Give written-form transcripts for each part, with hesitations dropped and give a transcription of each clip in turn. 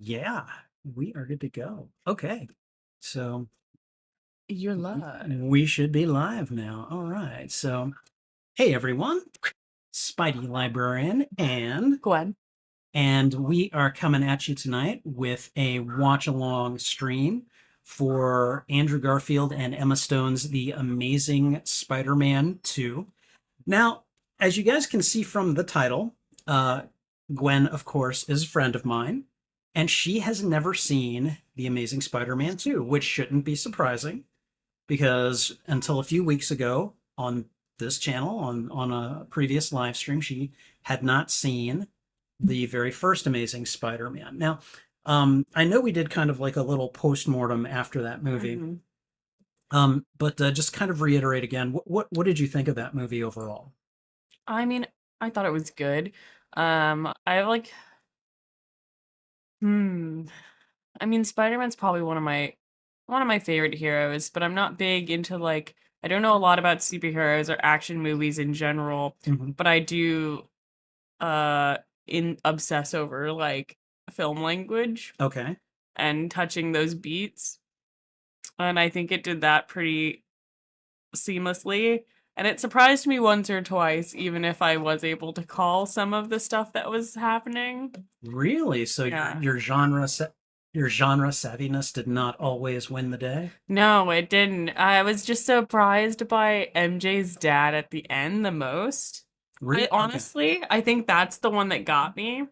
Yeah, we are good to go. Okay. So You're live. we should be live now. All right. So, hey everyone, Spidey Librarian Gwen. and we are coming at you tonight with a watch along stream for Andrew Garfield and Emma Stone's The Amazing Spider-Man 2. Now, as you guys can see from the title, uh, Gwen, of course, is a friend of mine, and she has never seen The Amazing Spider-Man 2, which shouldn't be surprising because until a few weeks ago on this channel, on a previous live stream, she had not seen the very first Amazing Spider-Man. Now, I know we did kind of like a little post-mortem after that movie, hmm but just kind of reiterate again, what did you think of that movie overall? I mean, I thought it was good. I like, hmm. I mean, Spider-Man's probably one of my favorite heroes, but I'm not big into like, I don't know a lot about superheroes or action movies in general, Mhm. but I do uh in obsess over like film language Okay. and touching those beats. And I think it did that pretty seamlessly. And it surprised me once or twice, even if I was able to call some of the stuff that was happening. Really? So Yeah. your genre savviness did not always win the day? No, it didn't. I was just surprised by MJ's dad at the end the most. I Okay. honestly, I think that's the one that got me.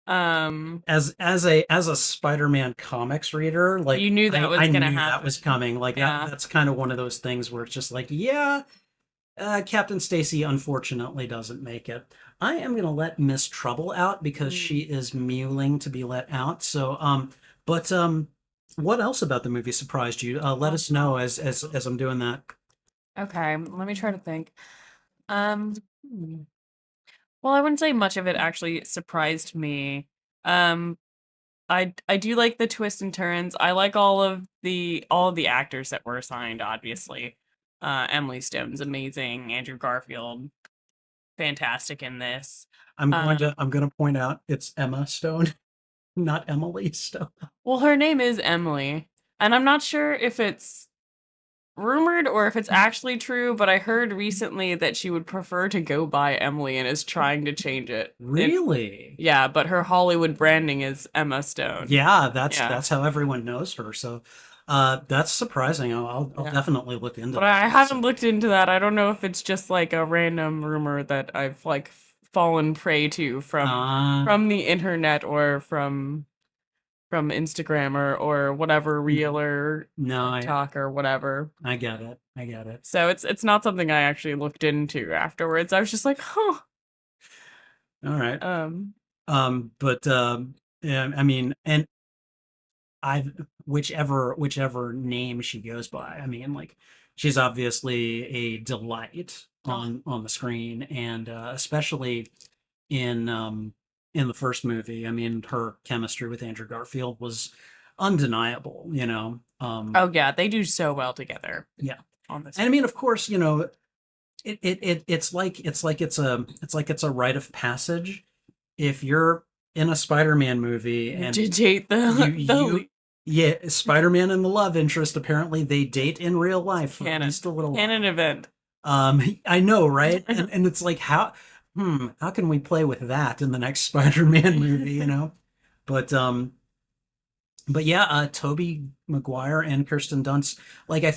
Um, As a Spider-Man comics reader, like you knew that I was gonna knew that happen. was coming. Like Yeah. that's kind of one of those things where it's just like, yeah, Captain Stacy unfortunately doesn't make it. I am gonna let Miss Trouble out because she Mm. is mewling to be let out. So but what else about the movie surprised you? Let us know as I'm doing that. Okay, let me try to think. Um, hmm. Well, I wouldn't say much of it actually surprised me. Um, I do like the twists and turns. I like all of the actors that were assigned, obviously. Emily Stone's amazing. Andrew Garfield, fantastic in this. Um, I'm going to point out it's Emma Stone, not Emily Stone. well, her name is Emily, and I'm not sure if it's rumored or if it's actually true, but I heard recently that she would prefer to go by Emily and is trying to change it. Really? Yeah, but her Hollywood branding is Emma Stone. Yeah, Yeah. that's how everyone knows her. So that's surprising. I'll Yeah. definitely look into But I that. haven't So looked into that. I don't know if it's just like a random rumor that I've like fallen prey to uh from the internet or from Instagram or whatever reel or no, TikTok or whatever. I get it. I get it. So it's not something I actually looked into afterwards. I was just like, huh. All right. Um, But yeah, I mean, and I whichever name she goes by. I mean, like she's obviously a delight oh, on the screen, and especially in um in the first movie. I mean, her chemistry with Andrew Garfield was undeniable. oh yeah, they do so well together Yeah, on this. and I mean, of course, it's a rite of passage if you're in a Spider-Man movie To and date you the you yeah, Spider-Man and the love interest apparently they date in real life for at canon least a little canon while. event. I know, right? And it's like how can we play with that in the next Spider-Man movie? But but yeah, Toby Maguire and Kirsten Dunst, like Oh wow. I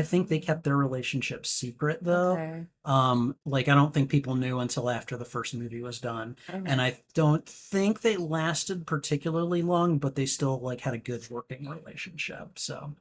think they kept their relationship secret though. Okay. Like I don't think people knew until after the first movie was done. And Okay. I don't think they lasted particularly long, but they still like had a good working relationship. So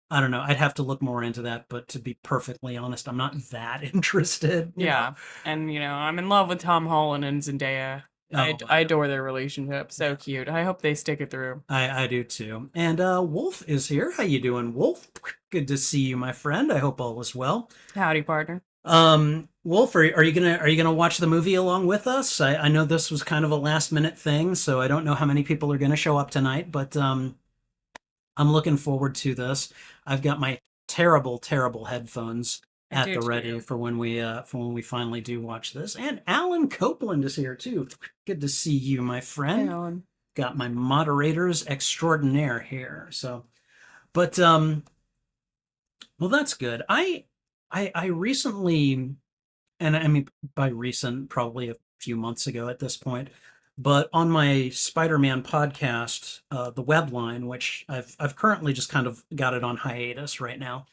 I don't know. I'd have to look more into that, but to be perfectly honest, I'm not that interested. Yeah. And I'm in love with Tom Holland and Zendaya. I Oh, I adore their relationship. So cute. I hope they stick it through. I do too. And Wolf is here. How you doing, Wolf? Good to see you, my friend. I hope all is well. Howdy, partner. Wolf, are you gonna watch the movie along with us? I know this was kind of a last minute thing, so I don't know how many people are gonna show up tonight, but I'm looking forward to this. I've got my terrible, terrible headphones I at do the ready too. for when we finally do watch this. And Alan Copeland is here too. Good to see you, my Hey, friend. Alan. Got my moderators extraordinaire here. So, but well, that's good. I recently, and I mean by recent, probably a few months ago at this point, but on my Spider-Man podcast, the web line, which I've currently just kind of got it on hiatus right now,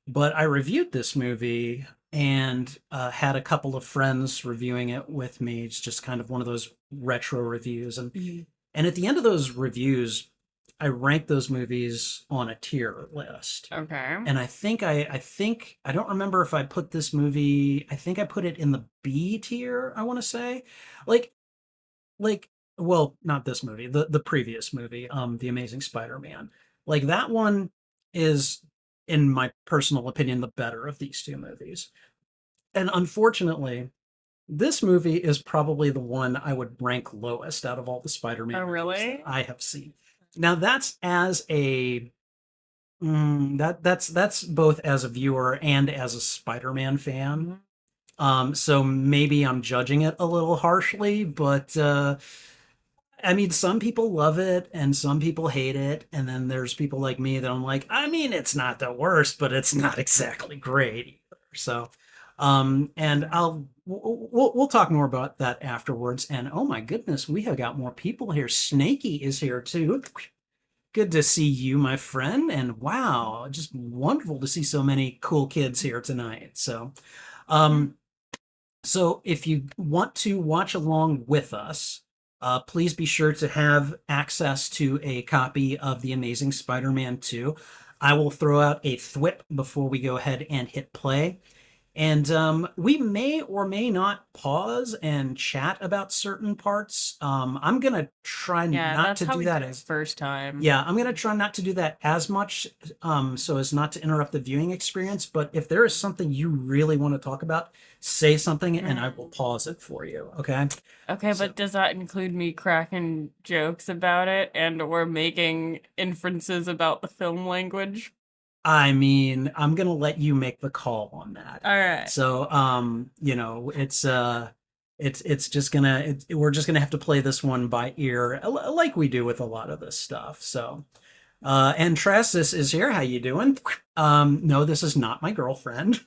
but I reviewed this movie and had a couple of friends reviewing it with me. It's just kind of one of those retro reviews, Mhm. and at the end of those reviews, I ranked those movies on a tier list. Okay. And I don't remember if I put this movie. I think I put it in the B tier. I want to say, like like well, not this movie, the previous movie, The Amazing Spider-Man. Like that one is, in my personal opinion, the better of these two movies. And unfortunately, this movie is probably the one I would rank lowest out of all the Oh, Spider-Man movies that really? I have seen. Now that's as a that's both as a viewer and as a Spider-Man fan. Mhm. So maybe I'm judging it a little harshly, but I mean, some people love it and some people hate it, and then there's people like me that I'm like, I mean, it's not the worst, but it's not exactly great either. So, and we'll talk more about that afterwards. And oh my goodness, we have got more people here. Snaky is here too. Good to see you, my friend. And wow, just wonderful to see so many cool kids here tonight. So, um, so if you want to watch along with us, please be sure to have access to a copy of The Amazing Spider-Man 2. I will throw out a thwip before we go ahead and hit play. And we may or may not pause and chat about certain parts. I'm gonna try Yeah, not that's to how do we did that it as first time. yeah, I'm gonna try not to do that as much, so as not to interrupt the viewing experience. But if there is something you really want to talk about, say something and I will Mhm. pause it for you. Okay? Okay, So, but does that include me cracking jokes about it and or making inferences about the film language? I mean, I'm gonna let you make the call on that. All right. So, it's just we're just gonna have to play this one by ear, like we do with a lot of this stuff. So. And Trassus is here. How you doing? No, this is not my girlfriend.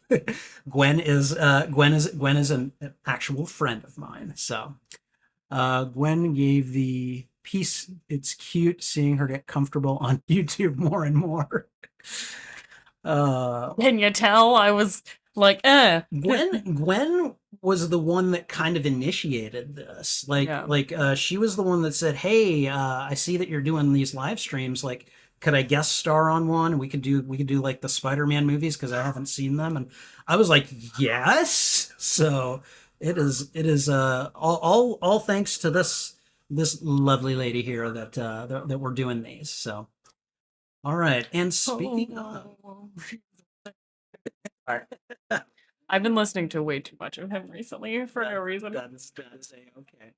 Gwen is an actual friend of mine. So Gwen gave the piece. It's cute seeing her get comfortable on YouTube more and more. Uh, Can you tell I was like, eh. Gwen was the one that kind of initiated this. Yeah. She was the one that said, "Hey, I see that you're doing these live streams. Like, could I guest star on one? We could do like the Spider-Man movies because I haven't seen them." And I was like, "Yes." So it is all thanks to this lovely lady here that we're doing these. So all right. And speaking of, Oh. all right. I've been listening to way too much of him recently for no reason. That's okay.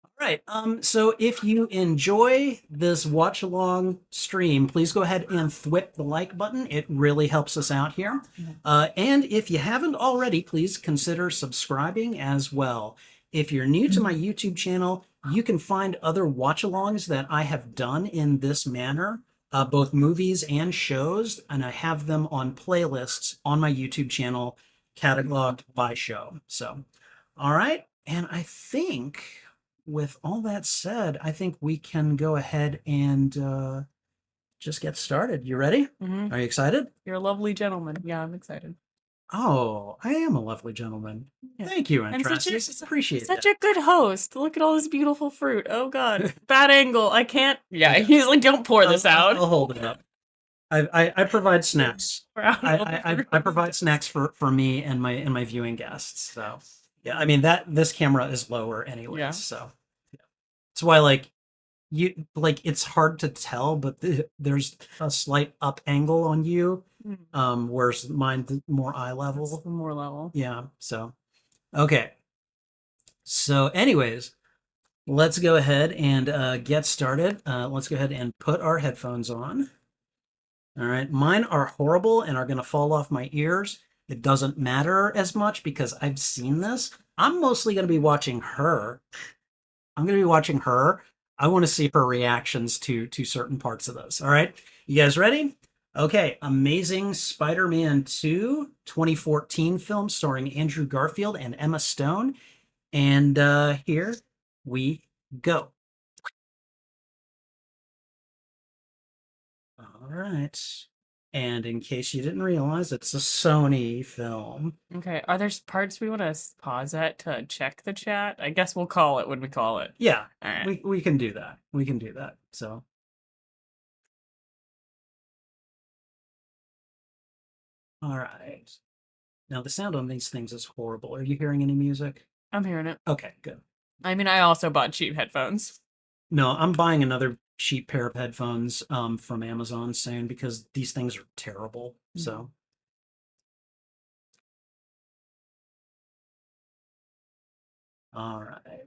All right. So if you enjoy this watch along stream, please go ahead and thwip the like button. It really helps us out here. And if you haven't already, please consider subscribing as well. If you're new to my YouTube channel, you can find other watch alongs that I have done in this manner, both movies and shows, and I have them on playlists on my YouTube channel, cataloged by show. So, all right. And I think with all that said, I think we can go ahead and just get started. You ready? Hmm. Are you excited? You're a lovely gentleman. Yeah, I'm excited. Oh, I am a lovely gentleman. Yeah. Thank you, And Antrasis. Appreciate such that. a good host. Look at all this beautiful fruit. Oh God, bad angle. I can't. Yeah, Yeah, he's like, don't pour this out. I'll hold it up. I provide snacks. Pour out all the I fruit. provide snacks for me and my viewing guests. So yeah, I mean that this camera is lower anyways, Yeah. so yeah. That's why it's hard to tell, but there's a slight up angle on you, Mm. whereas mine's more eye That's level. the more level. Yeah. So okay. So anyways, let's go ahead and get started. Let's go ahead and put our headphones on. All right. Mine are horrible and are going to fall off my ears. it doesn't matter as much because I've seen this. I'm mostly going to be watching her. I'm going to be watching her. I want to see her reactions to certain parts of this. All right. You guys ready? Okay. Amazing Spider-Man 2 2014 film starring Andrew Garfield and Emma Stone. And here we go. All right. And in case you didn't realize, it's a Sony film. Okay, are there parts we want to pause at to check the chat? I guess we'll call it when we call it. Yeah, All right. we can do that. We can do that. So, all right. Now the sound on these things is horrible. Are you hearing any music? I'm hearing it. Okay, good. I mean, I also bought cheap headphones. No, I'm buying another cheap pair of headphones from Amazon soon because these things are terrible. So, all right.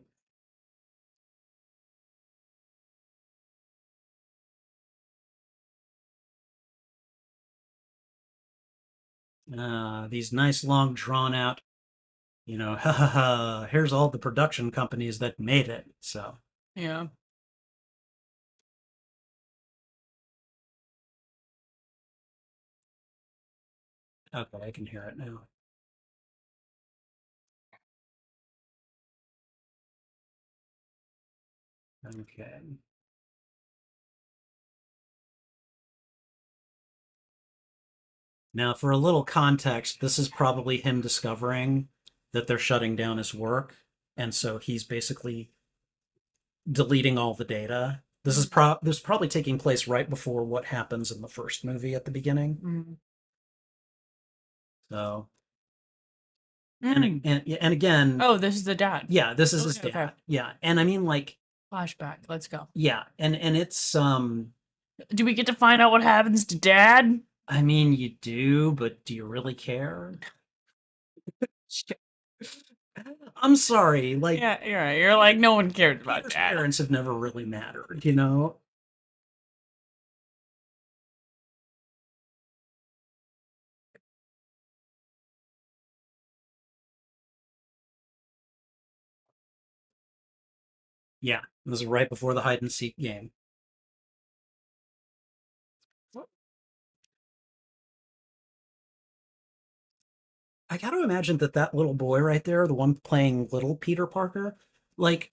These nice long drawn out, ha ha ha, here's all the production companies that made it. So, Yeah. okay, I can hear it now. Okay. Now, for a little context, this is probably him discovering that they're shutting down his work. And so he's basically deleting all the data. This is probably taking place right before what happens in the first movie at the beginning. Mm. So, Mm. and again, Oh, this is the dad. yeah, this is his Okay, dad. okay. Yeah. And I mean like Flashback. Let's go. yeah, and it's Do we get to find out what happens to dad? I mean you do, but do you really care? I'm sorry, like Yeah, you're right. You're like, no one cared about Peter's dad. parents have never really mattered, you know? Yeah, this is right before the hide and seek game. I got to imagine that that little boy right there, the one playing little Peter Parker, like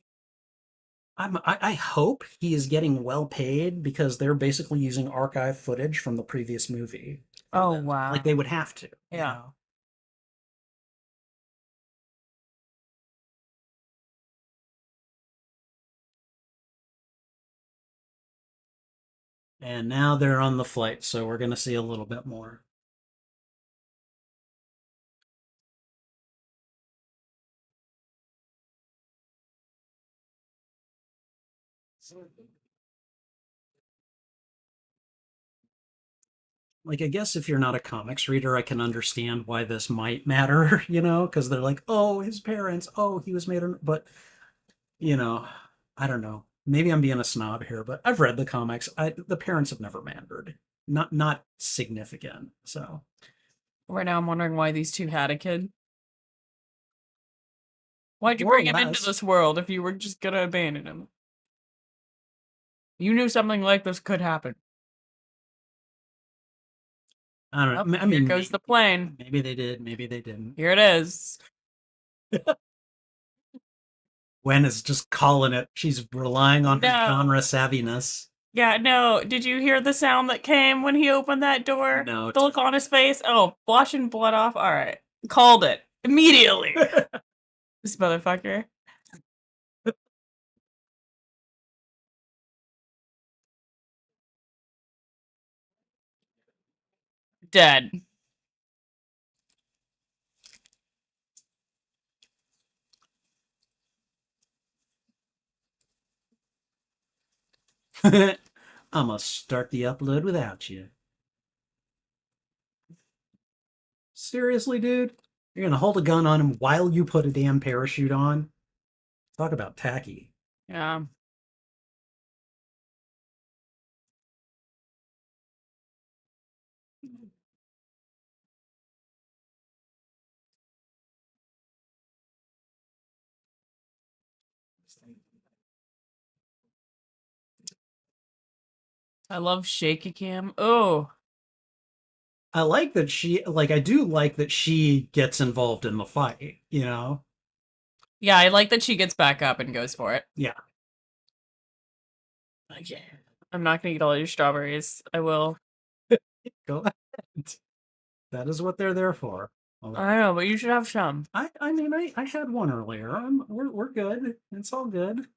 I hope he is getting well paid because they're basically using archive footage from the previous movie. Oh, wow. Like they would have to, you Yeah. know. And now they're on the flight, so we're going to see a little bit more. Like I guess if you're not a comics reader, I can understand why this might matter, you know, because they're like, oh, his parents, oh, he was made, but you know, I don't know. Maybe I'm being a snob here, but I've read the comics. The parents have never mattered, not significant. So Right now, I'm wondering why these two had a kid. Why'd you more or bring him into less, this world if you were just gonna abandon him? You knew something like this could happen. I don't Oh, know. I here mean, goes the plane. maybe they did, maybe they didn't. Here it is. Gwen is just calling it. She's relying on her No. genre savviness. Yeah, no. Did you hear the sound that came when he opened that door? No, The look on his face? Oh, washing blood off? Alright. Called it. Immediately. This motherfucker. Dead. I'm gonna start the upload without you. Seriously, dude? You're gonna hold a gun on him while you put a damn parachute on? Talk about tacky. Yeah. I love shaky cam. Oh, I like that I do like that she gets involved in the fight, you know? yeah, I like that she gets back up and goes for it. Yeah. Yeah. I'm not gonna eat all your strawberries. I will. Go ahead. That is what they're there for. Well, I know, but you should have some. I mean, I had one earlier. We're good. It's all good.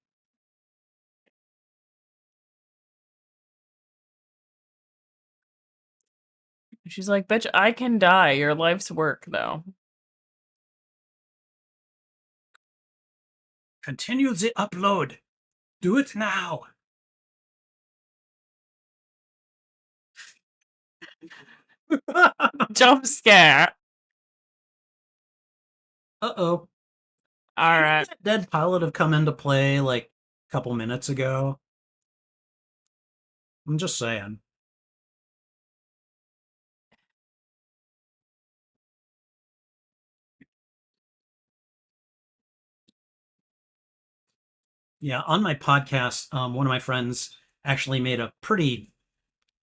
She's like, bitch, I can die. Your life's work, though. Continue the upload. Do it now. Jump scare. Uh-oh. All Shouldn't right. that dead pilot have come into play like a couple minutes ago? I'm just saying. Yeah, on my podcast, one of my friends actually made a pretty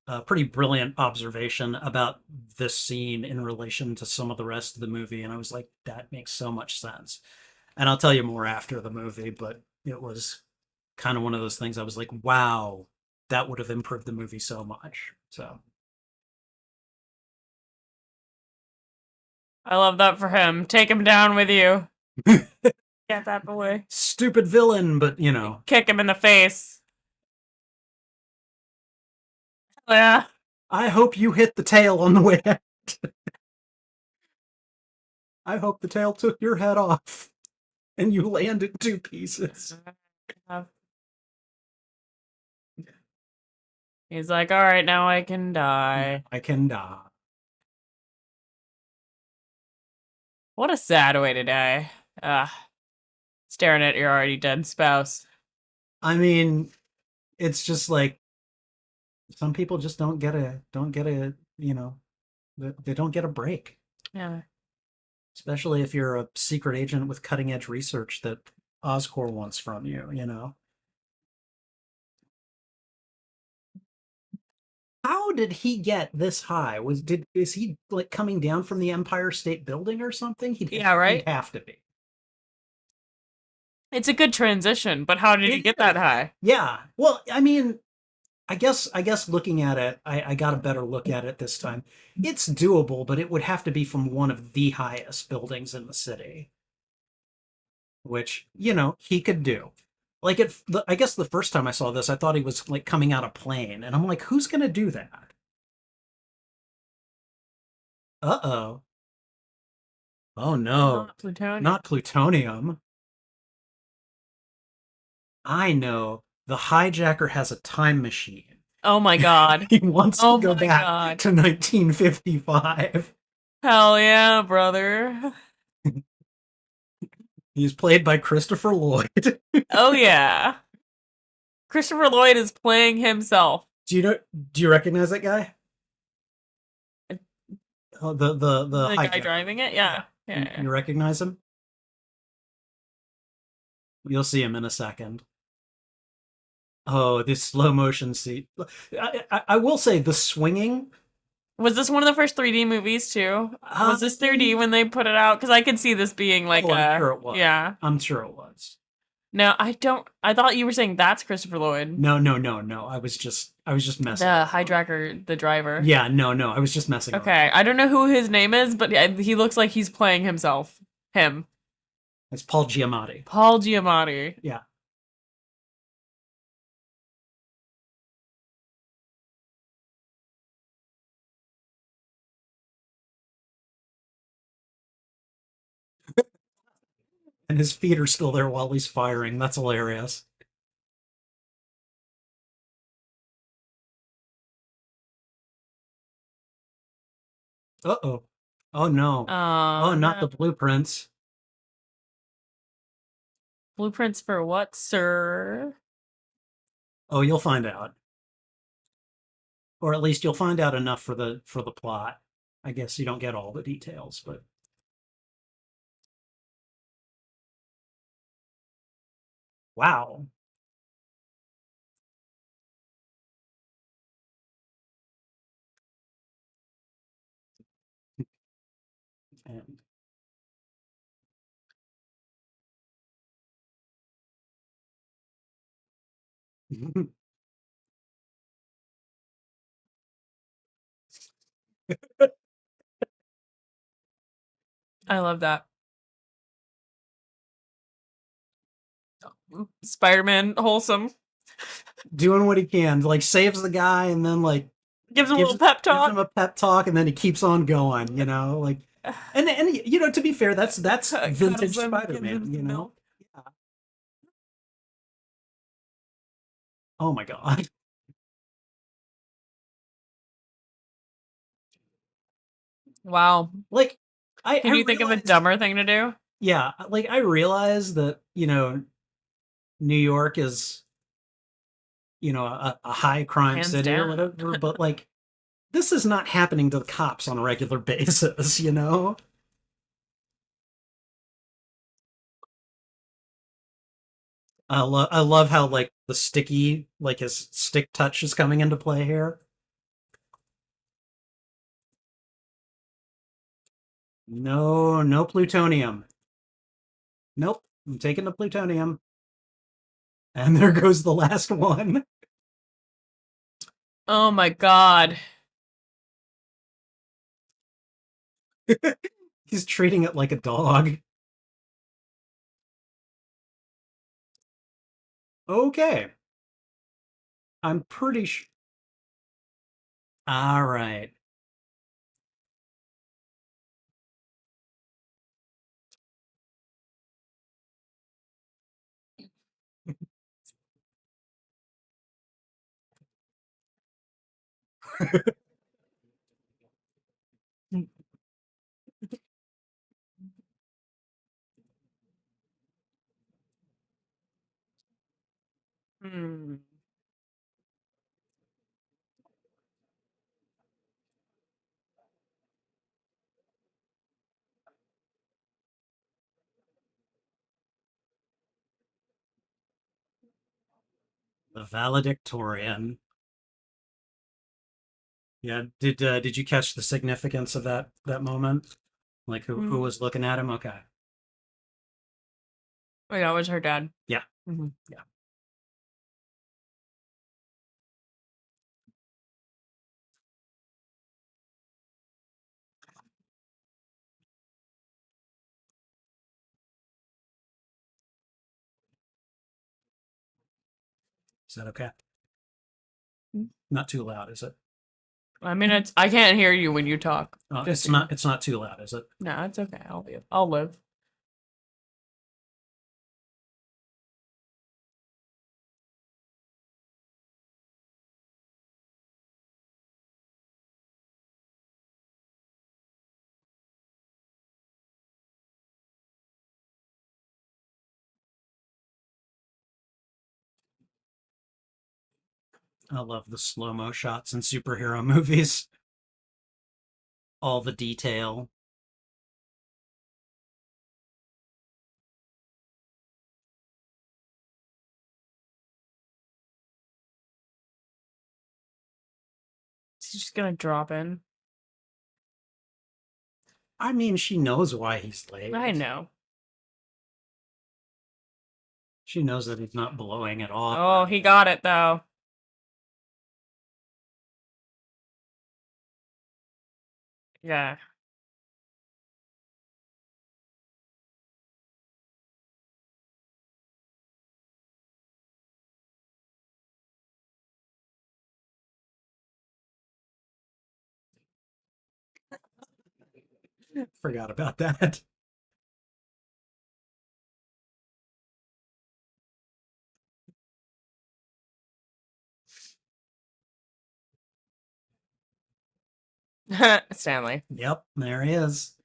brilliant observation about this scene in relation to some of the rest of the movie, and I was like, that makes so much sense. And I'll tell you more after the movie, but it was kind of one of those things I was like, wow, that would have improved the movie so much. So I love that for him. Take him down with you. Get that boy. stupid villain, but you know, Kick him in the face. Yeah. I hope you hit the tail on the way out. I hope the tail took your head off and you land in two pieces. He's like, all right, now I can die. I can die. What a sad way to die. Staring at your already dead spouse. I mean, it's just like some people just don't get a you know they don't get a break, Yeah. especially if you're a secret agent with cutting edge research that Oscorp wants from you. You know, how did he get this high? Is he like coming down from the Empire State Building or something? Yeah, He'd right? have to be. It's a good transition, but how did he It get that is. high? Yeah. Well, I mean, I guess looking at it, I got a better look at it this time. It's doable, but it would have to be from one of the highest buildings in the city, which, you know, he could do. Like I guess the first time I saw this, I thought he was like coming out of plane, and I'm like, who's gonna do that? Uh-oh. Oh no. Not plutonium. Not plutonium. I know. The hijacker has a time machine. Oh my god. He wants to Oh go my back god. to 1955. Hell yeah, brother. He's played by Christopher Lloyd. Oh yeah. Christopher Lloyd is playing himself. Do you know? Do you recognize that guy? Oh, the The guy hijacker. driving it? Yeah, Yeah. Yeah, yeah. you recognize him? You'll see him in a second. Oh, this slow motion seat. I will say the swinging. Was this one of the first 3D movies too? Was this 3D Um, when they put it out? Because I could see this being like oh, I'm a sure it was. yeah. I'm sure it was. No, I don't. I thought you were saying that's Christopher Lloyd, No. I was just messing. the hijacker, the driver. Yeah, no. I was just messing around. Okay, I don't know who his name is, but he looks like he's playing himself. Him, It's Paul Giamatti. Paul Giamatti. Yeah. And his feet are still there while he's firing. That's hilarious. Uh-oh. Oh no. Oh, Oh not no. the blueprints. Blueprints for what, sir? Oh, you'll find out. Or at least you'll find out enough for the plot. I guess you don't get all the details, but wow. And I love that. Spider-Man wholesome. doing what he can, like saves the guy, and then like Gives him a gives little pep gives talk. him a pep talk, and then he keeps on going. You know, like and you know, to be fair, that's Cuddles vintage him, gives him Spider-Man. You some know. milk. Yeah. Oh my god. Wow. Like I Can you think of a realized, dumber thing to do? yeah, like I realized that New York is a high crime Hands city or down. whatever, but like this is not happening to the cops on a regular basis. You know. I love how like the sticky like his stick touch is coming into play here. No, no plutonium. Nope, I'm taking the plutonium. And there goes the last one. Oh my god. He's treating it like a dog. Okay, I'm pretty sure. All right. Hmm. The valedictorian. Yeah. Did you catch the significance of that moment? Like who Mm. was looking at him? Okay. Oh yeah, it was her dad. Yeah. Hmm. Yeah. Is that okay? Not too loud, is it? I mean, it's I can't hear you when you talk. Just It's so you know. not. It's not too loud, is it? No, it's okay. I'll live. I'll live. I love the slow mo shots in superhero movies. All the detail. She's just gonna drop in. I mean, she knows why he's I late. know. She knows that he's not blowing it off or Oh, he anything. got it though. Yeah. Forgot about that. Stanley. Yep, there he is.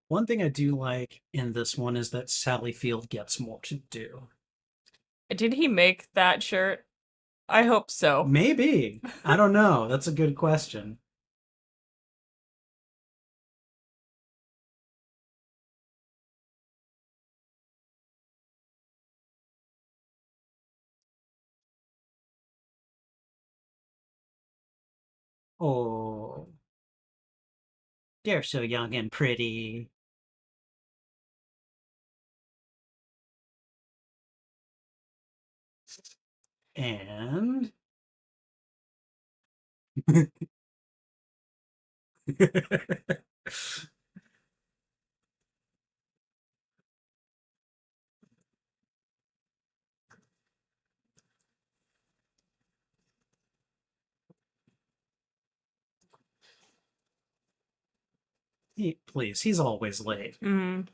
One thing I do like in this one is that Sally Field gets more to do. Did he make that shirt? I hope so. Maybe. I don't know. That's a good question. Oh, they're so young and pretty. And please, he's always late. Mm.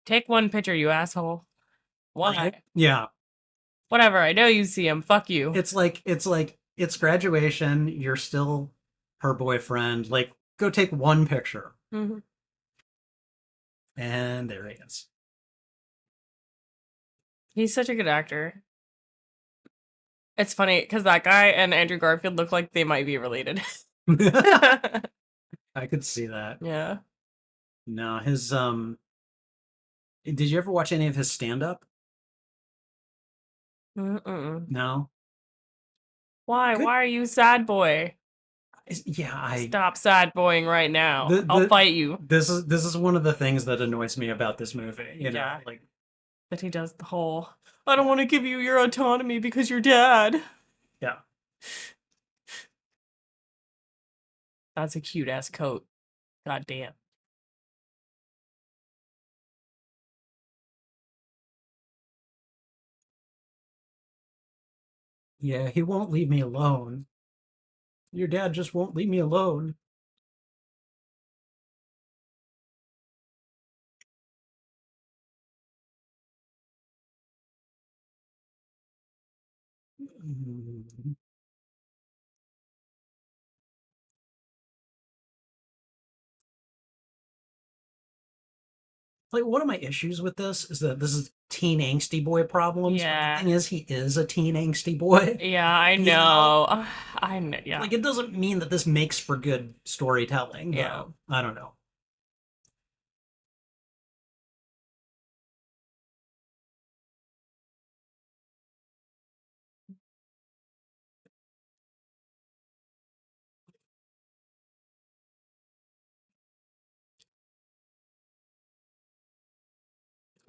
Take one picture, you asshole. Why? Right? Yeah. Whatever, I know you see him. Fuck you. It's graduation. You're still her boyfriend. Like, go take one picture. Mhm. And there he is. He's such a good actor. It's funny because that guy and Andrew Garfield look like they might be related. I could see that. Yeah. No, his did you ever watch any of his stand up? Mm-mm. No. Why? Good. Why are you sad boy? Yeah, I Stop sad boying right now. I'll the fight you. this is one of the things that annoys me about this movie, Yeah. like That he does the whole, I don't want to give you your autonomy because you're dad. yeah. That's a cute ass coat. God damn. Yeah, he won't leave me alone. Your dad just won't leave me alone. Mm. Like one of my issues with this is that this is teen angsty boy problems, but the Yeah. thing is he is a teen angsty boy. Yeah, I You know? know. I know. Yeah. Like it doesn't mean that this makes for good storytelling, Yeah. though. I don't know.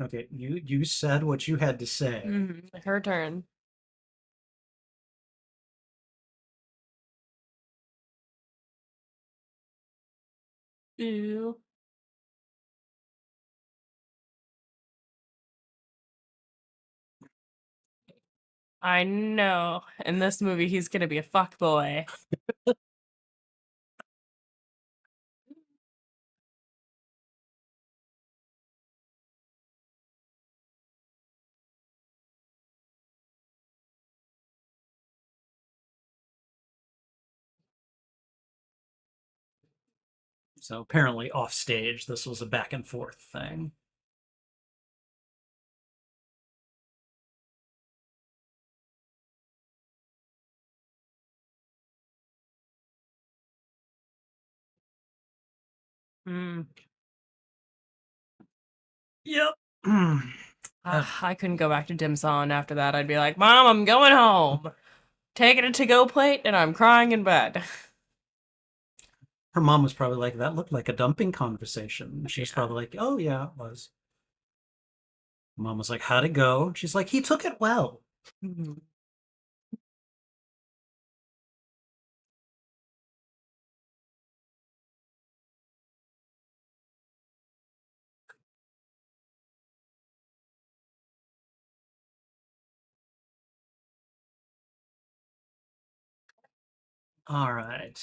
Okay, you said what you had to say. Her turn. Ew. I know. In this movie, he's gonna be a fuck boy. So apparently off stage, this was a back and forth thing. Mm. Yep. I couldn't go back to dim sum after that. I'd be like, Mom, I'm going home. Taking a to-go plate, and I'm crying in bed. Her mom was probably like, that looked like a dumping conversation. She was Yeah. probably like, oh, yeah, it was. Mom was like, how'd it go? She's like, he took it well. Mhm. All right.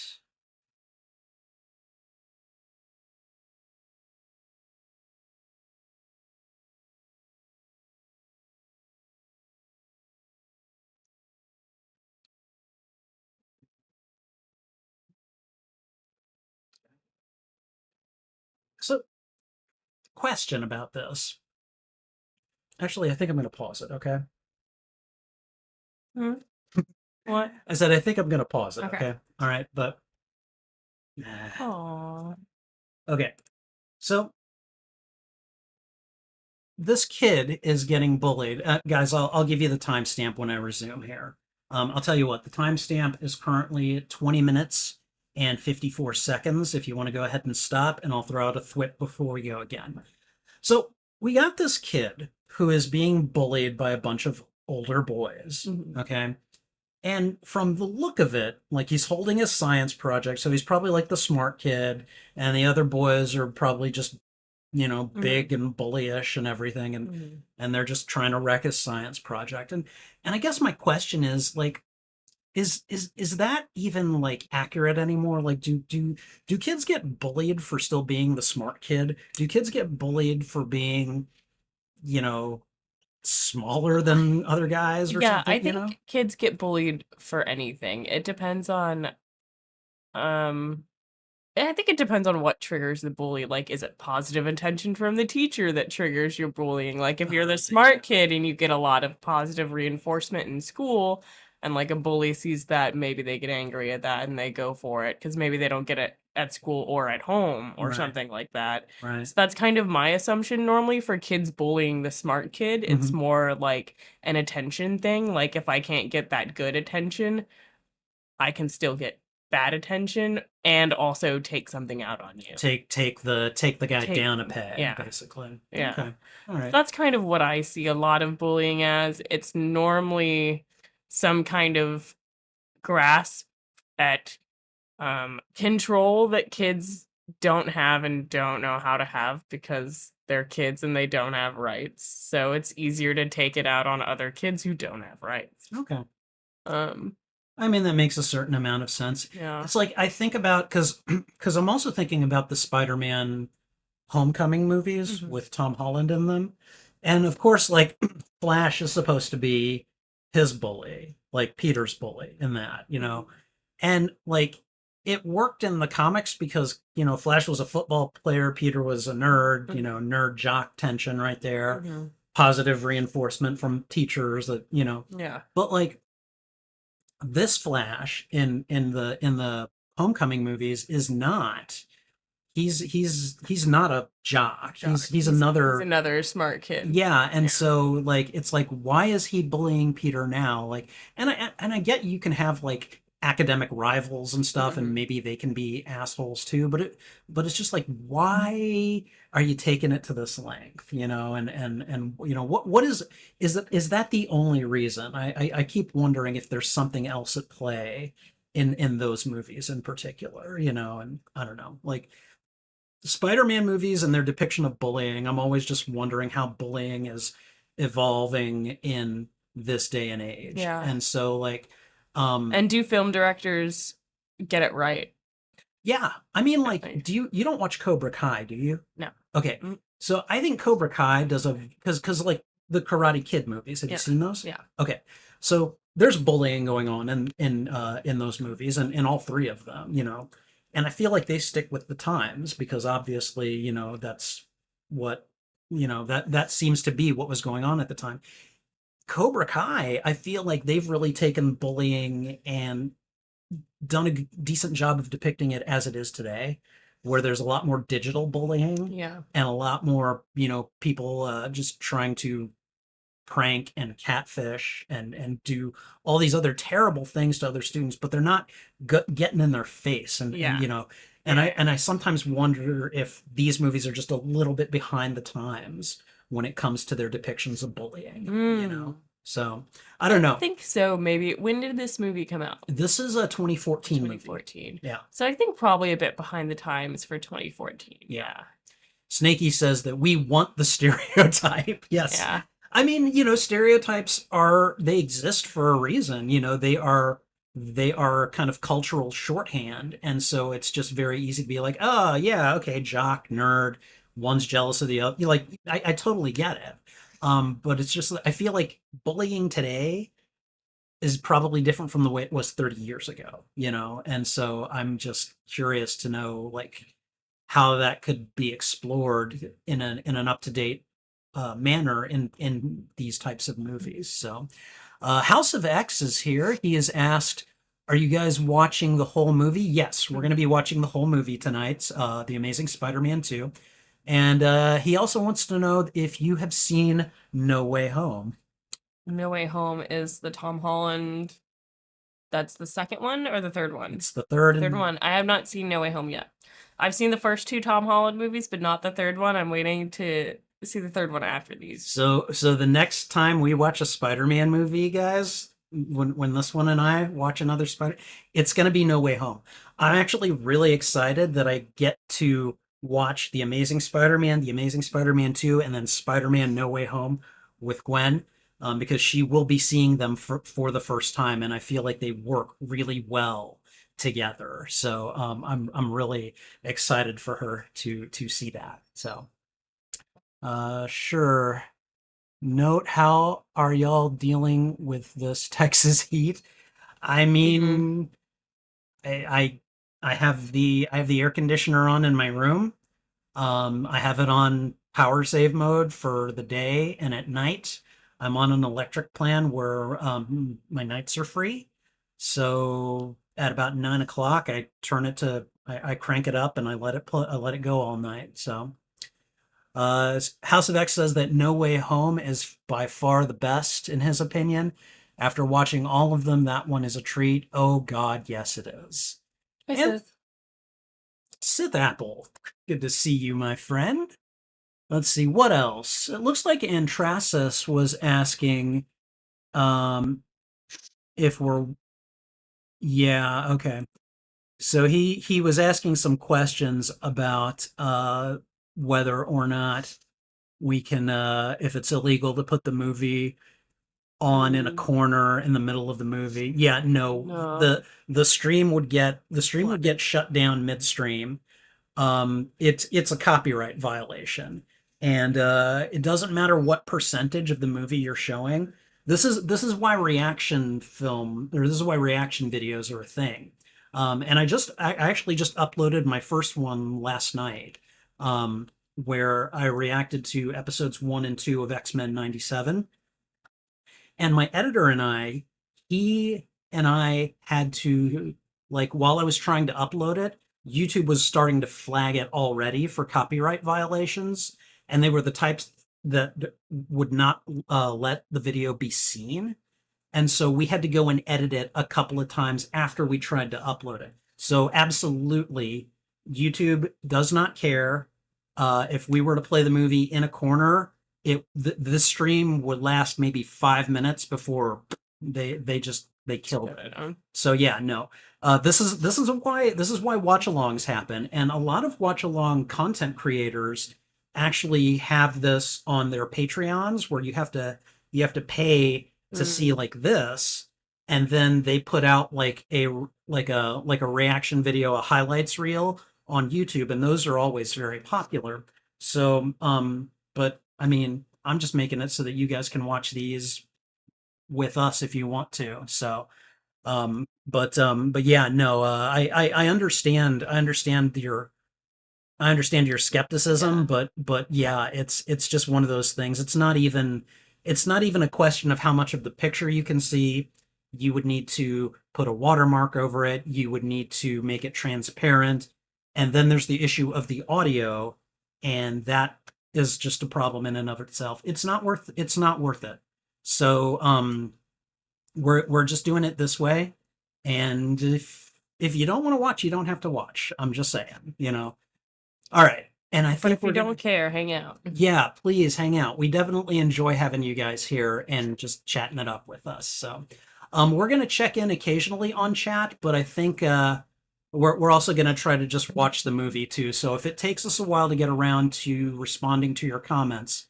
So, question about this. Actually, I think I'm going to pause it, okay? Hmm? What? I said, I think I'm going to pause it, Okay. okay? All right, but. Aw. Okay. So, this kid is getting bullied. Guys, I'll give you the timestamp when I resume here. I'll tell you what, the timestamp is currently 20 minutes and 54 seconds if you want to go ahead and stop, and I'll throw out a thwip before we go again. So we got this kid who is being bullied by a bunch of older boys, Mhm. okay? And from the look of it, like he's holding his science project, so he's probably like the smart kid, and the other boys are probably just, Mhm. big and bullyish and everything, and Mhm. they're just trying to wreck his science project. And I guess my question is like, is that even like accurate anymore? Like, do kids get bullied for still being the smart kid? Do kids get bullied for being, you know, smaller than other guys or Yeah, I something, you know? think kids get bullied for anything. It depends on um I think it depends on what triggers the bully. Like, is it positive intention from the teacher that triggers your bullying? Like, if you're the smart kid and you get a lot of positive reinforcement in school, and like a bully sees that, maybe they get angry at that and they go for it because maybe they don't get it at school or at home or Right, something like that. right. So that's kind of my assumption normally for kids bullying the smart kid. It's Hmm. more like an attention thing. Like, if I can't get that good attention, I can still get bad attention and also take something out on you. Take the guy Take, down a peg, yeah, basically. yeah. Okay. All So right. that's kind of what I see a lot of bullying as. It's normally some kind of grasp at control that kids don't have and don't know how to have because they're kids and they don't have rights. So it's easier to take it out on other kids who don't have rights. Okay. Um, I mean, that makes a certain amount of sense. yeah. It's like I think about because I'm also thinking about the Spider-Man Homecoming movies Hmm. with Tom Holland in them. And of course, like Flash is supposed to be his bully, like Peter's bully in that, you know. Hmm. And like it worked in the comics because, Flash was a football player, Peter was a nerd, Hmm. nerd jock tension right there, Hmm. positive reinforcement from teachers that. Yeah. But like this Flash in the Homecoming movies is not. He's not a jock. Jock. He's He's another. another smart kid. Yeah, and Yeah. so like it's like why is he bullying Peter now? Like, and I get you can have like academic rivals and stuff, and Hmm. maybe they can be assholes too, but it's just like why are you taking it to this length, and what is that the only reason? I keep wondering if there's something else at play in those movies in particular, and I don't know, like Spider-Man movies and their depiction of bullying, I'm always just wondering how bullying is evolving in this day and age. Yeah. And so like um And do film directors get it right? yeah, I mean like I- you don't watch Cobra Kai, do you? No. Okay. Mm. So I think Cobra Kai does a because like the Karate Kid movies, have you Yeah. seen those? Yeah. Okay. So there's bullying going on in those movies and in all three of them. And I feel like they stick with the times because obviously, that's what that seems to be what was going on at the time. Cobra Kai, I feel like they've really taken bullying and done a decent job of depicting it as it is today, where there's a lot more digital bullying Yeah. and a lot more, people just trying to prank and catfish and do all these other terrible things to other students, but they're not getting in their face and Yeah. And I Yeah. and I sometimes wonder if these movies are just a little bit behind the times when it comes to their depictions of bullying, you know? Mm. So I I don't know. think so, maybe. When did this movie come out? This is a 2014 movie. 2014. Yeah. So I think probably a bit behind the times for 2014. Yeah. Yeah. Snakey says that we want the stereotype. Yes. Yeah. I mean, stereotypes they exist for a reason. They are kind of cultural shorthand. And so it's just very easy to be like, oh, yeah, okay, jock, nerd, one's jealous of the other. I totally get it. But it's just, I feel like bullying today is probably different from the way it was 30 years ago. And so I'm just curious to know, like, how that could be explored in an up to date manner in these types of movies. So, House of X is here. He has asked, "Are you guys watching the whole movie?" Yes, we're going to be watching the whole movie tonight. The Amazing Spider-Man 2, and he also wants to know if you have seen No Way Home. No Way Home is the Tom Holland. That's the second one or the third one? It's the third Third and one. I have not seen No Way Home yet. I've seen the first two Tom Holland movies, but not the third one. I'm waiting to see the third one after these. so the next time we watch a Spider-Man movie, guys, when this one and I watch another Spider, it's going to be No Way Home. I'm actually really excited that I get to watch The Amazing Spider-Man, The Amazing Spider-Man 2, and then Spider-Man No Way Home with Gwen, because she will be seeing them for the first time, and I feel like they work really well together. So I'm really excited for her to see that. So sure. Note, how are y'all dealing with this Texas heat? I Mm-hmm. mean, I I have the air conditioner on in my room. I have it on power save mode for the day, and at night I'm on an electric plan where my nights are free. So at about 9 o'clock, I crank it up and I let it go all night. So House of X says that No Way Home is by far the best in his opinion. After watching all of them, that one is a treat. Oh God, yes it is. Hi, And Sith. Sith Apple, good to see you, my friend. Let's see what else. It looks like Antrasis was asking um if we're yeah, okay. So he was asking some questions about whether or not we can if it's illegal to put the movie on in a Mm, corner in the middle of the movie. Yeah, no. no. The stream would get Flooded. shut down midstream. It's a copyright violation, and it doesn't matter what percentage of the movie you're showing. This is why reaction film, or this is why reaction videos are a thing. And I actually just uploaded my first one last night, where I reacted to episodes 1 and 2 of X-Men '97. And my editor and he and I had to, like, while I was trying to upload it, YouTube was starting to flag it already for copyright violations. And they were the types that would not let the video be seen. And so we had to go and edit it a couple of times after we tried to upload it. So absolutely, YouTube does not care. If we were to play the movie in a corner, the stream would last maybe 5 minutes before they killed Shut it. it down. So yeah, no. This is why watch-alongs happen, and a lot of watch-along content creators actually have this on their Patreons, where you have to pay to see Mm, like this, and then they put out like a reaction video, a highlights reel on YouTube, and those are always very popular. So but I mean, I'm just making it so that you guys can watch these with us if you want to. So but yeah, no, I understand your yeah. skepticism, but yeah, it's just one of those things. It's not even a question of how much of the picture you can see. You would need to put a watermark over it. You would need to make it transparent. And then there's the issue of the audio, and that is just a problem in and of itself. It's not worth it. So we're just doing it this way. And if you don't want to watch, you don't have to watch. I'm just saying, you know. All right. And I But think if you we're gonna, don't care, hang out. yeah, please hang out. We definitely enjoy having you guys here and just chatting it up with us. So, we're gonna check in occasionally on chat, but I think we're also gonna try to just watch the movie too. So if it takes us a while to get around to responding to your comments,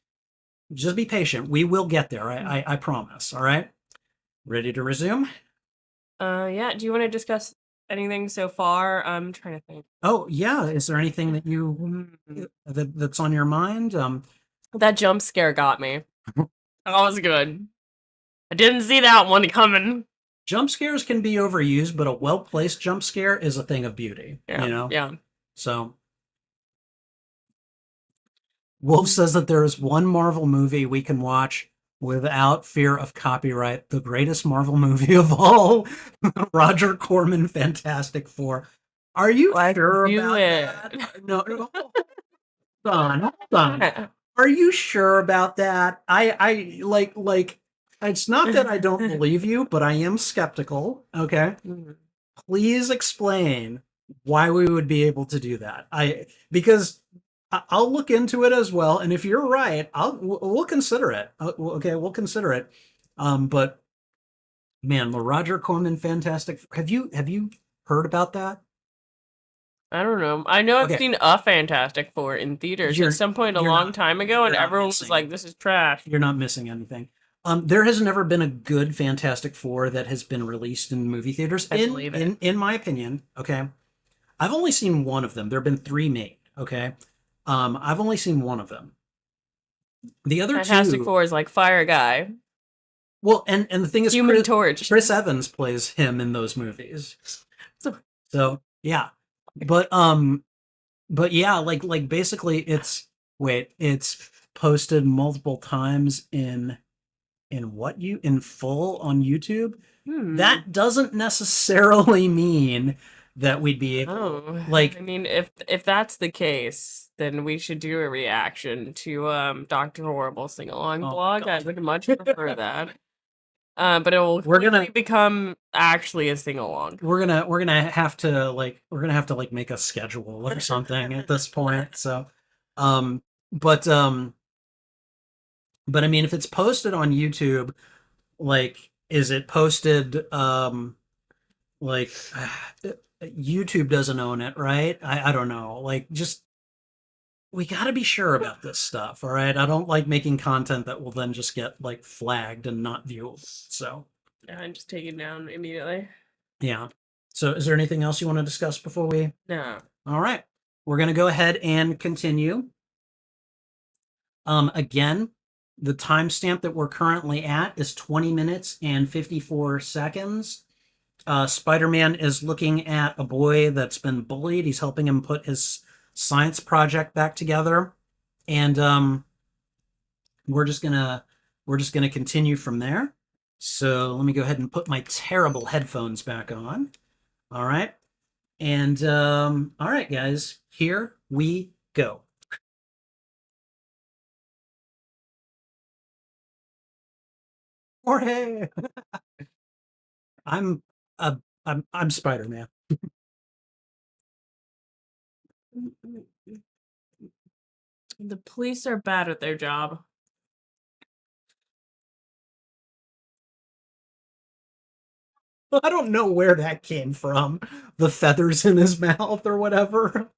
just be patient. We will get there. I promise. All right. Ready to resume? Yeah. Do you want to discuss anything so far? I'm trying to think. Oh yeah. Is there anything that you Hmm. that's on your mind? That jump scare got me. That was good. I didn't see that one coming. Jump scares can be overused, but a well-placed jump scare is a thing of beauty, Yeah, you know? yeah. So, Wolf says that there is one Marvel movie we can watch without fear of copyright, the greatest Marvel movie of all, Roger Corman Fantastic Four. Are you Let's sure do about it. that? No, no, hold hold on. Are you sure about that? Like, it's not that I don't believe you, but I am skeptical. Okay. Mhm. Please explain why we would be able to do that. Because I'll look into it as well, and if you're right, we'll consider it. Okay, we'll consider it. But man, the Roger Corman Fantastic. Have you heard about that? I don't know. I know I've Okay, seen a Fantastic Four in theaters at you're some point a you're long not time ago, and you're not everyone was missing like, "This is trash." you're not missing anything. There has never been a good Fantastic Four that has been released in movie theaters. I In believe it. in in my opinion, okay, I've only seen one of them. There have been three made. Okay, I've only seen one of them. The other Fantastic two, Four is like Fire Guy, well, and the thing is, Human Torch. Chris Evans plays him in those movies. So, So yeah, but yeah, like basically, it's posted multiple times in what you in full on YouTube. hmm. That doesn't necessarily mean that we'd be able, Oh, I like, mean, if that's the case, then we should do a reaction to Doctor Horrible sing along oh my blog. I god. would much prefer that. But it will we're quickly gonna become actually a sing along. we're gonna have to like make a schedule or something at this point. So um but um but I mean, if it's posted on YouTube, like, is it posted like YouTube doesn't own it, right? I don't know. Like, just we got to be sure about this stuff, all right? I don't like making content that will then just get like flagged and not viewable. So Yeah, I'm just taking down immediately. yeah. So is there anything else you want to discuss before we? No. All right. We're going to go ahead and continue. Again, the timestamp that we're currently at is 20 minutes and 54 seconds. Spider-Man is looking at a boy that's been bullied. He's helping him put his science project back together. And we're just gonna we're just gonna continue from there. So let me go ahead and put my terrible headphones back on. All right. And all right, guys, here we go. Jorge, I'm uh, I'm Spider-Man. The police are bad at their job. I don't know where that came from. The feathers in his mouth or whatever.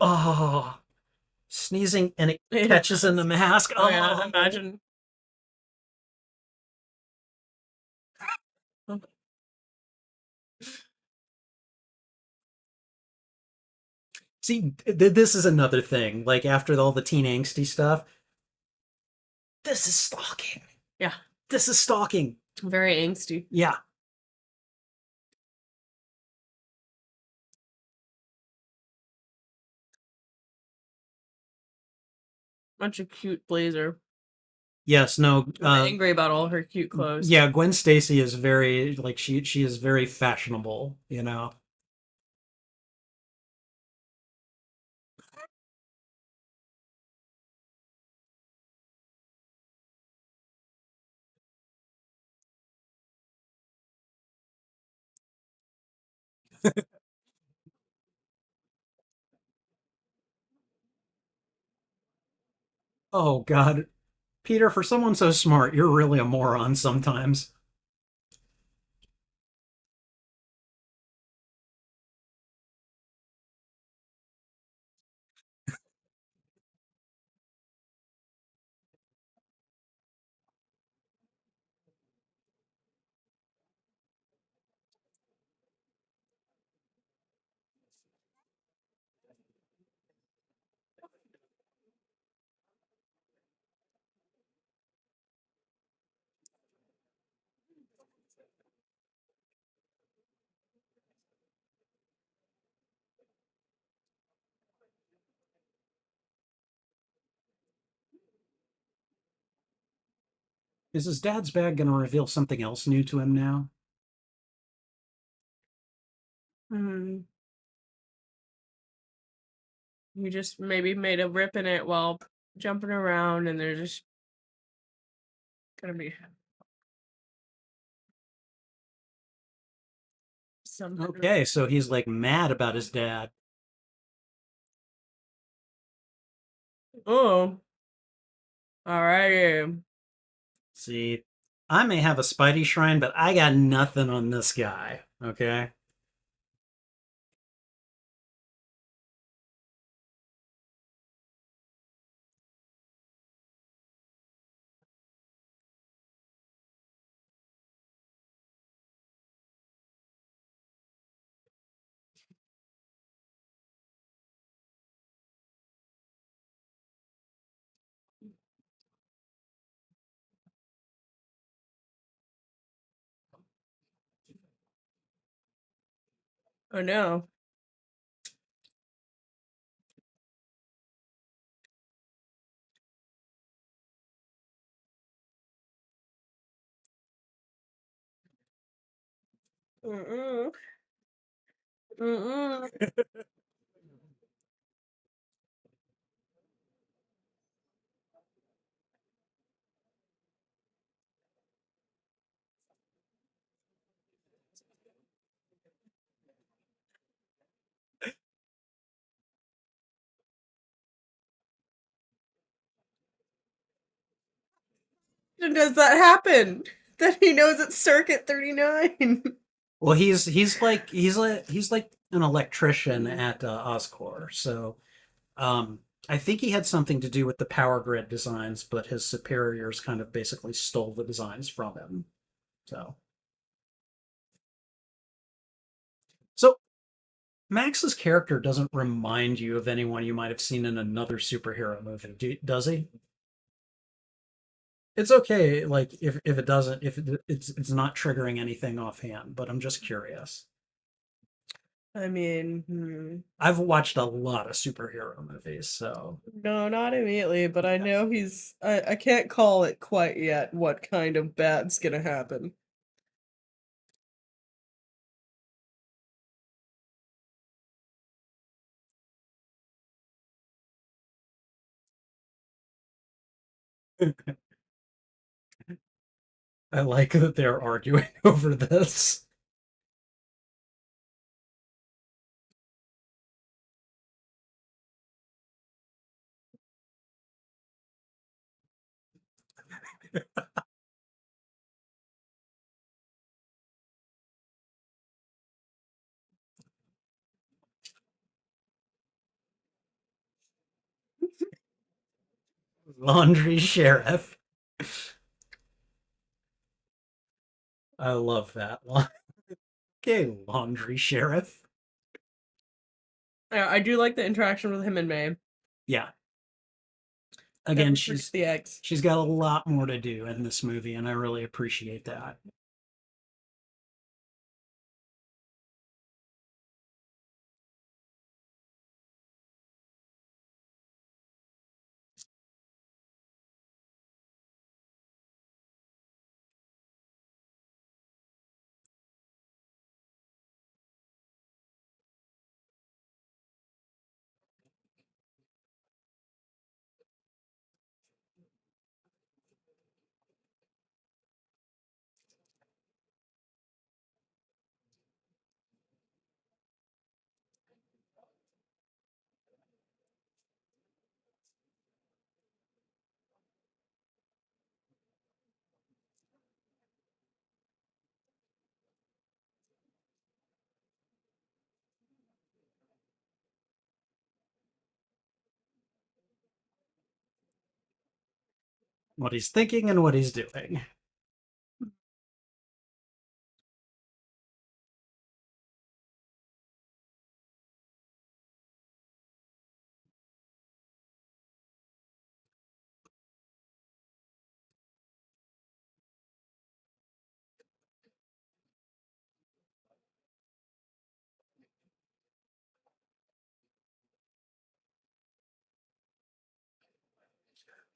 Oh, sneezing and it It catches in the does. mask. Oh yeah, Oh. imagine. See, this is another thing. Like, after all the teen angsty stuff, this is stalking. Yeah, This is stalking. very angsty. Yeah. Such a cute blazer. Yes, no, I'm angry about all her cute clothes. yeah, Gwen Stacy is very like she is very fashionable, you know. Oh God, Peter, for someone so smart, you're really a moron sometimes. Is his dad's bag going to reveal something else new to him now? Hmm. You just maybe made a rip in it while jumping around, and there's just gonna be something. Okay, so he's like mad about his dad. Oh, alrighty. See, I may have a Spidey shrine, but I got nothing on this guy. Okay. Oh no. Mm-mm. Mm-mm. And does that happen? That he knows it's Circuit 39. Well, he's like an electrician at Oscorp, so I think he had something to do with the power grid designs, but his superiors kind of basically stole the designs from him. So, so Max's character doesn't remind you of anyone you might have seen in another superhero movie, does he? It's okay, like if it doesn't, if it's not triggering anything offhand, but I'm just curious. I mean, hmm. I've watched a lot of superhero movies, so No, not immediately, but I yeah. know he's. I can't call it quite yet what kind of bad's gonna happen. I like that they're arguing over this. Laundry sheriff. I love that one. Okay, laundry sheriff. Yeah, I do like the interaction with him and May. Yeah. Again, Never forget the eggs. she's got a lot more to do in this movie, and I really appreciate that. what he's thinking and what he's doing.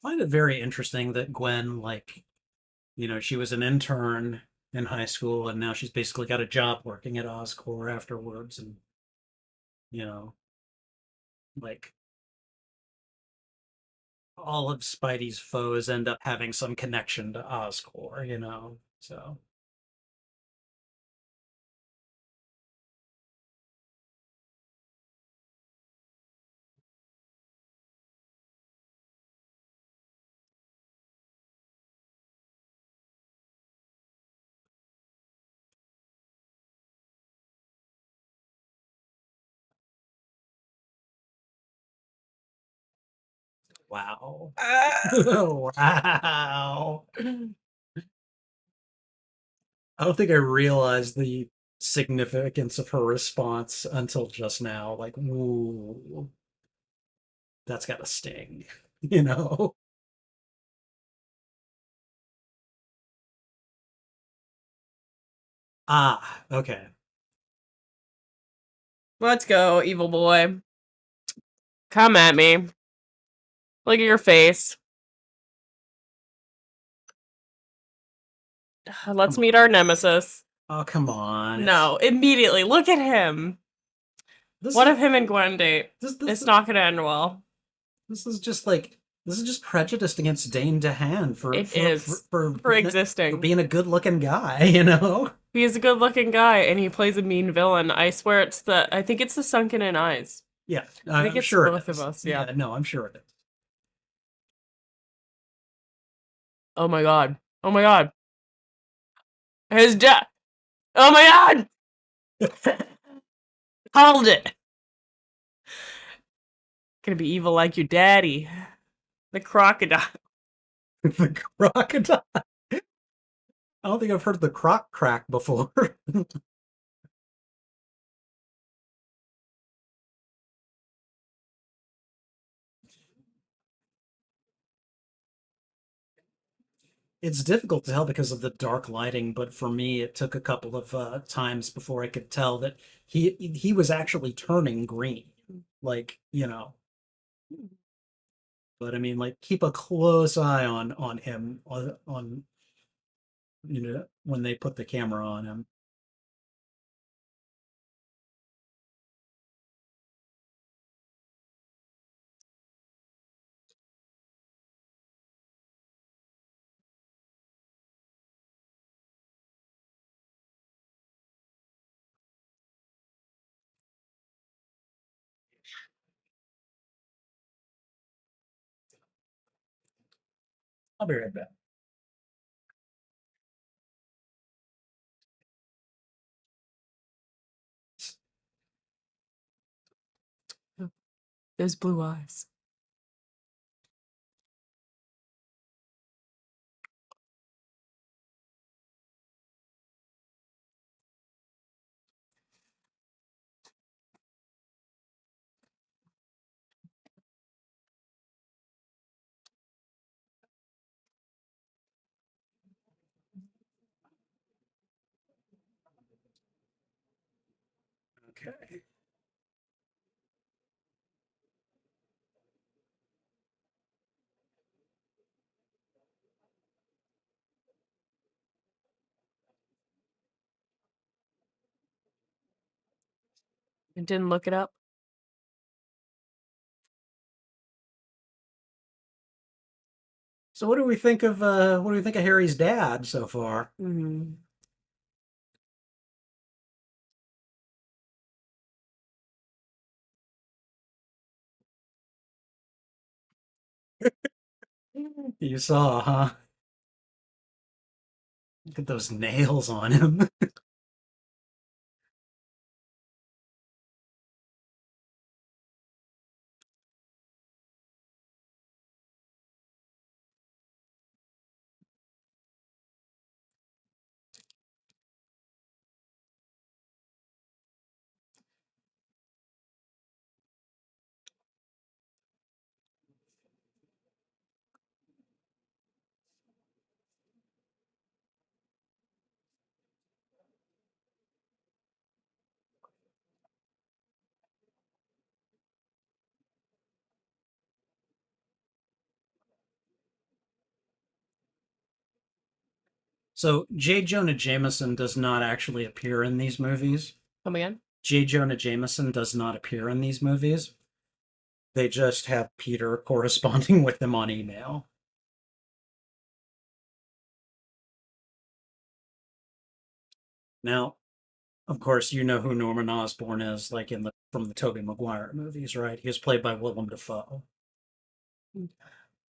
I find it very interesting that Gwen, like, she was an intern in high school and now she's basically got a job working at Oscorp afterwards. And, you know, like all of Spidey's foes end up having some connection to Oscorp. So, wow. Wow. I don't think I realized the significance of her response until just now. Like, ooh, that's got to sting, you know? Ah, okay. Let's go, evil boy. Come at me. Look at your face. Let's Come meet on. our nemesis. Oh, come on. No, immediately. Look at him. This What is if him and Gwen date? this this It's not gonna end well. this is just like this is just prejudiced against Dane DeHaan for It for is. for, for For being for existing. being a good-looking guy. He is a good looking guy and he plays a mean villain. I swear I think it's the sunken in eyes. Yeah, I think I'm it's sure it both of is. us, yeah. Yeah, no, I'm sure it Oh my god. Oh my god. His death. Oh my is. god! Called it. Gonna be evil like your daddy. The crocodile. The crocodile. I don't think I've heard the croc crack before. It's difficult to tell because of the dark lighting, but for me, it took a couple of times before I could tell that he was actually turning green. Like, but I mean, like, keep a close eye on him on when they put the camera on him. I'll be right back. Those blue eyes. Okay. And didn't look it up. So what do we think of Harry's dad so far? Mm. You saw, huh? Look at those nails on him. So J. Jonah Jameson does not actually appear in these movies. Come again? J. Jonah Jameson does not appear in these movies. They just have Peter corresponding with them on email. Now, of course, you know who Norman Osborn is, like in the from the Tobey Maguire movies, right? He was played by Willem Dafoe.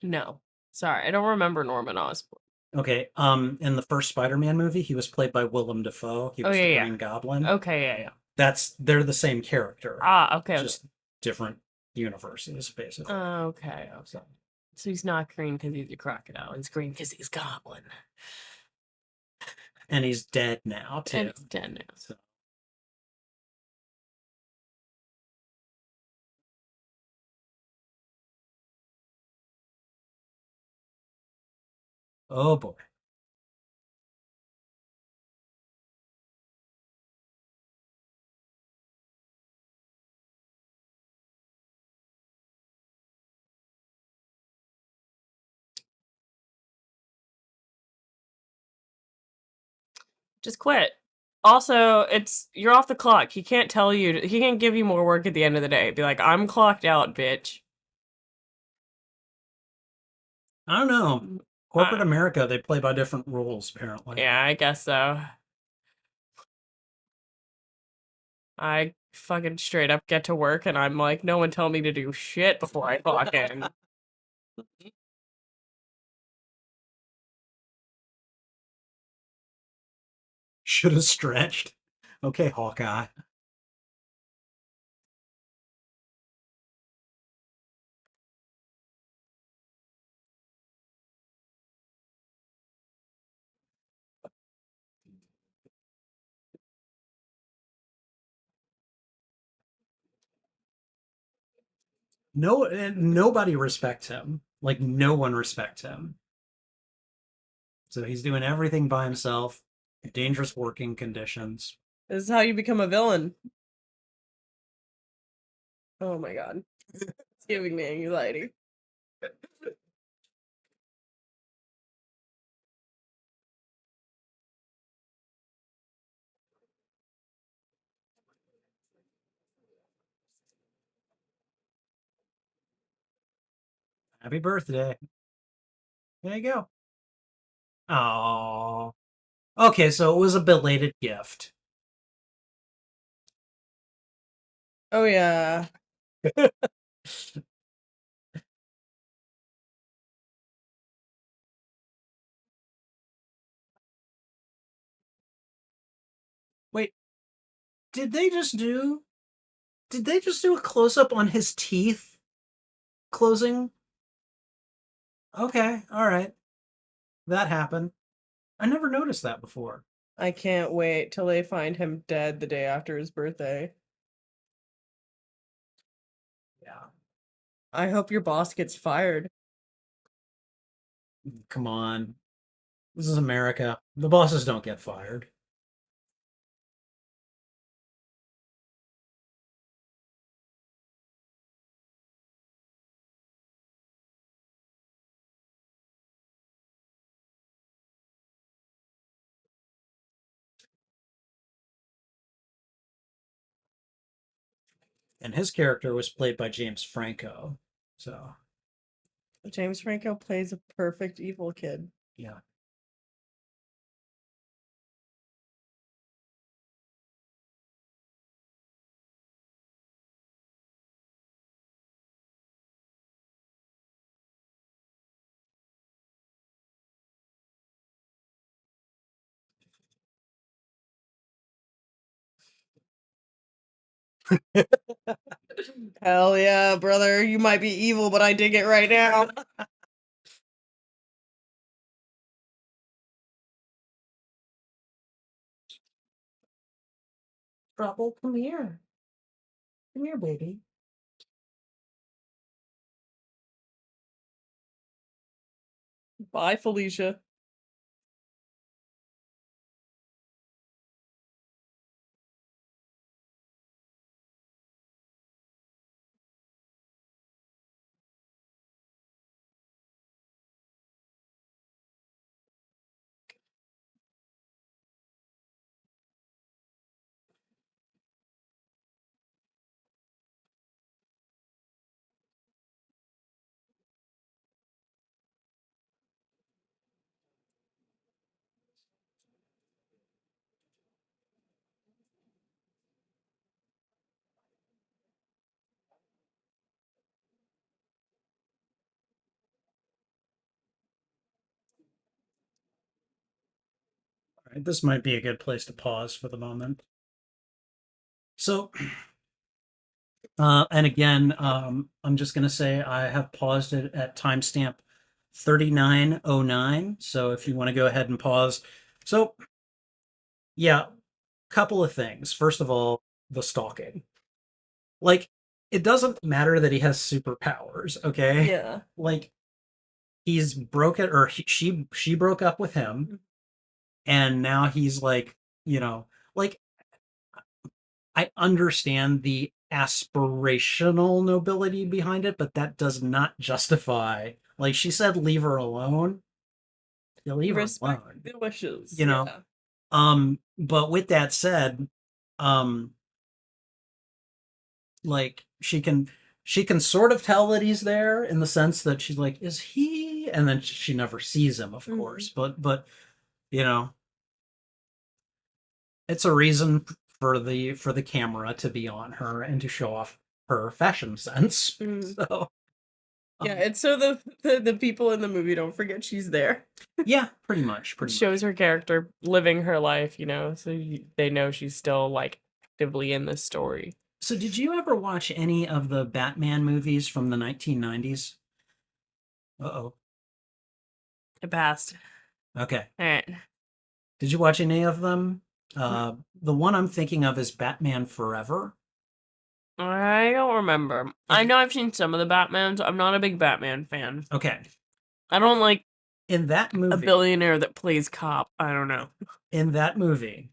No. Sorry, I don't remember Norman Osborn. Okay, in the first Spider-Man movie, he was played by Willem Dafoe. He Oh was the yeah, Green Goblin. yeah. Okay, yeah. They're the same character, Ah, okay. just different universes, basically. Okay. So he's not green because he's a crocodile. He's green because he's goblin. And he's dead now too. And he's dead now. So, oh boy. Just quit. Also, you're off the clock. He can't tell you. He can't give you more work at the end of the day. Be like, I'm clocked out, bitch. I don't know. Corporate Uh, America, they play by different rules, apparently. yeah, I guess so. I fucking straight up get to work and I'm like, no one tell me to do shit before I clock in. Should have stretched. Okay, Hawkeye. No, nobody respects him. Like no one respects him. So he's doing everything by himself. Dangerous working conditions. This is how you become a villain. Oh my god. It's giving me anxiety. Happy birthday. There you go. Oh. Okay, so it was a belated gift. Oh yeah. Wait, did they just do did they just do a close up on his teeth closing? Okay, all right. That happened. I never noticed that before. I can't wait till they find him dead the day after his birthday. Yeah. I hope your boss gets fired. Come on. This is America. The bosses don't get fired. And his character was played by James Franco. So, James Franco plays a perfect evil kid. yeah. Hell yeah, brother. You might be evil, but I dig it right now. Trouble, come here. Come here, baby. Bye, Felicia. This might be a good place to pause for the moment. So, and again, I'm just going to say I have paused it at timestamp 3909. So if you want to go ahead and pause. So, yeah, couple of things. First of all, the stalking. Like, it doesn't matter that he has superpowers, okay? Yeah. Like, he's broken, or she broke up with him, and now he's like, like, I understand the aspirational nobility behind it, but that does not justify. Like she said, leave her alone. You leave her Respect alone. the wishes. You know. Yeah. But with that said, um, like she can sort of tell that he's there in the sense that she's like, is he? And then she never sees him, of course. But you know, it's a reason for the camera to be on her and to show off her fashion sense. So Yeah, um, it's so the people in the movie don't forget she's there. yeah, pretty much. It shows her character living her life, so they know she's still like actively in this story. So did you ever watch any of the Batman movies from the 1990s? Uh-oh. It passed. Okay. All right. Did you watch any of them? The one I'm thinking of is Batman Forever. I don't remember. I know I've seen some of the Batmans. I'm not a big Batman fan. Okay. I don't like In that a movie, billionaire that plays cop. I don't know. in that movie,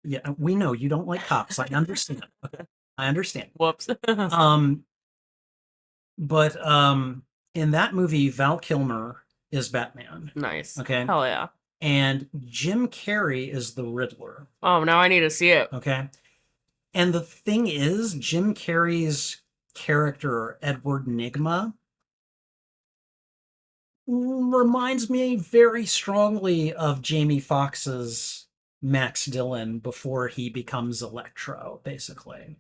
yeah, we know you don't like cops. I understand. Okay. I understand. Whoops. Um, but in that movie, Val Kilmer is Batman. Nice. Okay. Hell yeah. And Jim Carrey is the Riddler. Oh, now I need to see it. Okay. And the thing is, Jim Carrey's character, Edward Nygma, reminds me very strongly of Jamie Foxx's Max Dillon before he becomes Electro, basically.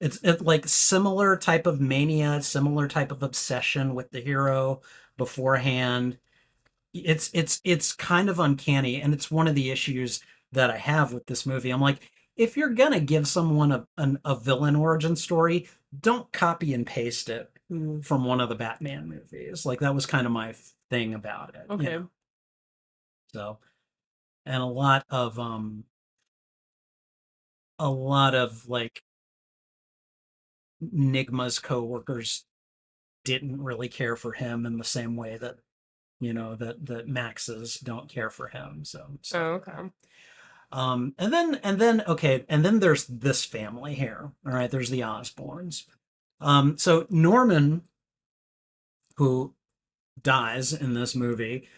It's like similar type of mania, similar type of obsession with the hero beforehand. It's kind of uncanny, and it's one of the issues that I have with this movie. I'm like, if you're gonna give someone a villain origin story, don't copy and paste it from one of the Batman movies. Like that was kind of my thing about it. Okay. So, and a lot of like Nigma's coworkers didn't really care for him in the same way that that Max's don't care for him. So, Oh, okay. and then there's this family here. All right, there's the Osborns. So Norman, who dies in this movie,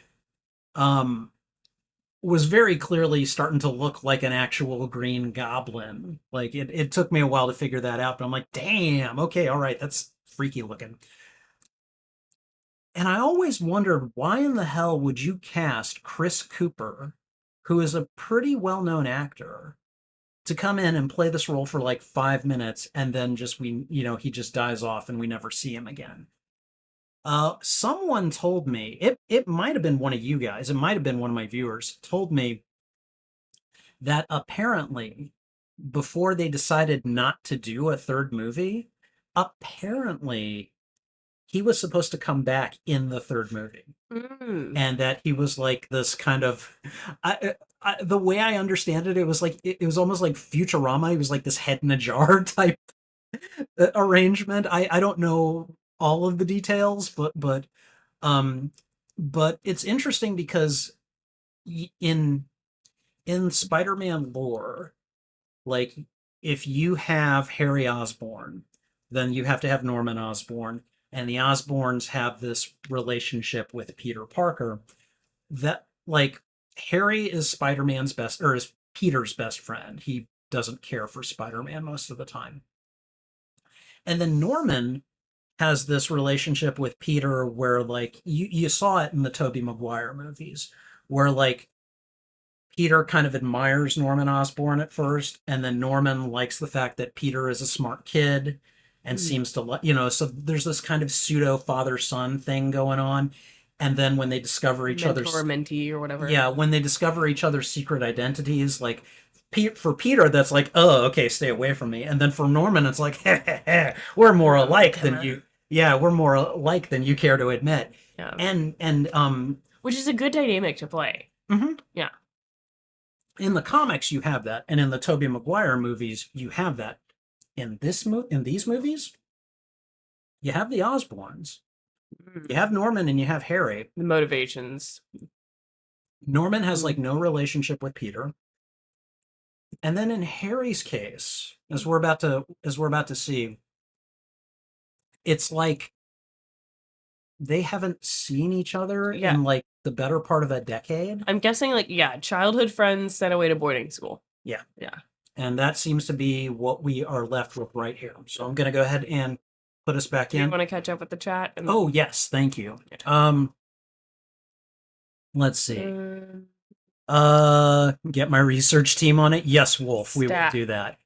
was very clearly starting to look like an actual Green Goblin. Like it took me a while to figure that out, but I'm like, damn, okay, all right, that's freaky looking. And I always wondered, why in the hell would you cast Chris Cooper, who is a pretty well-known actor, to come in and play this role for like 5 minutes and then he just dies off and we never see him again. Someone told me, it might have been one of you guys, it might have been one of my viewers, told me that apparently before they decided not to do a third movie, apparently he was supposed to come back in the third movie. And that he was like this kind of the way I understand it, it was like it was almost like Futurama. He was like this head in a jar type arrangement. I don't know all of the details, but it's interesting because in Spider-Man lore, like if you have Harry Osborn, then you have to have Norman Osborn, and the Osborns have this relationship with Peter Parker that like Harry is Spider-Man's best or is Peter's best friend. He doesn't care for Spider-Man most of the time. And then Norman has this relationship with Peter where like you saw it in the Tobey Maguire movies where like Peter kind of admires Norman Osborn at first, and then Norman likes the fact that Peter is a smart kid and seems to so there's this kind of pseudo father-son thing going on. and then when they discover each Mentor other's or mentee or whatever. yeah, when they discover each other's secret identities, like for Peter, that's like, oh, okay, stay away from me, and then for Norman, it's like, we're more alike than you. Yeah, we're more alike than you care to admit. Yeah. And Which is a good dynamic to play. mhm. Yeah. In the comics, you have that, and in the Tobey Maguire movies, you have that. In these movies, you have the Osborns. Mm. You have Norman and you have Harry. The motivations. Norman has like no relationship with Peter. And then in Harry's case, as we're about to see, it's like they haven't seen each other Yeah. in like the better part of a decade. I'm guessing like, yeah, childhood friends sent away to boarding school. Yeah. Yeah. And that seems to be what we are left with right here. So I'm going to go ahead and put us back Do you in. want to catch up with the chat? And Oh, yes, thank you. Yeah. Let's see. Get my research team on it. Yes, Wolf, we will do that.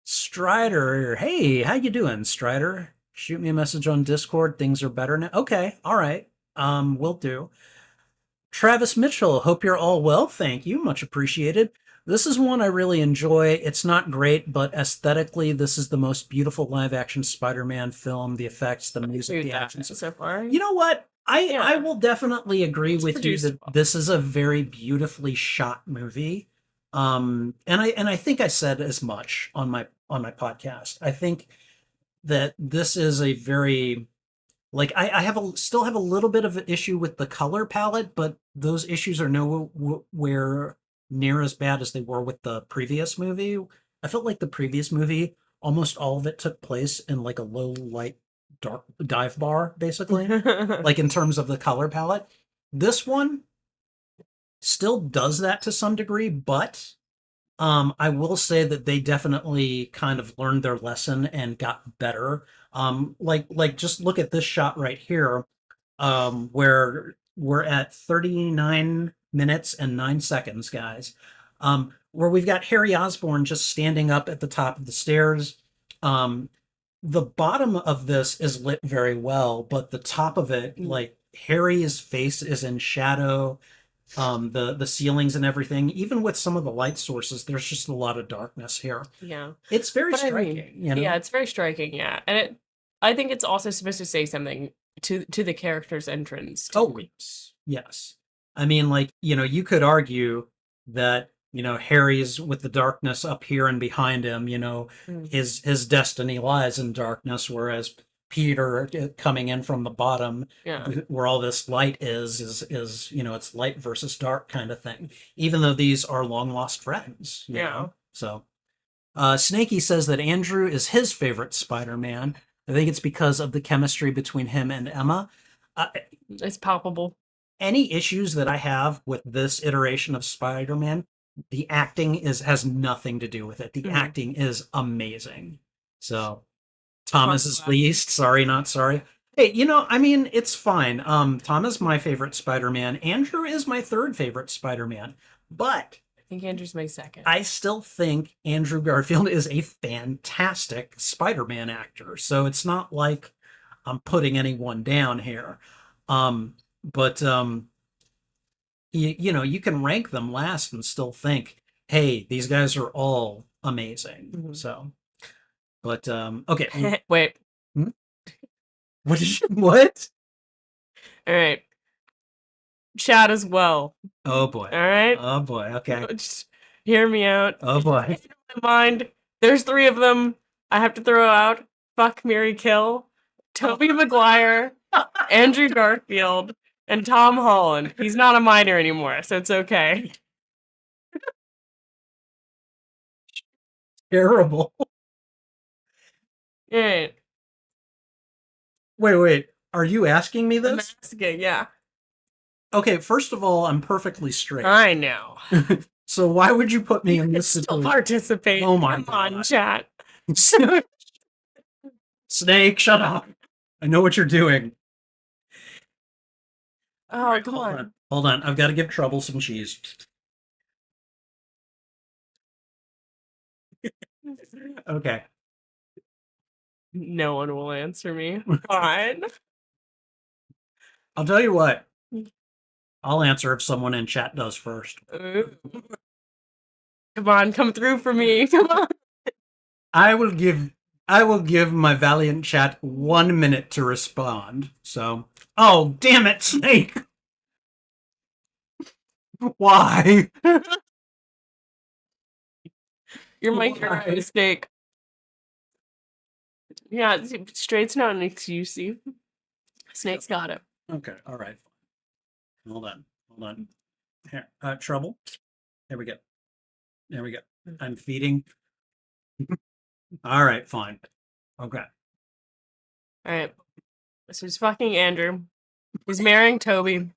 Strider, hey, how you doing, Strider? Shoot me a message on Discord. Things are better now. Okay, all right. Will do. Travis Mitchell, hope you're all well. Thank you, much appreciated. This is one I really enjoy. It's not great, but aesthetically, this is the most beautiful live-action Spider-Man film. The effects, the music, the action. So far, you know what? I Yeah. will definitely agree with you produced that well. this is a very beautifully shot movie. And I think I said as much on my podcast. I think that this is a very like I have still have a little bit of an issue with the color palette, but those issues are nowhere near as bad as they were with the previous movie. I felt like the previous movie, almost all of it took place in like a low light dark dive bar, basically. Like in terms of the color palette. This one still does that to some degree, but I will say that they definitely kind of learned their lesson and got better. Like just look at this shot right here, where we're at 39 minutes and 9 seconds, guys. Where we've got Harry Osborn just standing up at the top of the stairs. The bottom of this is lit very well, but the top of it, like Harry's face is in shadow. The ceilings and everything, even with some of the light sources, there's just a lot of darkness here. Yeah. It's very But I striking, mean, you know? Yeah, it's very striking, yeah. And I think it's also supposed to say something to the character's entrance. Oh, yes. I mean, like, you could argue that, Harry's with the darkness up here and behind him, his destiny lies in darkness, whereas Peter coming in from the bottom, Yeah. where all this light is it's light versus dark kind of thing. Even though these are long lost friends, you know? So, Snakey says that Andrew is his favorite Spider-Man. I think it's because of the chemistry between him and Emma. It's palpable. Any issues that I have with this iteration of Spider-Man, the acting has nothing to do with it. The acting is amazing. So Thomas is pleased. Sorry, not sorry. Hey, I mean, it's fine. Tom is my favorite Spider-Man. Andrew is my third favorite Spider-Man. But I think Andrew's my second. I still think Andrew Garfield is a fantastic Spider-Man actor. So it's not like I'm putting anyone down here. But you can rank them last and still think, hey, these guys are all amazing. So, but okay. Wait. What did you, what? All right. Chat as well. Oh boy. All right. Oh boy. Okay. Just hear me out. Oh boy. In my mind, there's 3 of them. I have to throw out fuck, marry, kill. Tobey Maguire, Andrew Garfield, and Tom Holland. He's not a minor anymore, so it's okay. Terrible. All right. Wait. Are you asking me I'm this? asking, yeah. Okay, first of all, I'm perfectly straight. I know. So why would you put me in this Still situation? participate. Oh my Come God. on, chat. Snake, shut up. I know what you're doing. Oh, come on. Hold on. I've got to give Trouble some cheese. Okay. No one will answer me. Fine. I'll tell you what. I'll answer if someone in chat does first. Come on, come through for me. Come on. I will give my valiant chat 1 minute to respond. So, oh damn it, Snake! Why? You're my Why? hero, Snake. Yeah, straight's not an excuse. See, Snake's got it. Okay, all right. Hold on. Here, trouble. There we go. There we go. I'm feeding. All right, fine. Okay. All right. So he's fucking Andrew. He's marrying Toby, and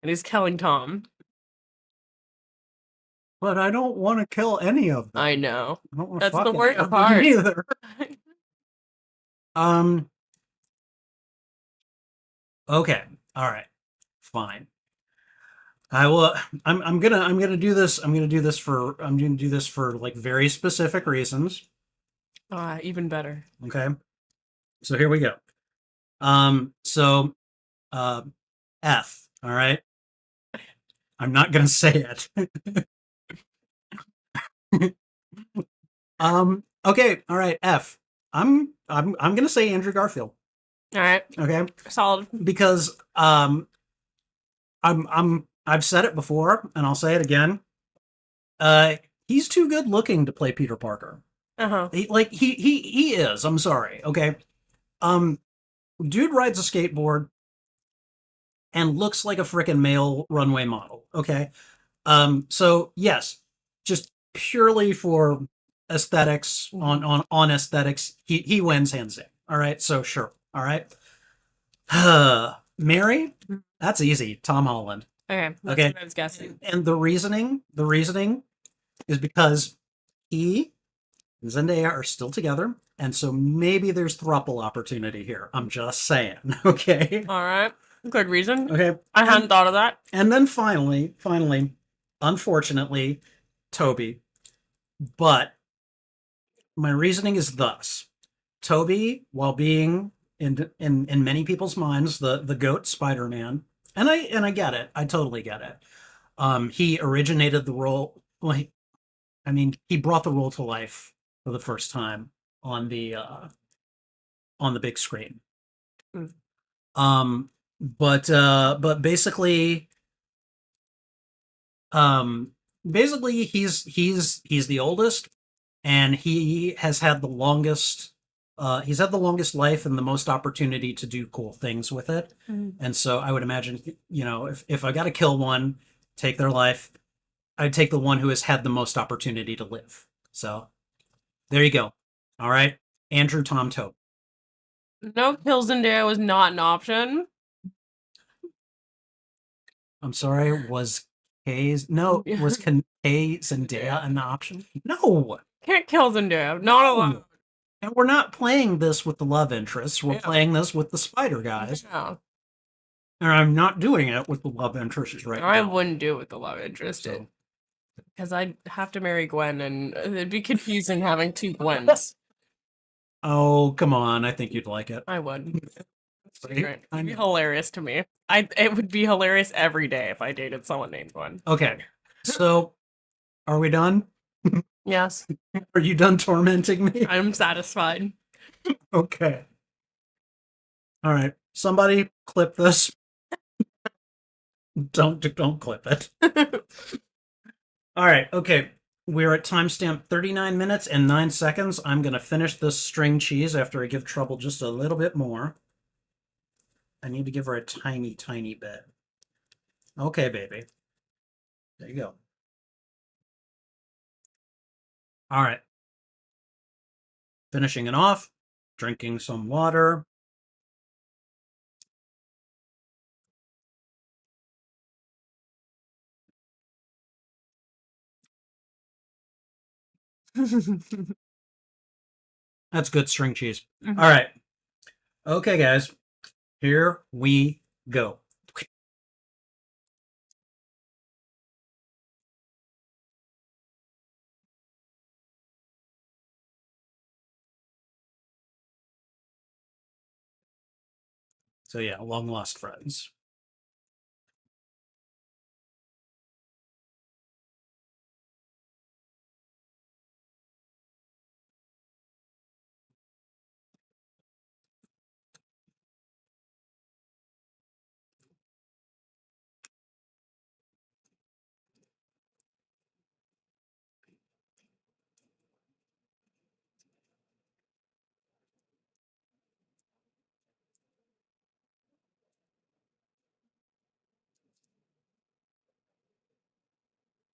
he's killing Tom. But I don't want to kill any of them. I know. I don't want That's to the fuck worst any of them part. either. Okay. All right. Fine. I will. I'm gonna do this. I'm gonna do this for like very specific reasons. Even better. Okay. So here we go. So, uh, F. All right. I'm not gonna say it. Okay. All right. F. I'm gonna say Andrew Garfield. All right. Okay. Solid. Because I've said it before and I'll say it again. He's too good looking to play Peter Parker. Uh-huh. He is. I'm sorry. Okay. Dude rides a skateboard and looks like a freaking male runway model. Okay. So yes, just purely for aesthetics on aesthetics, he wins hands down. All right. So sure. All right. Mary, that's easy. Tom Holland. Okay. That's Okay. what I was guessing. And the reasoning is because he and Zendaya are still together, and so maybe there's throuple opportunity here. I'm just saying. Okay. All right. Good reason. Okay. I hadn't thought of that. And then finally, unfortunately, Toby. But my reasoning is thus: Toby, while being in many people's minds the goat Spider-Man, and I get it. I totally get it. He originated the role. Well, he brought the role to life for the first time on the big screen. Mm. But basically he's the oldest, and he has had the longest. He's had the longest life and the most opportunity to do cool things with it. Mm. And so I would imagine, if I got to kill one, take their life, I'd take the one who has had the most opportunity to live. So there you go. All right. Andrew Tom Tope. No, kills and dare was not an option. I'm sorry, was K's no, was K Zendaya an option? No. Can't kill Zendaya. Not allowed. And we're not playing this with the love interests. We're playing this with the spider guys. Yeah. And I'm not doing it with the love interests right I now. wouldn't do it with the love interest. So, Because I'd have to marry Gwen, and it'd be confusing having two Gwens. oh, come on. I think you'd like it. I would. Right? It'd be hilarious to me. It would be hilarious every day if I dated someone named Gwen. Okay. So, are we done? Yes, Are you done tormenting me? I'm satisfied. Okay. All right. Somebody clip this. Don't clip it. All right. Okay. We're at timestamp 39 minutes and 9 seconds. I'm going to finish this string cheese after I give Trouble just a little bit more. I need to give her a tiny, tiny bit. Okay, baby. There you go. All right. Finishing it off. Drinking some water. That's good string cheese. Mhm. All right. Okay, guys. Here we go. So yeah, long lost friends.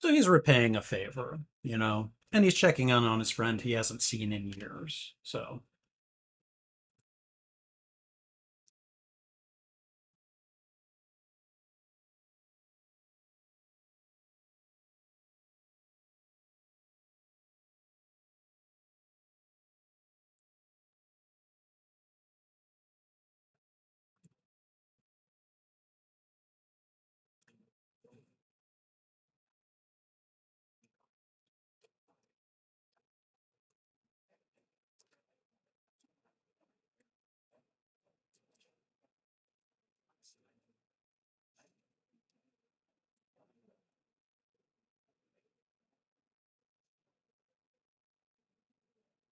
So he's repaying a favor, and he's checking in on his friend he hasn't seen in years. So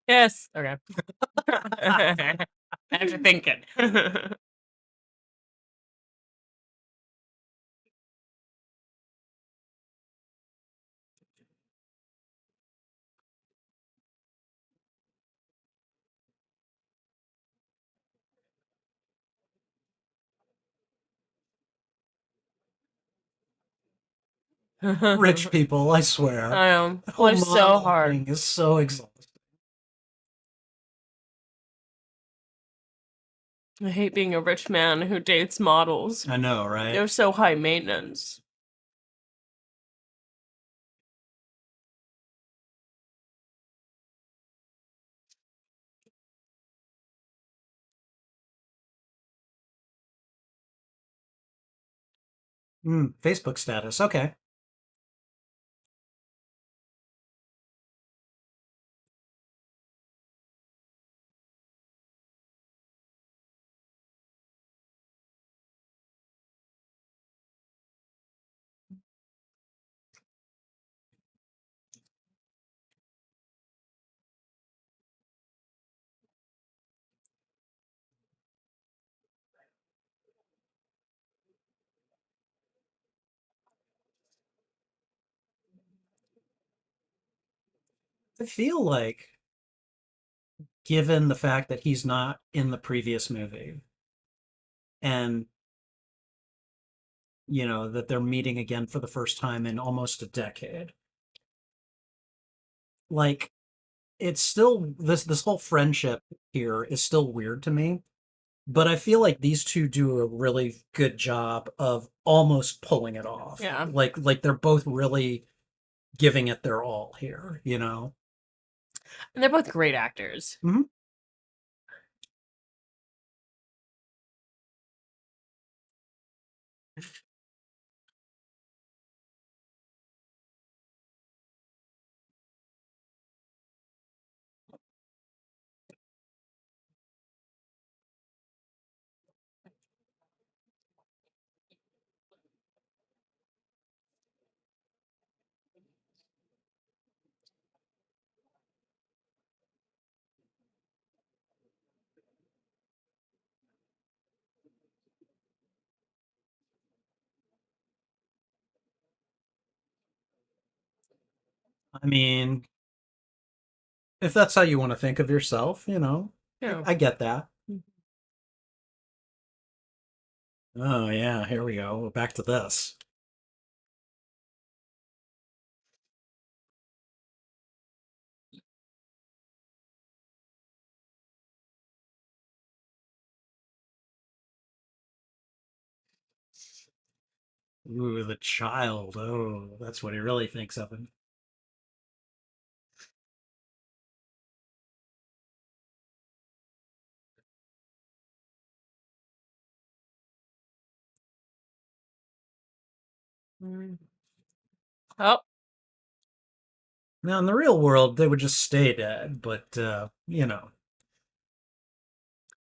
Yes. Okay. After thinking. rich people, I swear. I know. The whole Life's so hard. modeling is so exhausting. I hate being a rich man who dates models. I know, right? They're so high maintenance. Facebook status. Okay. I feel like, given the fact that he's not in the previous movie, and that they're meeting again for the first time in almost a decade, like it's still this whole friendship here is still weird to me. But I feel like these two do a really good job of almost pulling it off. Yeah. Like they're both really giving it their all here. And they're both great actors. Hmm. I mean, if that's how you want to think of yourself, Yeah. I get that. Oh yeah, here we go. Back to this. Ooh, the child. Oh, that's what he really thinks of him. Mm. Oh, Now, in the real world, they would just stay dead, but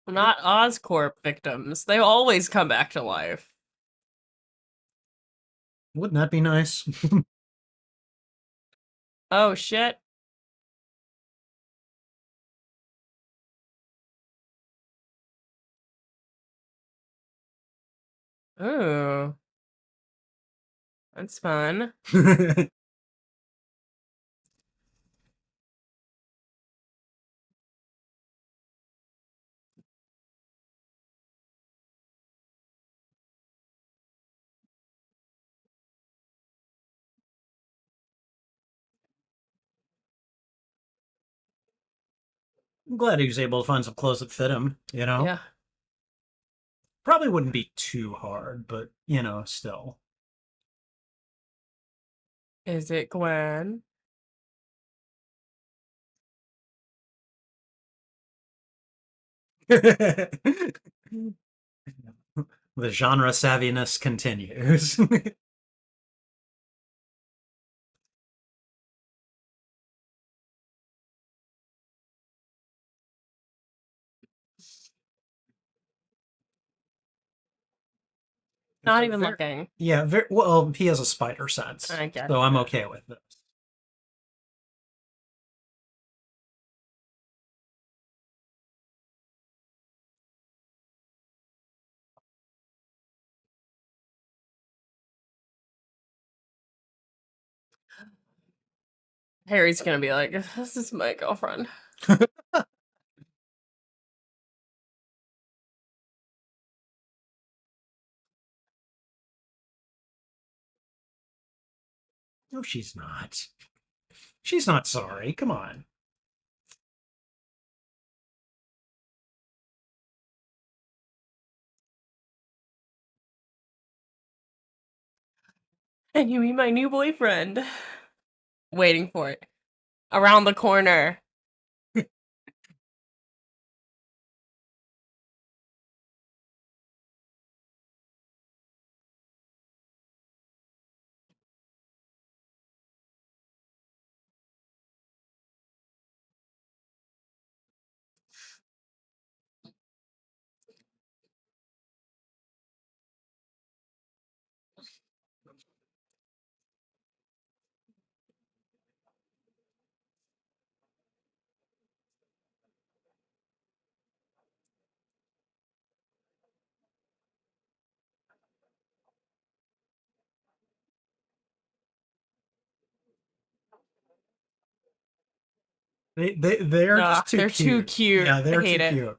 not Oscorp victims. They always come back to life. wouldn't that be nice? Oh shit. Ooh, that's fun. I'm glad he was able to find some clothes that fit him, you know? Yeah. Probably wouldn't be too hard, but, still. Is it Gwen? The genre savviness continues. Not even looking. Yeah, well, he has a spider sense, I guess. so I'm okay with this. Harry's gonna be like, this is my girlfriend. No, she's not. She's not sorry. Come on. And you meet my new boyfriend. Waiting for it. Around the corner. They're just too They're cute. too cute. Yeah, they're I hate too it. cute.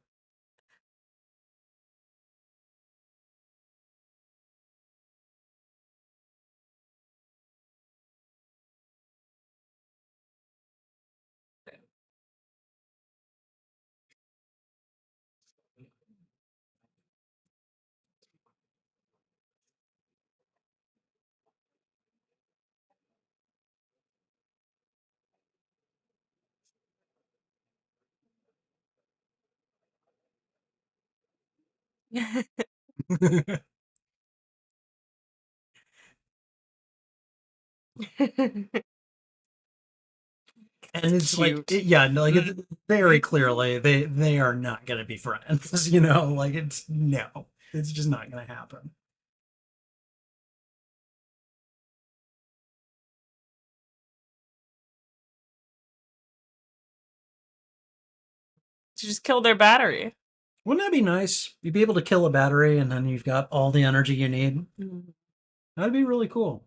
And it's like, Cute. yeah, no, like it's very clearly they are not gonna be friends. Like it's no, it's just not gonna happen. To just kill their battery. Wouldn't that be nice? You'd be able to kill a battery, and then you've got all the energy you need. That'd be really cool.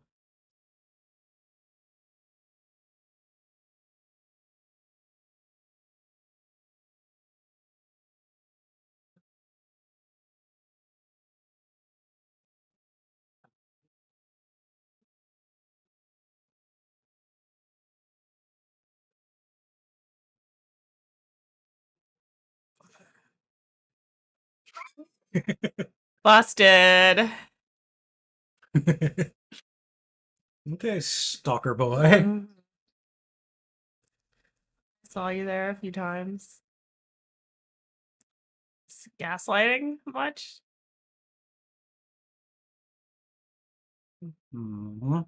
Busted. Okay, stalker boy. Saw you there a few times. Gaslighting much? Mhm.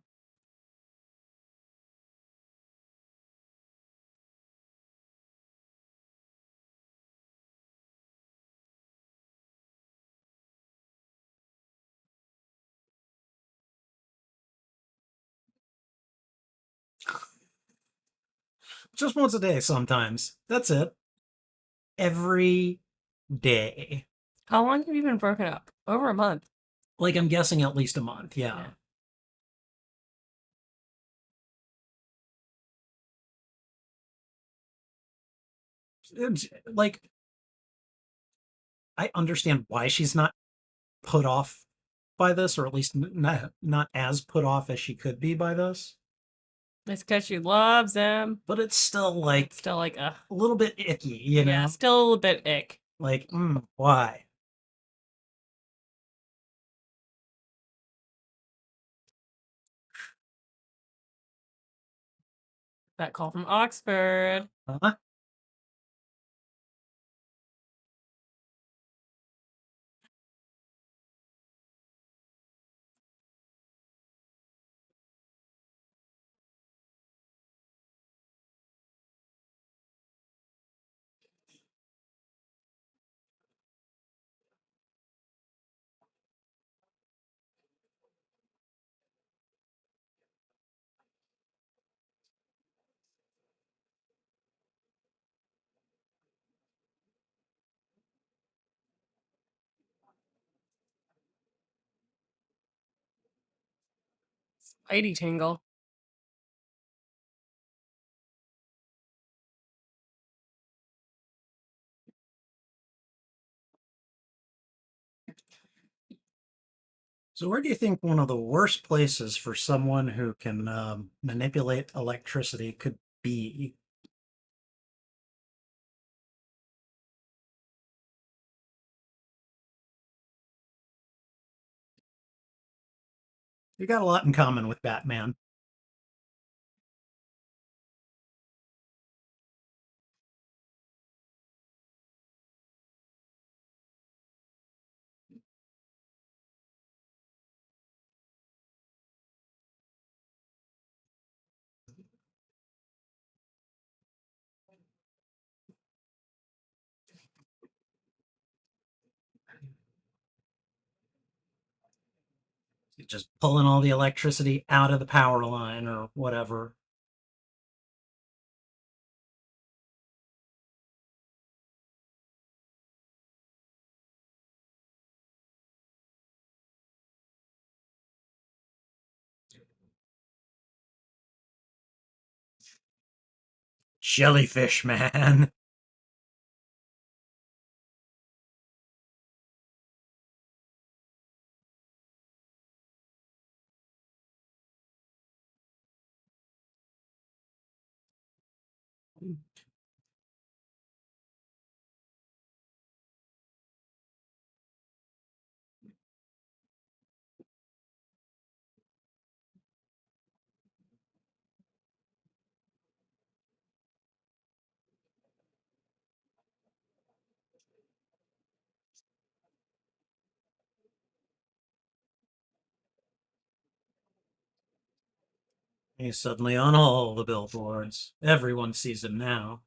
Just once a day sometimes. That's it. Every day. How long have you been broken up? Over a month. Like I'm guessing at least a month. Yeah. Like I understand why she's not put off by this, or at least not as put off as she could be by this. It's because she loves him. but it's still like Still like, a little bit icky, you know? yeah, still a little bit ick. Like, why? That call from Oxford. Huh? Spidey tingle. So, where do you think one of the worst places for someone who can manipulate electricity could be? You got a lot in common with Batman. Just pulling all the electricity out of the power line or whatever. Jellyfish man. He's suddenly on all the billboards. Everyone sees him now.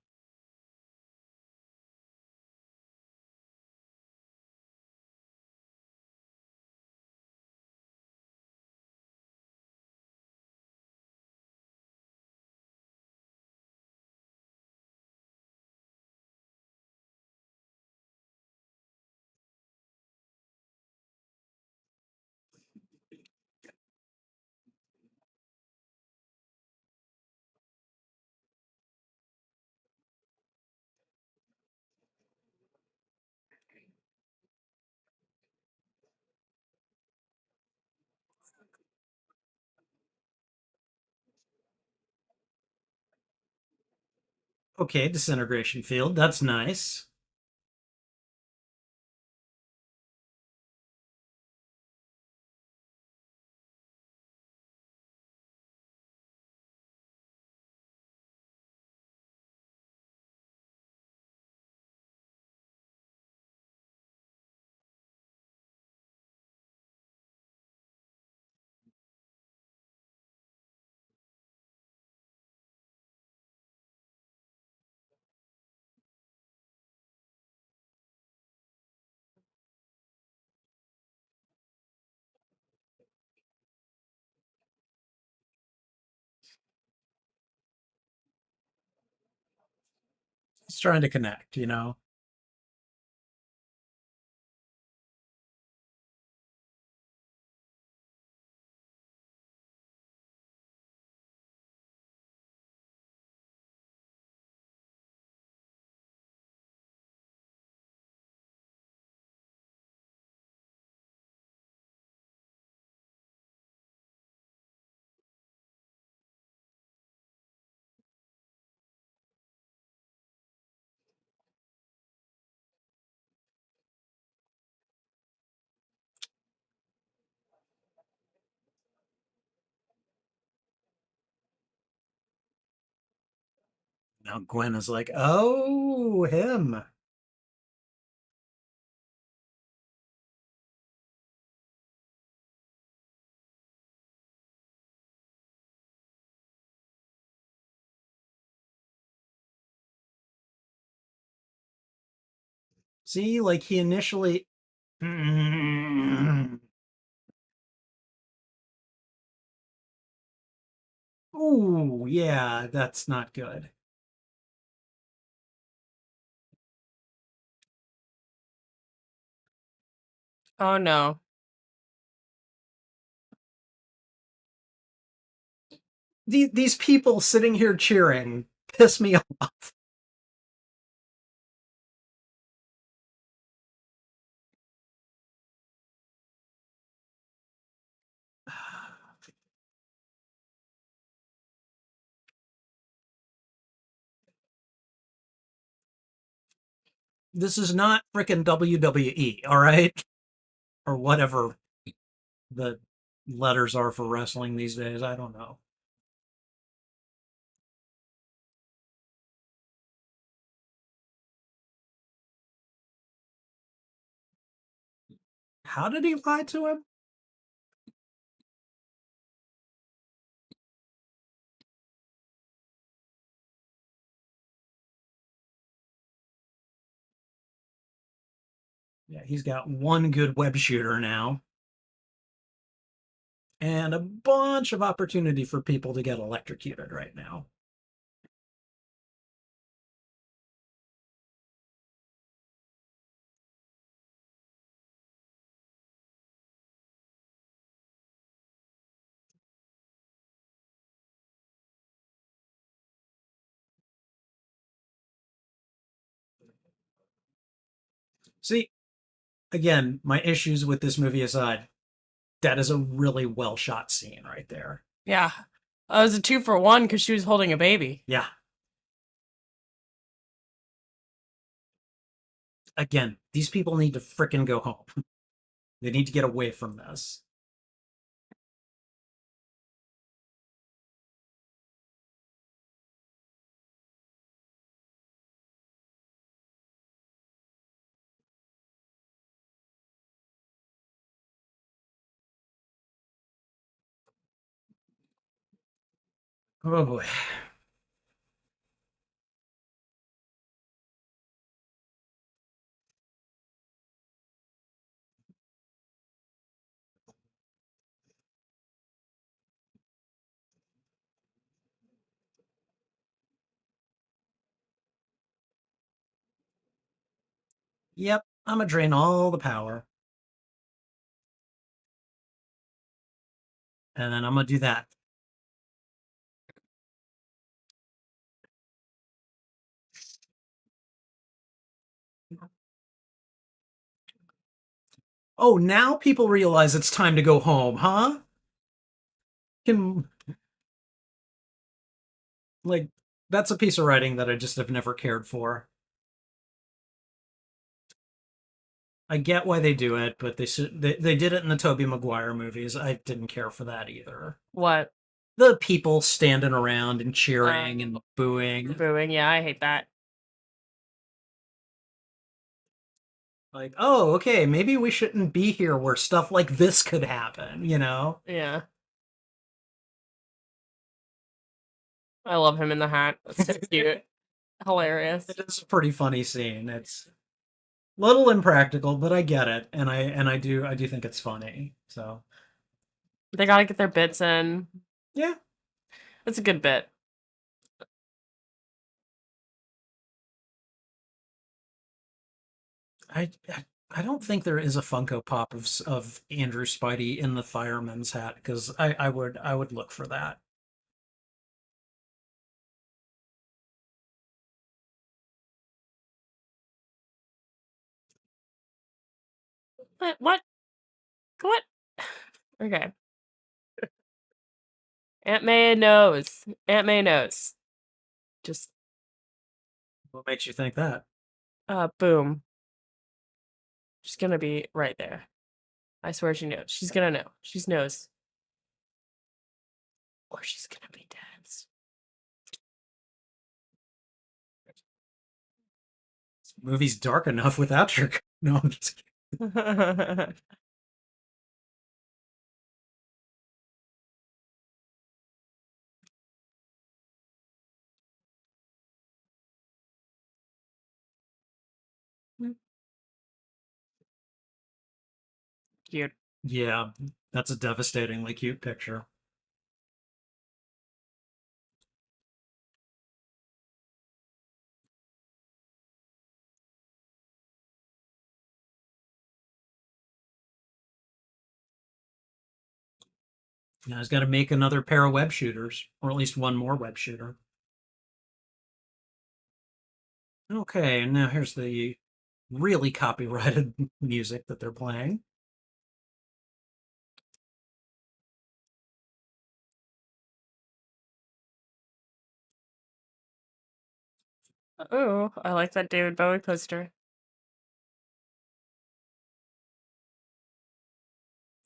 Okay, disintegration field. That's nice. He's trying to connect, you know? Now Gwen is like, oh, him. See, like he initially. Ooh, yeah, that's not good. Oh no. These people sitting here cheering piss me off. This is not frickin' WWE, all right? Or whatever the letters are for wrestling these days. I don't know. How did he lie to him? Yeah, he's got one good web shooter now. And a bunch of opportunity for people to get electrocuted right now. See, again, my issues with this movie aside, that is a really well shot scene right there. Yeah. It was a 2-for-1 because she was holding a baby. Yeah. Again, these people need to frickin' go home. They need to get away from this. Oh boy. Yep, I'm gonna drain all the power. And then I'm gonna do that. Oh, now people realize it's time to go home, huh? Can like that's a piece of writing that I just have never cared for. I get why they do it, but they did it in the Tobey Maguire movies. I didn't care for that either. What? The people standing around and cheering and booing. Booing. Yeah, I hate that. Like, oh, okay, maybe we shouldn't be here where stuff like this could happen, you know? Yeah. I love him in the hat. That's so cute. Hilarious. It is a pretty funny scene. It's a little impractical, but I get it, and I do think it's funny. So They gotta get their bits in. yeah, It's a good bit. I I don't think there is a Funko Pop of Andrew Spidey in the fireman's hat because I would look for that. What? What? What? Okay. Aunt May knows. Aunt May knows. Just What makes you think that? boom. She's gonna be right there. I swear she knows. She's gonna know. She knows. Or she's gonna be dead. Movie's dark enough without your. No, I'm just kidding. Cute. Yeah, that's a devastatingly cute picture. Now he's got to make another pair of web shooters, or at least one more web shooter. Okay, and now here's the really copyrighted music that they're playing. Oh, I like that David Bowie poster.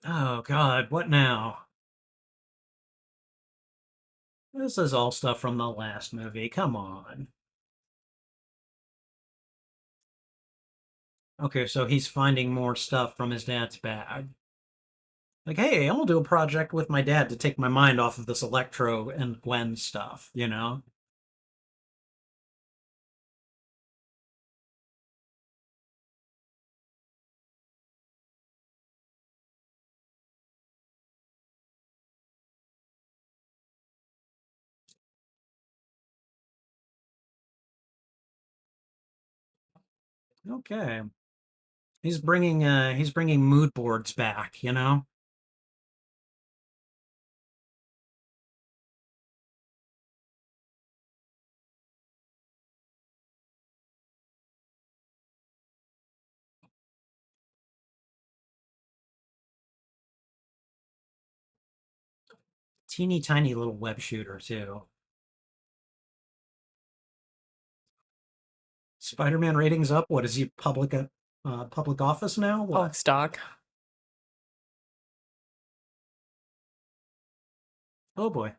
Oh God, what now? This is all stuff from the last movie. Come on. Okay, so he's finding more stuff from his dad's bag. Like, hey, I'm gonna do a project with my dad to take my mind off of this Electro and Gwen stuff, you know? Okay. He's bringing mood boards back, you know? Teeny tiny little web shooter too. Spider-Man ratings up. What is he public office now? Oh, What? stock. Oh boy.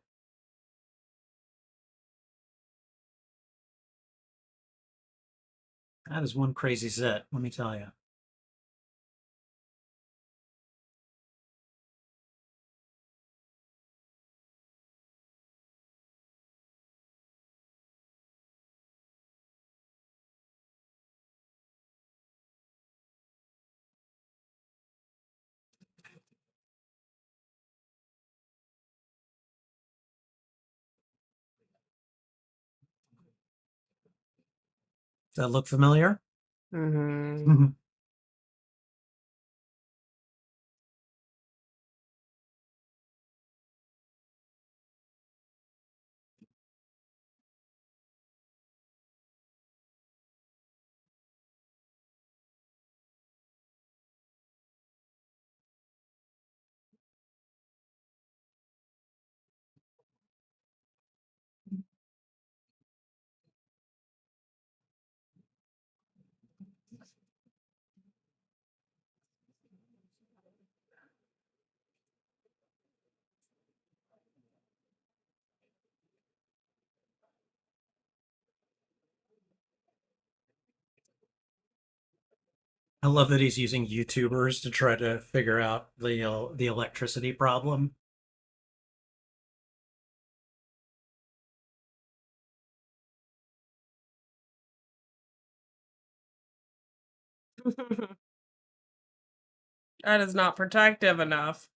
That is one crazy set, let me tell you. Does that look familiar? Mm-hmm. I love that he's using YouTubers to try to figure out the electricity problem. That is not protective enough.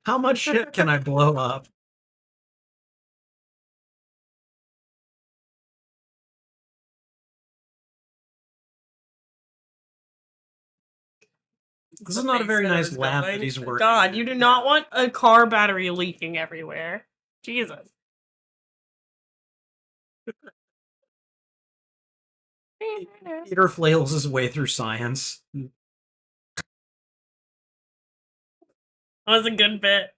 How much shit can I blow up? This is not a very nice lab that he's working God, in. you do not want a car battery leaking everywhere. Jesus. Peter flails his way through science. That was a good bit.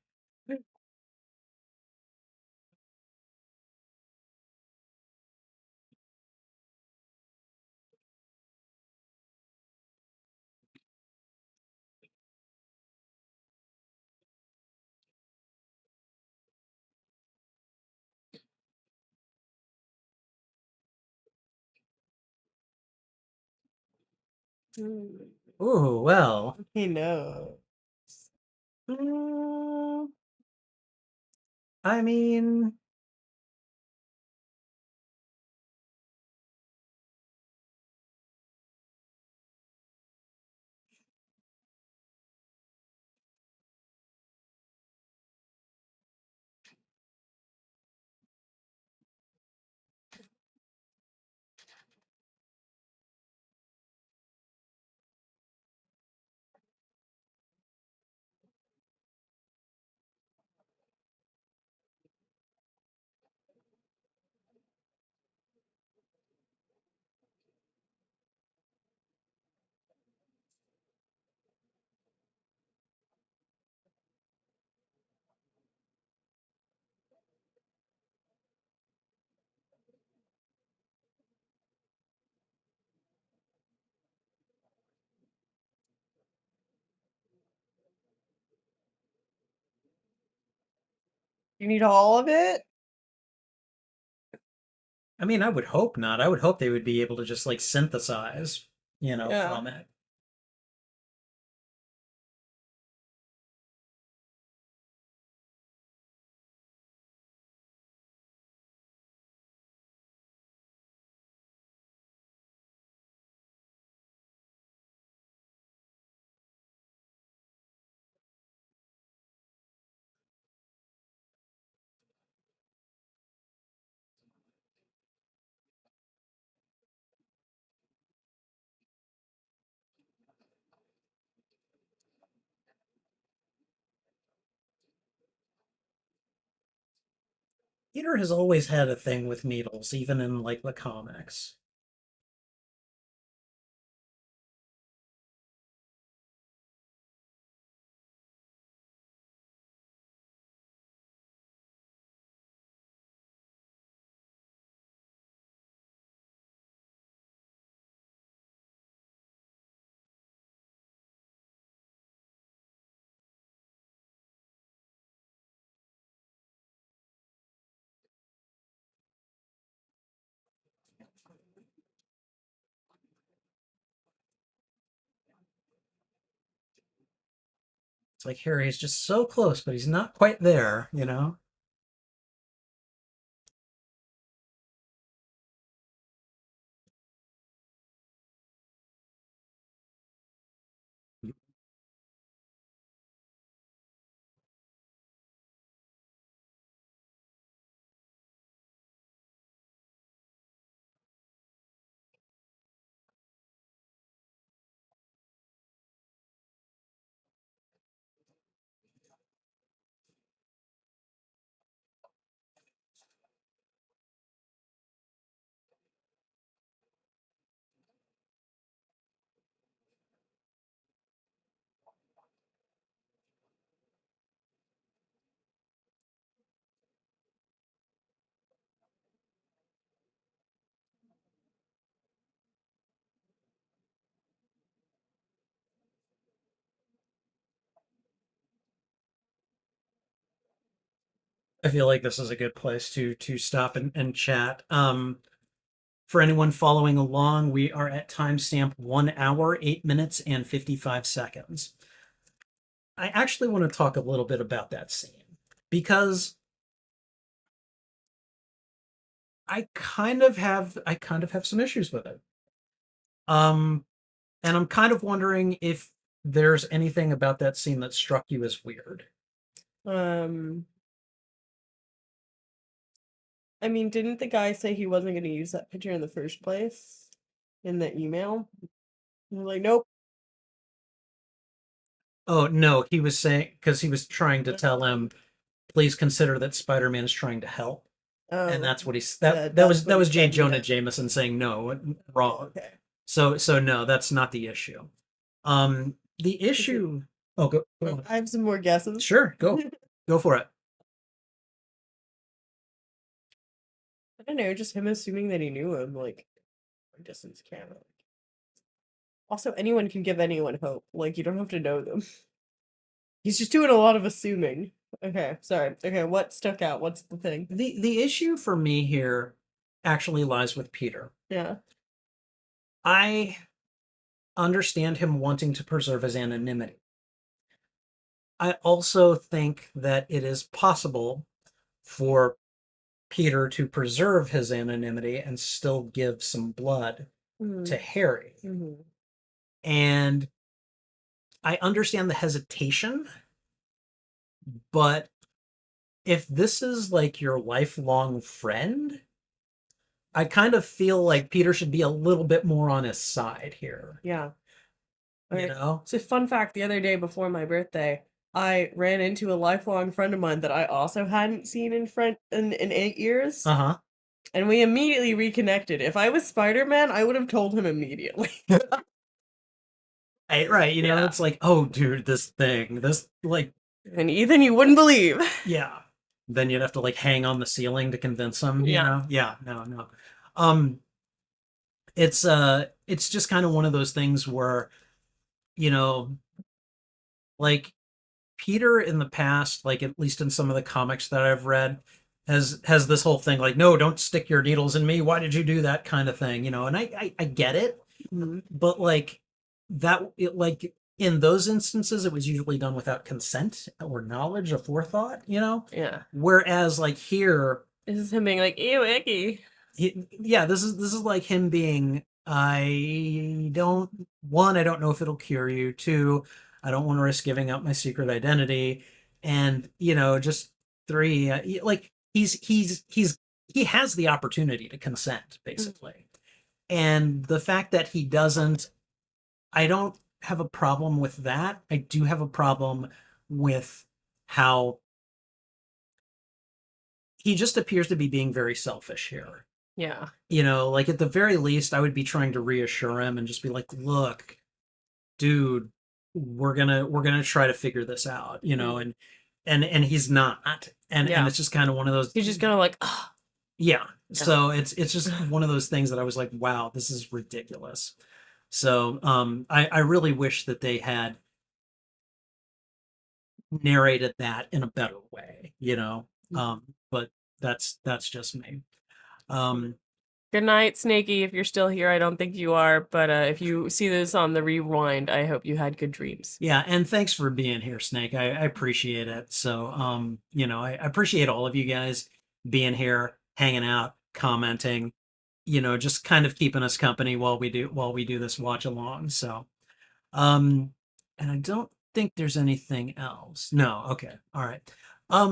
Ooh, well. He knows. Mm, I mean, you need all of it? I would hope not. I would hope they would be able to just like synthesize, Yeah. from it. Peter has always had a thing with needles, even in like the comics. It's like Harry is just so close, but he's not quite there. I feel like this is a good place to stop and chat. For anyone following along, we are at timestamp 1 hour, 8 minutes, and 55 seconds. I actually want to talk a little bit about that scene because I kind of have some issues with it. Um, and I'm kind of wondering if there's anything about that scene that struck you as weird. Um, I mean, didn't the guy say he wasn't going to use that picture in the first place in the email? I'm like, nope. Oh no, he was saying because he was trying to tell him, please consider that Spider-Man is trying to help. And Oh, that's what he said. that was That's what that he was J. said. Jonah Yeah. Jameson saying no, Oh, wrong. okay. So no, that's not the issue. The Is it? issue. Oh, go on. I have some more guesses. Sure, go for it. I don't know, just him assuming that he knew him, like, from distance camera. Also, anyone can give anyone hope. Like, you don't have to know them. He's just doing a lot of assuming. Okay, sorry. Okay, what stuck out? What's the thing? The issue for me here actually lies with Peter. Yeah. I understand him wanting to preserve his anonymity. I also think that it is possible for Peter to preserve his anonymity and still give some blood to Harry. And I understand the hesitation, but if this is like your lifelong friend, I kind of feel like Peter should be a little bit more on his side here. Yeah. You know? So, fun fact, the other day before my birthday, I ran into a lifelong friend of mine that I also hadn't seen in 8 years. Uh-huh. And we immediately reconnected. If I was Spider-Man, I would have told him immediately. Right, you know, Yeah. it's like, oh, dude, this thing, this, like, And Ethan, you wouldn't believe. yeah. Then you'd have to, like, hang on the ceiling to convince him, you Yeah. know? Yeah, no. Um, it's just kind of one of those things where, you know, like, Peter in the past, like, at least in some of the comics that I've read, has this whole thing, like, no, don't stick your needles in me, why did you do that kind of thing, you know? And I get it, but like like in those instances it was usually done without consent or knowledge or forethought, you know, Yeah. whereas like here This is him being like, ew, icky. yeah, this is like him being, I don't know if it'll cure you. Two, I don't want to risk giving up my secret identity. And you know, just three, like he has the opportunity to consent basically. And the fact that he doesn't, I don't have a problem with that. I do have a problem with how he just appears to be being very selfish here. Yeah. You know, like at the very least, I would be trying to reassure him and just be like, look, dude, we're gonna try to figure this out, you know, and he's not. And Yeah. it's just kind of one of those, He's just gonna like, ugh. yeah. So it's just one of those things that I was like, wow, this is ridiculous. So I really wish that they had narrated that in a better way, you know. But that's just me. Um Good night, Snakey. If you're still here, I don't think you are, but if you see this on the rewind, I hope you had good dreams. Yeah, and thanks for being here, Snake. I appreciate it. So, you know, I appreciate all of you guys being here, hanging out, commenting, you know, just kind of keeping us company while we do this watch along. So, um, and I don't think there's anything else. No, okay. All right. I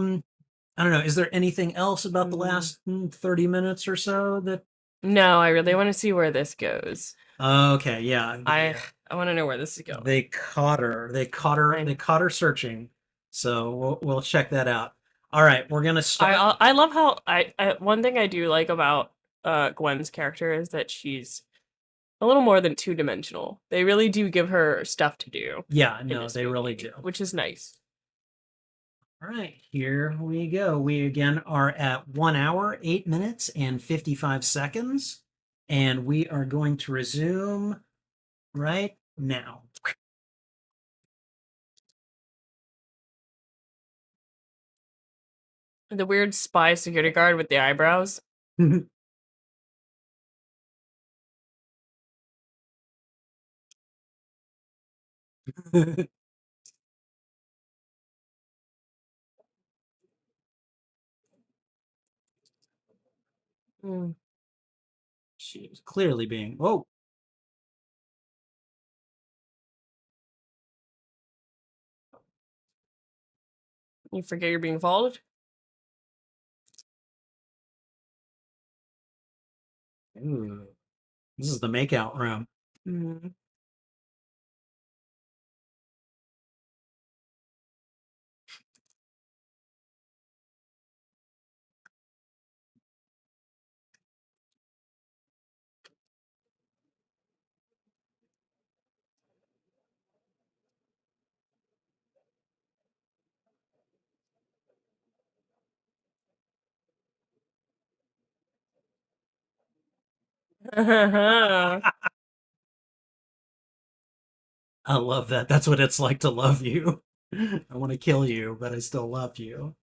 don't know. Is there anything else about the last 30 minutes or so that No, I really want to see where this goes. okay, yeah. I want to know where this is going. They caught her. They caught her. They caught her searching. So we'll check that out. All right, we're gonna start. I love how one thing I do like about Gwen's character is that she's a little more than two-dimensional. They really do give her stuff to do. Yeah, in no, this they really movie, do. which is nice. All right, here we go. We again are at 1 hour, 8 minutes, and 55 seconds, and we are going to resume right now. The weird spy security guard with the eyebrows. She's clearly being. Oh, You forget you're being followed? ooh, this is the makeout room. I love that. That's what it's like to love you. I want to kill you, but I still love you.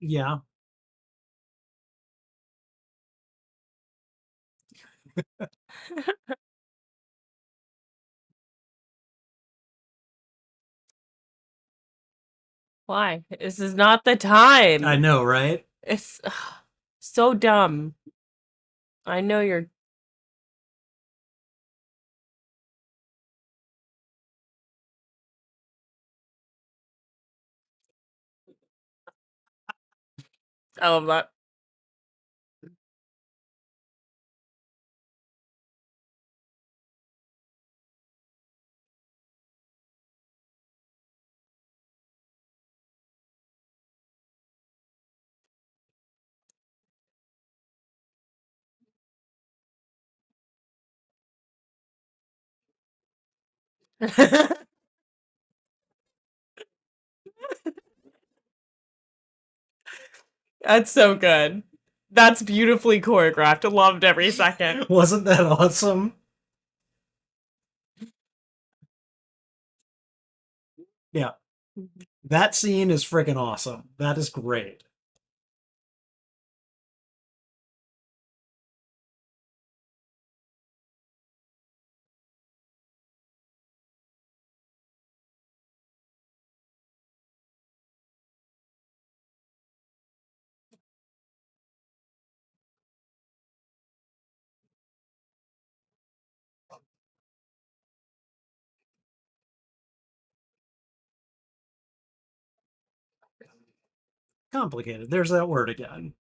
Yeah. Why? This is not the time. I know, right? It's so dumb. I know you're. I love that. That's so good. That's beautifully choreographed. Loved every second. Wasn't that awesome? Yeah. That scene is freaking awesome. That is great. Complicated. There's that word again.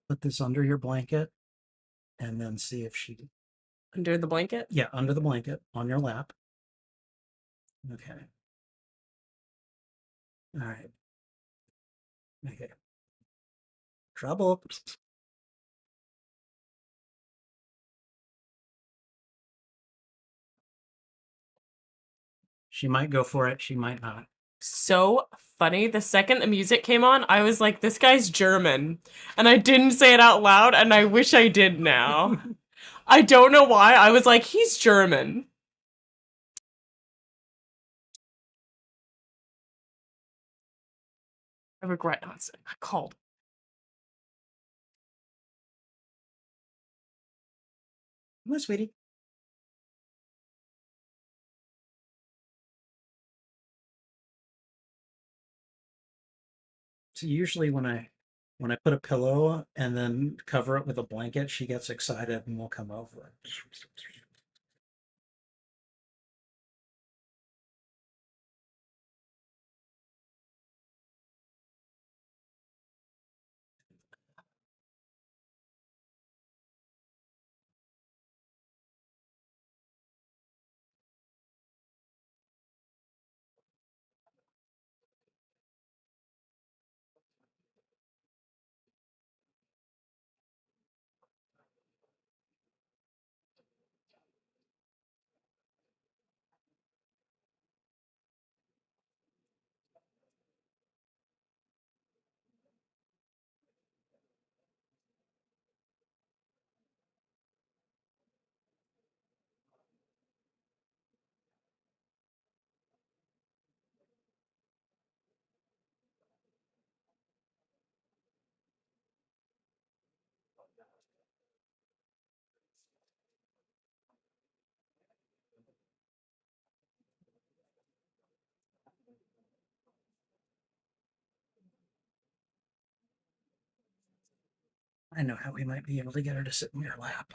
Put this under your blanket and then see if she. Under the blanket? Yeah, under the blanket on your lap. Okay. All right. Okay. Trouble. She might go for it. She might not. So funny. The second the music came on, I was like, this guy's German. And I didn't say it out loud, and I wish I did now. I don't know why. I was like, he's German. I regret not saying I called. Come on, sweetie. So usually when I put a pillow and then cover it with a blanket, she gets excited and will come over. I know how we might be able to get her to sit in your lap.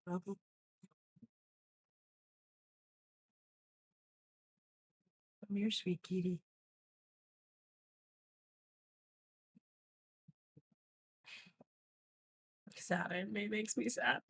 Come here, sweet kitty. Sad anime makes me sad.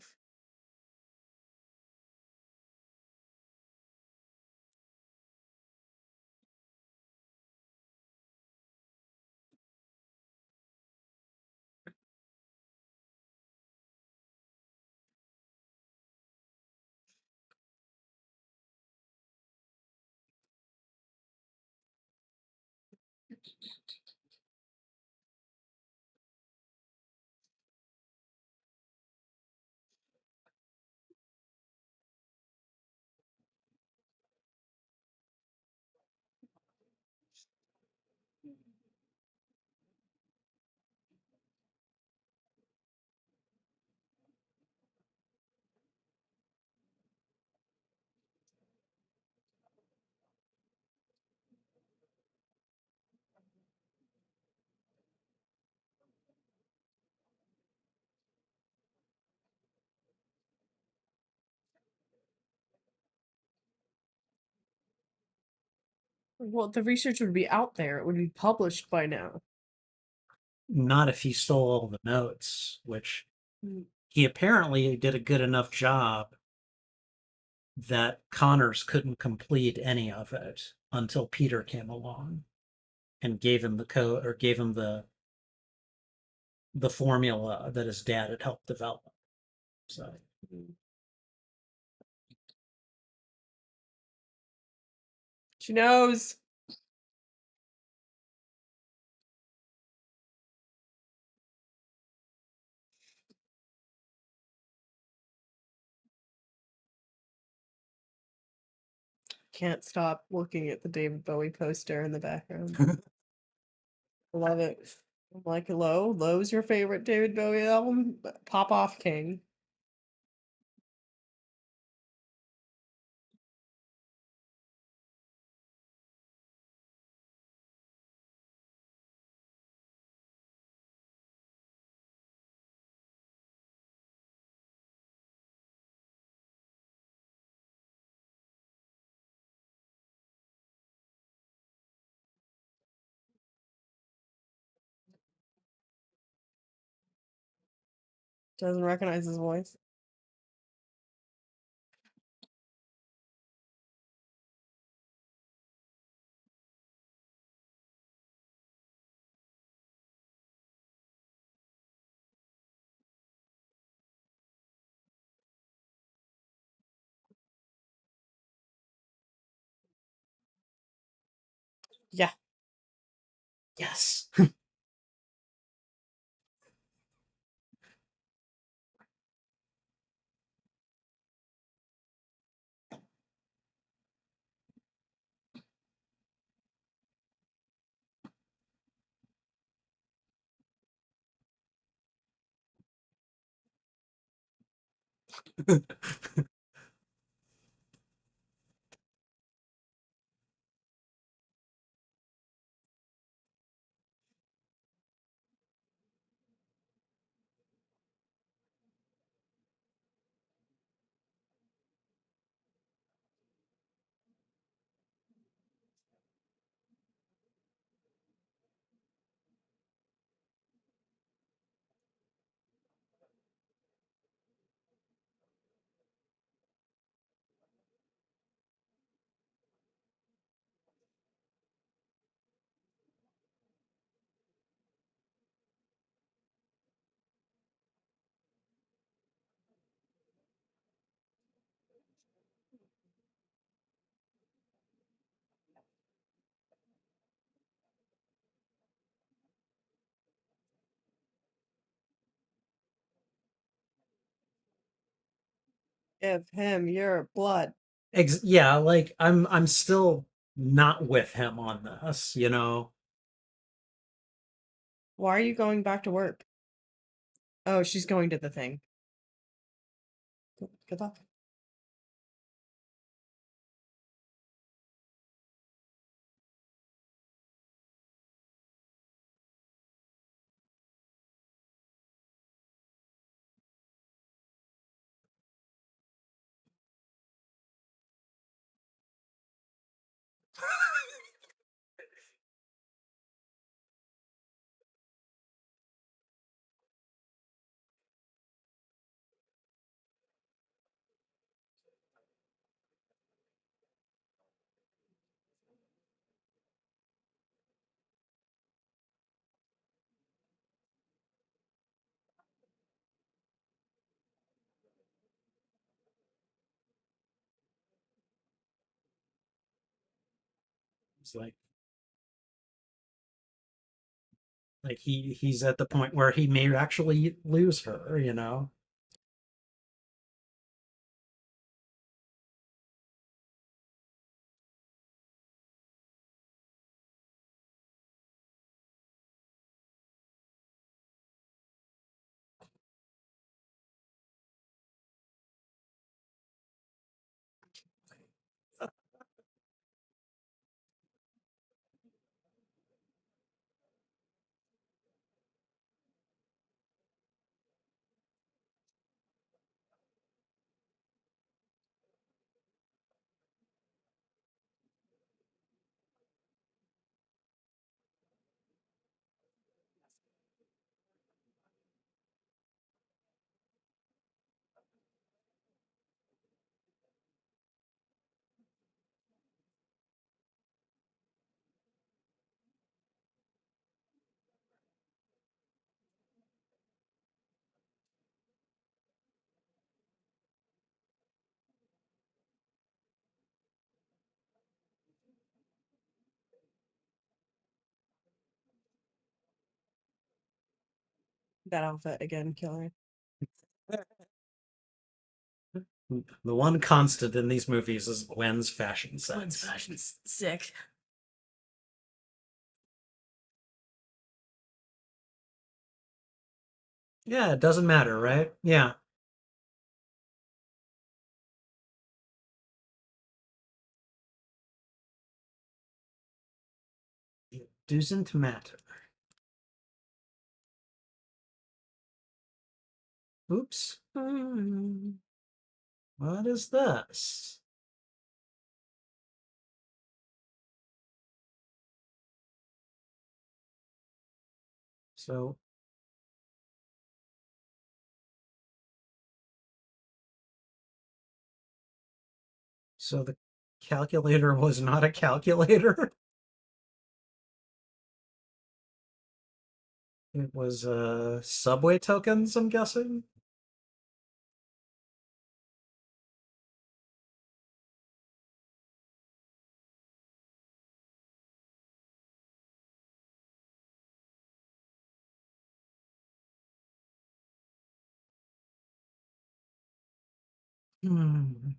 Well, the research would be out there. It would be published by now. Not if he stole all the notes, which he apparently did a good enough job that Connors couldn't complete any of it until Peter came along and gave him the code or gave him the formula that his dad had helped develop. So She knows. Can't stop looking at the David Bowie poster in the background. Love it. I'm like, Lowe's your favorite David Bowie album? Pop Off King. Doesn't recognize his voice. Yeah. Yes. Give him your blood. Yeah, like I'm still not with him on this, you know. Why are you going back to work? Oh, she's going to the thing. Good luck. It's like he's at the point where he may actually lose her, you know. That outfit again, killer. The one constant in these movies is Gwen's fashion sense. Gwen's fashion's sick. Yeah, it doesn't matter, right? Yeah. It doesn't matter. Oops. What is this? So So the calculator was not a calculator. It was subway tokens, I'm guessing. Hmm.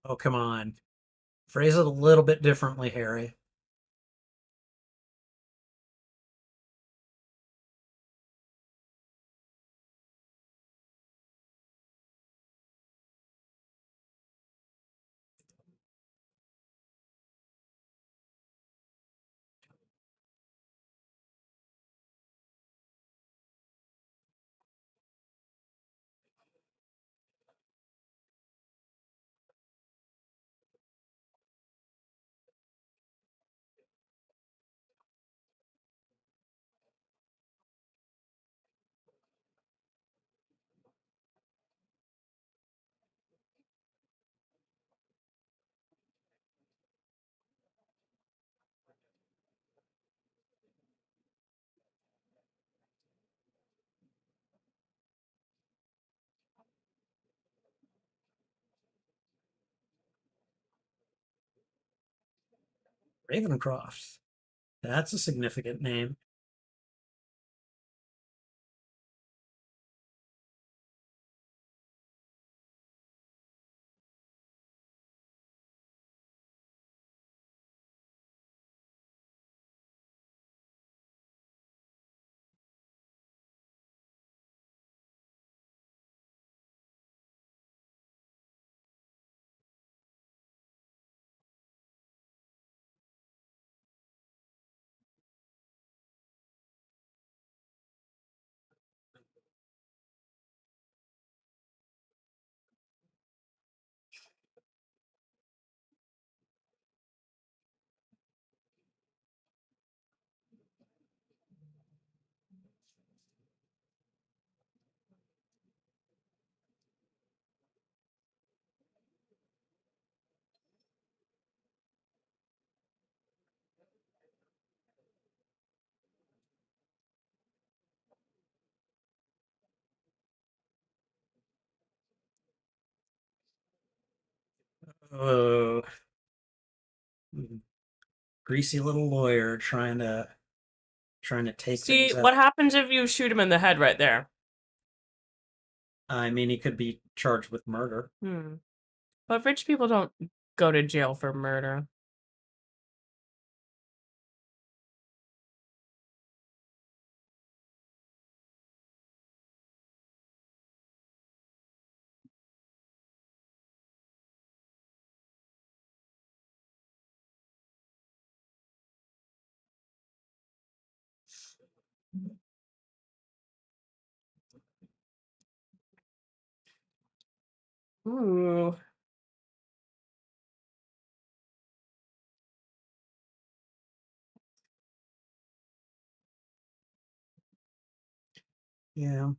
Oh, come on. Phrase it a little bit differently, Harry. Ravencroft. That's a significant name. Oh, greasy little lawyer trying to take See, things what out. happens if you shoot him in the head right there? I mean, he could be charged with murder. But rich people don't go to jail for murder. Ooh. Yeah.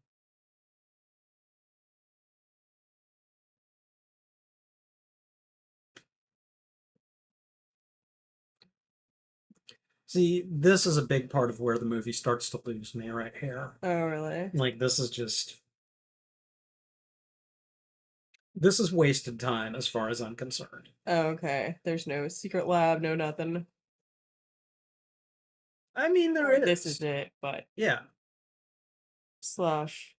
See, this is a big part of where the movie starts to lose me right here. Oh, really? Like, this is wasted time as far as I'm concerned. Oh, okay. There's no secret lab, no nothing. I mean, there is. This is it, but Yeah. slash.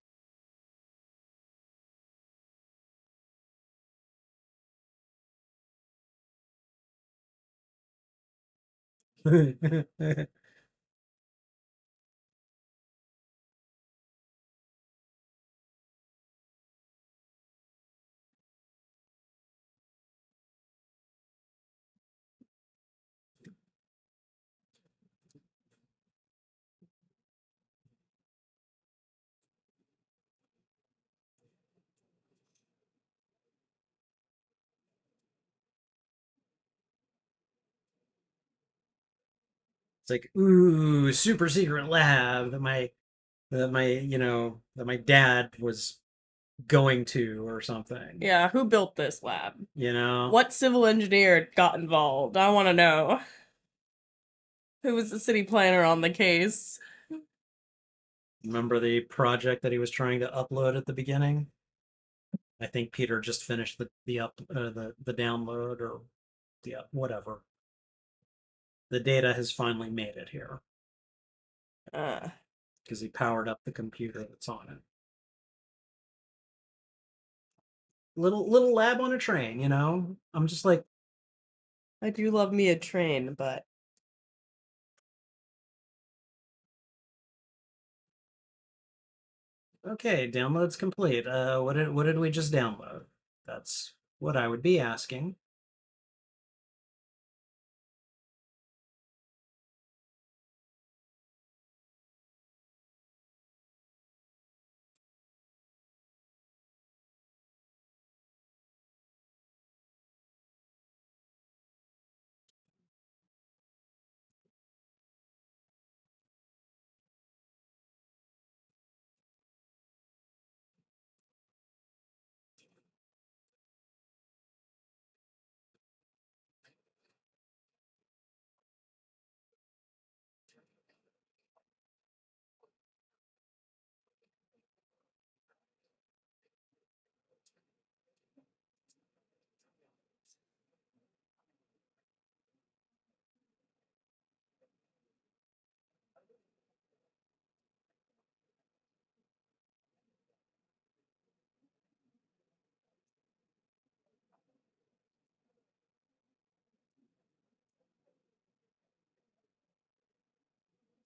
like, ooh, super secret lab that my dad was going to or something. Yeah, who built this lab? You know? What civil engineer got involved? I want to know. Who was the city planner on the case? Remember the project that he was trying to upload at the beginning? I think Peter just finished the download or whatever. The data has finally made it here Uh, because he powered up the computer that's on it. Little lab on a train, you know? I'm just like, I do love me a train, but okay, download's complete. What did we just download? That's what I would be asking.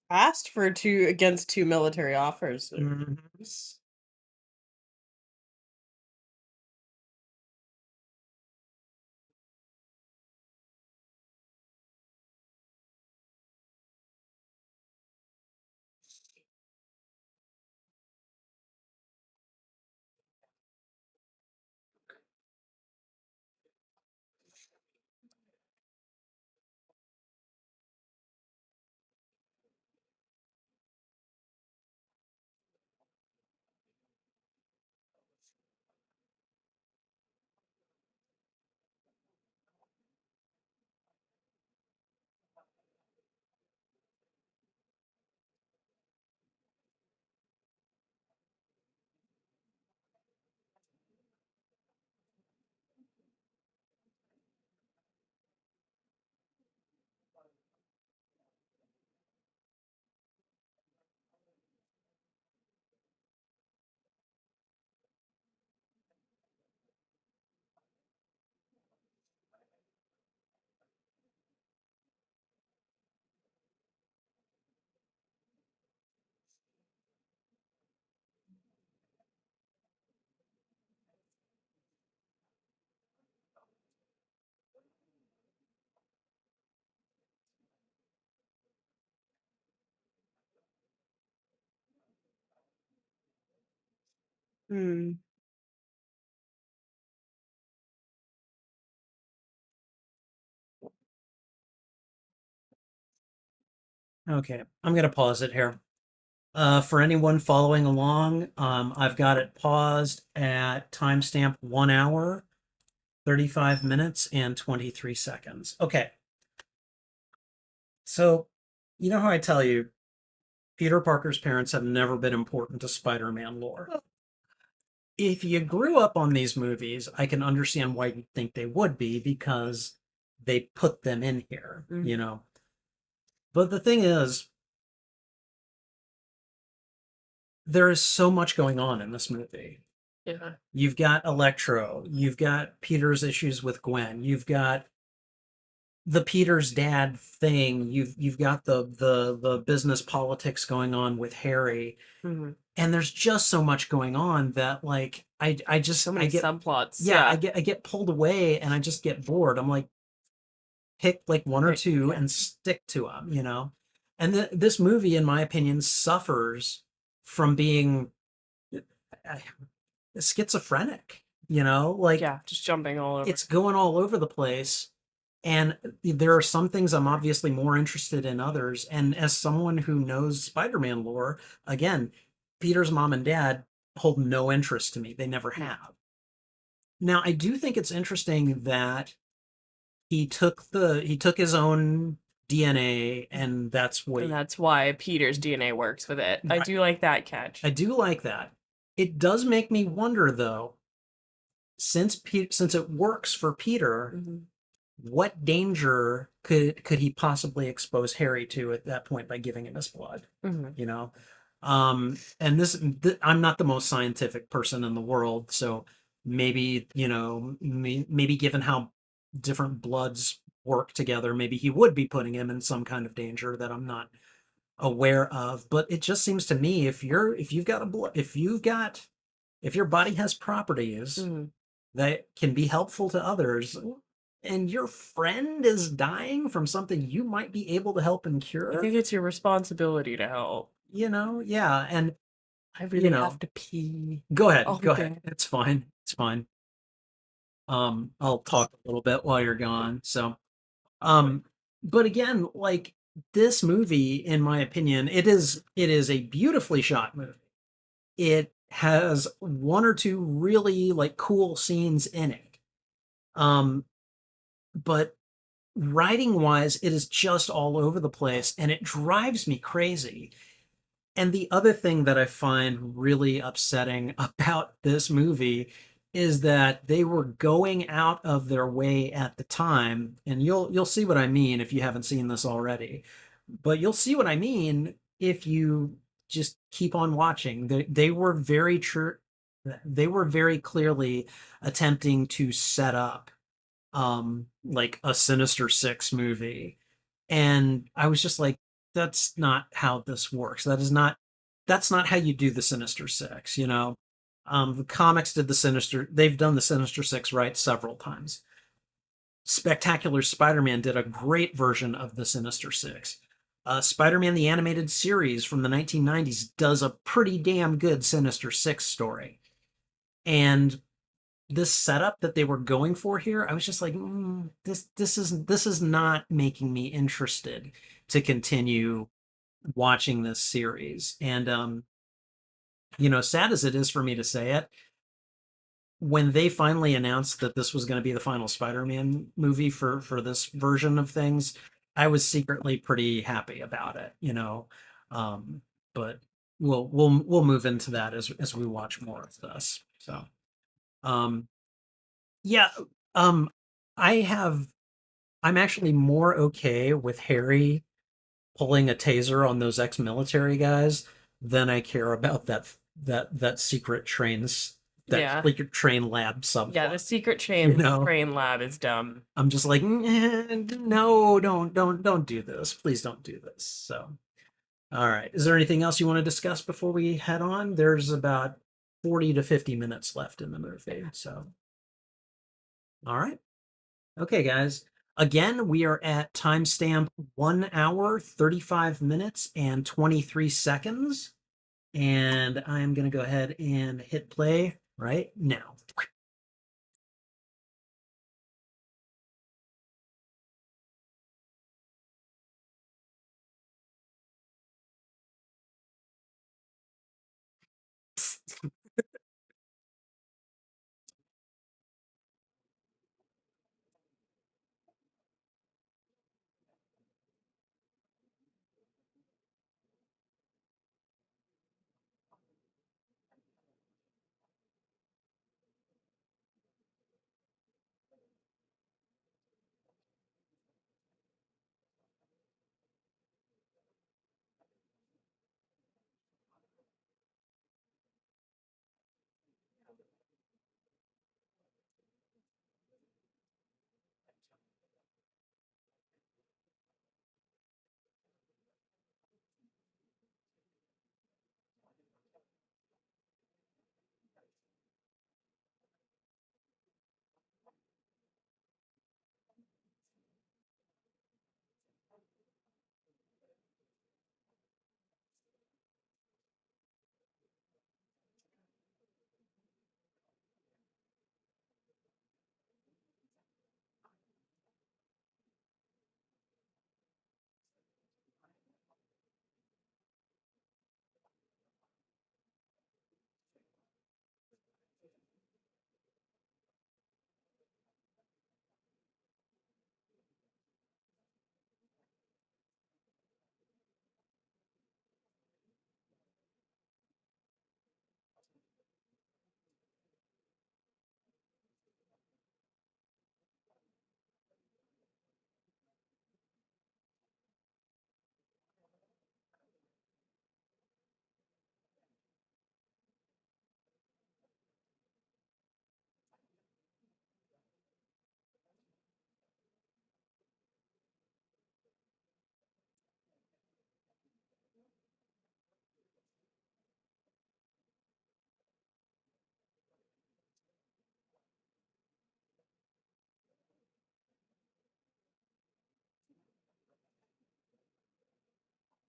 asked for two against two military offers. Mhm. Hmm. Okay, I'm gonna pause it here. For anyone following along, I've got it paused at timestamp 1 hour, 35 minutes, and 23 seconds. Okay, so you know how I tell you Peter Parker's parents have never been important to Spider-Man lore. If you grew up on these movies, I can understand why you think they would be because they put them in here, you know. But the thing is, there is so much going on in this movie. Yeah. You've got Electro, you've got Peter's issues with Gwen, you've got the Peter's dad thing, you've got the business politics going on with Harry, Mm-hmm. and there's just so much going on that like I just So many I get subplots. yeah, I get pulled away and I just get bored. I'm like, pick like one or two Yeah. and stick to them, you know. And this movie, in my opinion, suffers from being uh, schizophrenic, you know, like Yeah, just jumping all over. it's going all over the place. And there are some things I'm obviously more interested in others. And as someone who knows Spider-Man lore, again, Peter's mom and dad hold no interest to me. They never have. Now, I do think it's interesting that he took his own DNA and that's what And he, that's why Peter's DNA works with it. I Right. do like that catch. I do like that. It does make me wonder though, since it works for Peter, Mhm. what danger could he possibly expose Harry to at that point by giving him his blood? Mhm. You know, and I'm not the most scientific person in the world, so maybe maybe given how different bloods work together, maybe he would be putting him in some kind of danger that I'm not aware of. But it just seems to me if you've got a blood if your body has properties Mhm. that can be helpful to others, and your friend is dying from something you might be able to help and I cure, think it's your responsibility to help. yeah, and I you really know, have to pee. go ahead, go ahead. Okay. It's fine. It's fine. I'll talk a little bit while you're gone. So, um, but again, like this movie, in my opinion, it is a beautifully shot movie. It has one or two really like cool scenes in it. Um, but writing wise, it is just all over the place and it drives me crazy. And the other thing that I find really upsetting about this movie is that they were going out of their way at the time, and you'll see what I mean if you haven't seen this already. But you'll see what I mean if you just keep on watching. They were very true. They were very clearly attempting to set up like a Sinister Six movie. And I was just like, that's not how this works. That's not how you do the Sinister Six, you know? The comics did they've done the Sinister Six right several times. Spectacular Spider-Man did a great version of the Sinister Six. Spider-Man the Animated Series from the 1990s does a pretty damn good Sinister Six story. And this setup that they were going for here, I was just like, this is not making me interested to continue watching this series. And sad as it is for me to say it, when they finally announced that this was going to be the final Spider-Man movie for this version of things, I was secretly pretty happy about it, you know. But we'll move into that as we watch more of this. So, um, yeah, um, I have I'm actually more okay with Harry pulling a taser on those ex-military guys than I care about that secret Yeah. secret train lab Yeah, the subplot. secret You know, train lab is dumb. I'm just like, no, don't do this. Please don't do this. So, all right. Is there anything else you want to discuss before we head on? There's about 40 to 50 minutes left in the movie. So, all right. Okay, guys. Again, we are at timestamp 1 hour, 35 minutes, and 23 seconds. And I'm going to go ahead and hit play right now.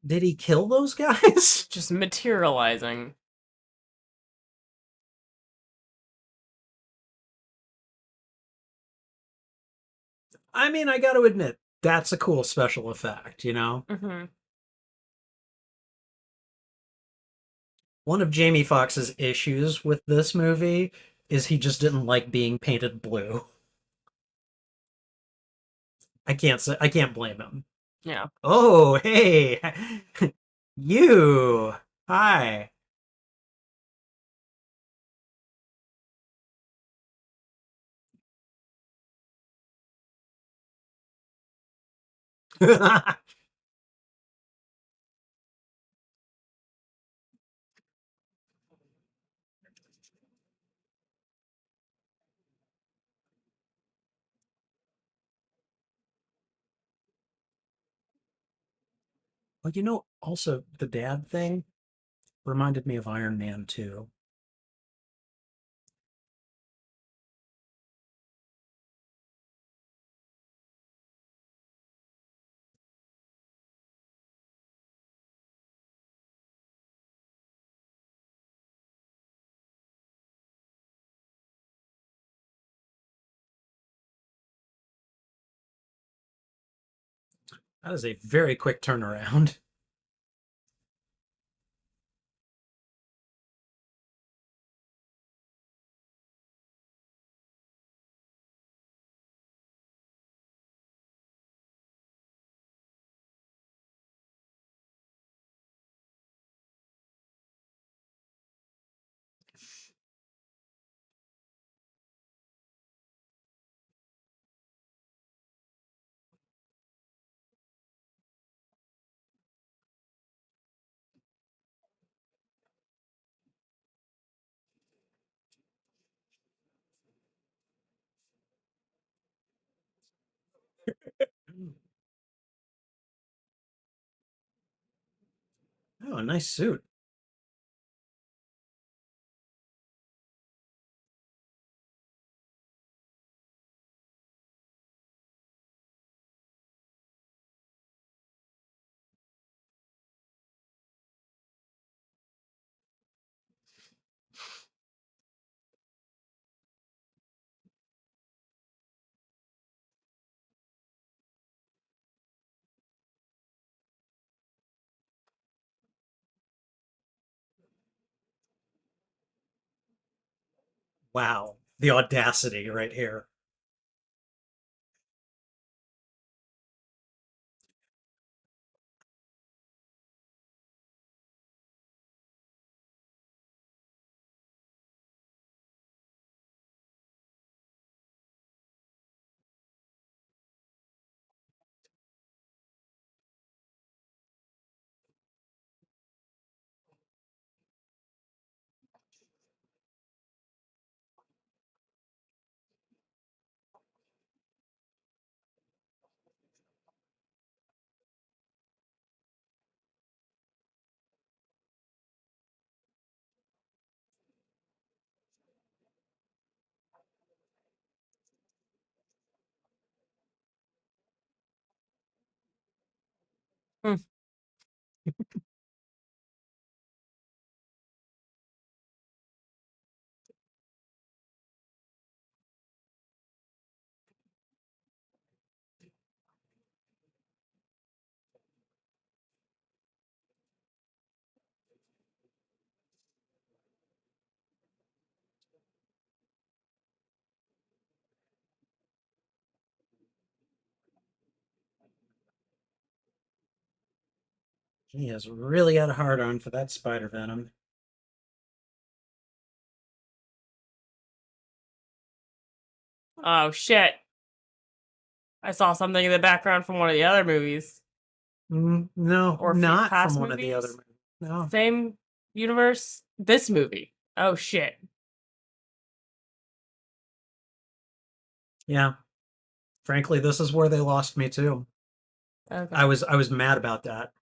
Did he kill those guys? Just materializing. I mean, I got to admit, that's a cool special effect, you know? Mm-hmm. One of Jamie Foxx's issues with this movie is he just didn't like being painted blue. I can't blame him. Yeah. Oh, hey. You. Hi. Well, you know, also the dad thing reminded me of Iron Man 2. That is a very quick turnaround. Oh, a nice suit. Wow. The audacity right here. Hmm. He has really got a hard on for that spider venom. Oh shit. I saw something in the background from one of the other movies. No, Or not from past one of the other movies? movies. No. Same universe? This movie. Oh shit. Yeah. Frankly, this is where they lost me too. Okay. I was mad about that.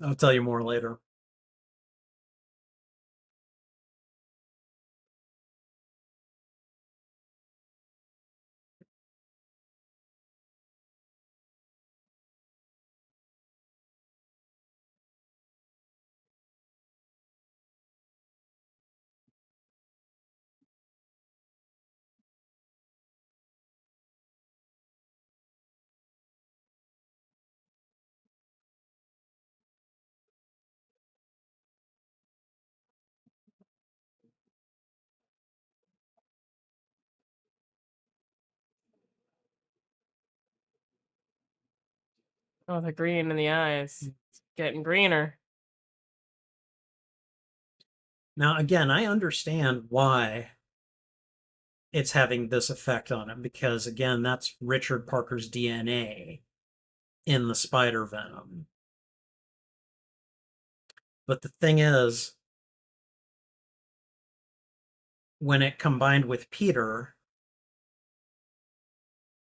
I'll tell you more later. Oh, the green in the eyes. It's getting greener. Now, again, I understand why it's having this effect on him because, again, that's Richard Parker's DNA in the spider venom. But the thing is, when it combined with Peter,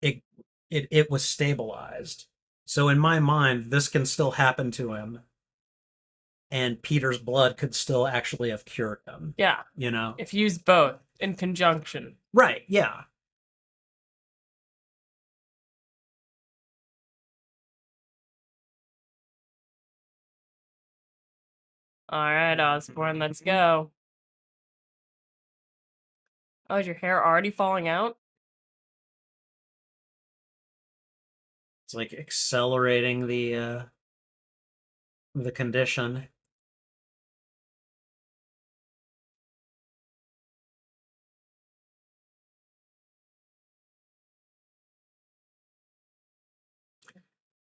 it it was stabilized. So in my mind, this can still happen to him, and Peter's blood could still actually have cured him. Yeah. You know? If used both in conjunction. Right, yeah. All right, Osborne, let's go. Oh, is your hair already falling out? It's like accelerating the condition.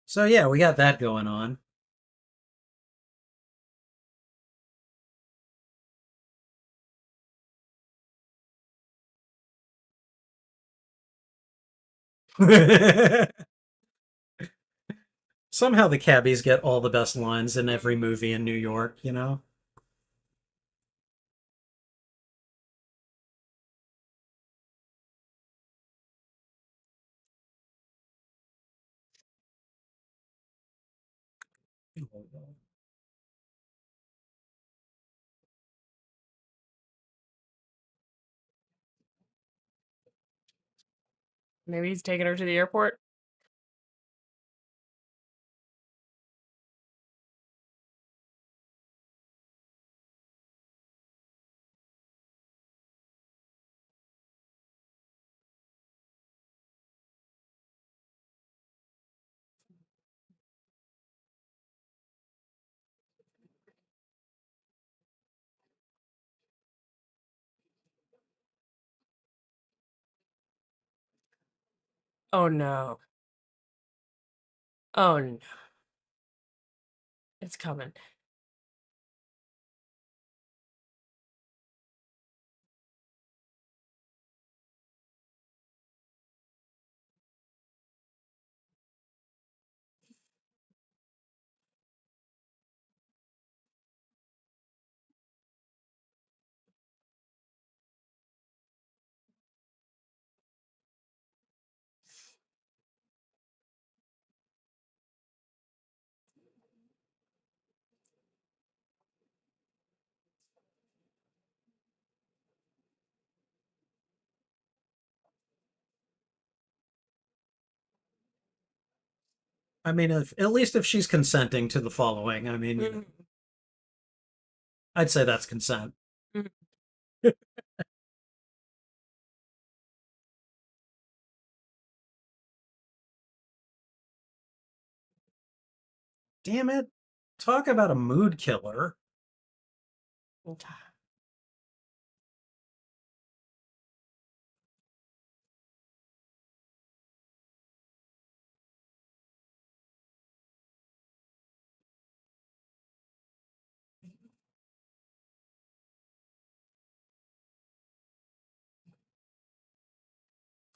So yeah, we got that going on. Somehow the cabbies get all the best lines in every movie in New York, you know? Maybe he's taking her to the airport? Oh no. Oh no. It's coming. I mean, if, at least if she's consenting to the following, I mean, Mhm. I'd say that's consent. Mhm. Damn it. Talk about a mood killer.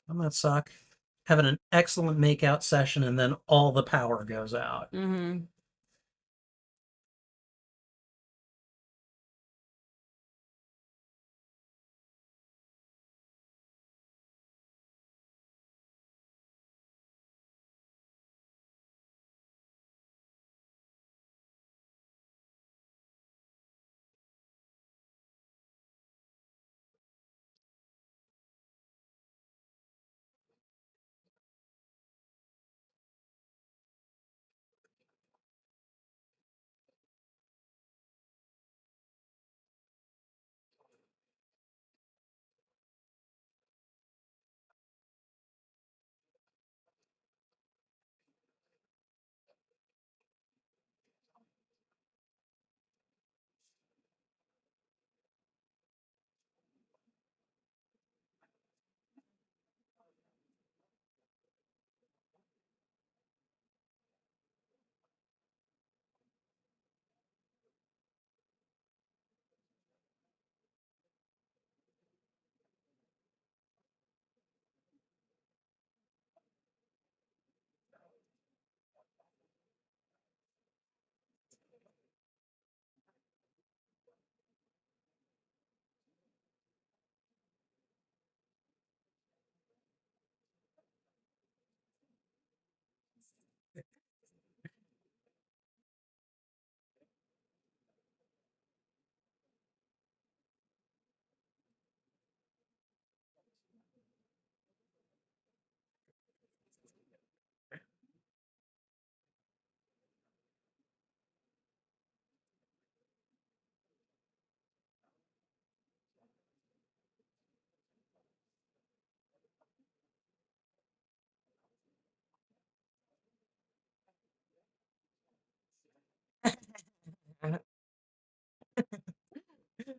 I'm that suck. Having an excellent makeout session and then all the power goes out. Mm-hmm.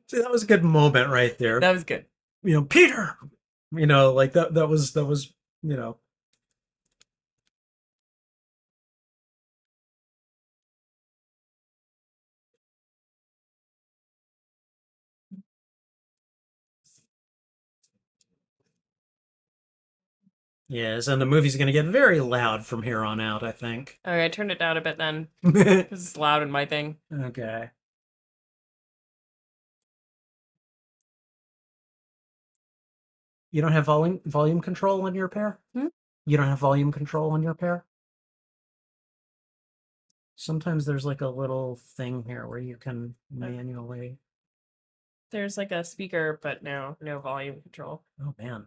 See, that was a good moment right there. That was good. Peter. Like that was. You know. Yes, and the movie's going to get very loud from here on out, I think. All right, turn it down a bit then, because it's loud in my thing. Okay. You don't have volume control on your pair? Hmm? You don't have volume control on your pair? Sometimes there's like a little thing here where you can manually. There's like a speaker, but no volume control. Oh man,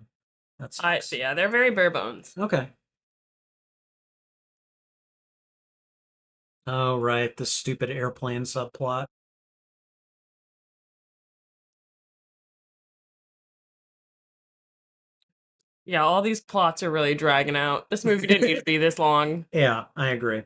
that's Yeah, they're very bare bones. okay. Oh right, the stupid airplane subplot. Yeah, all these plots are really dragging out. This movie didn't need to be this long. Yeah, I agree.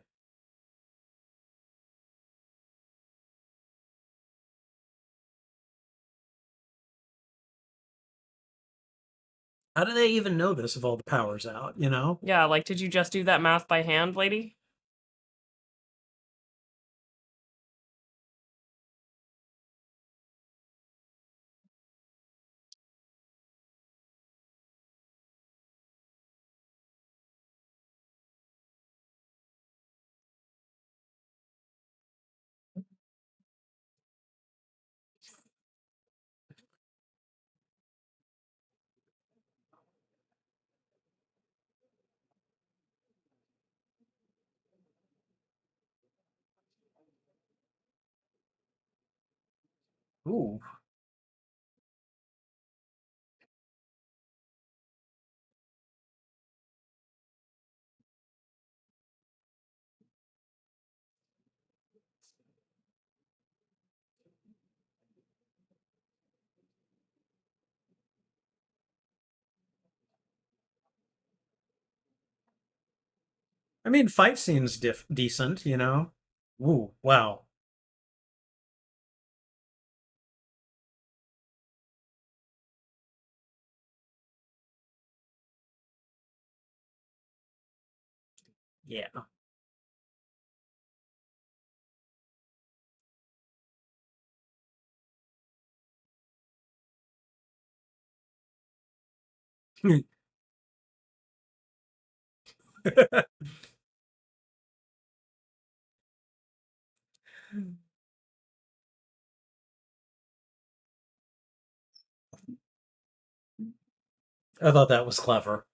How do they even know this if all the power's out? Yeah, like, did you just do that math by hand, lady? Ooh. I mean, fight scenes decent. Ooh, wow. Yeah. I thought that was clever.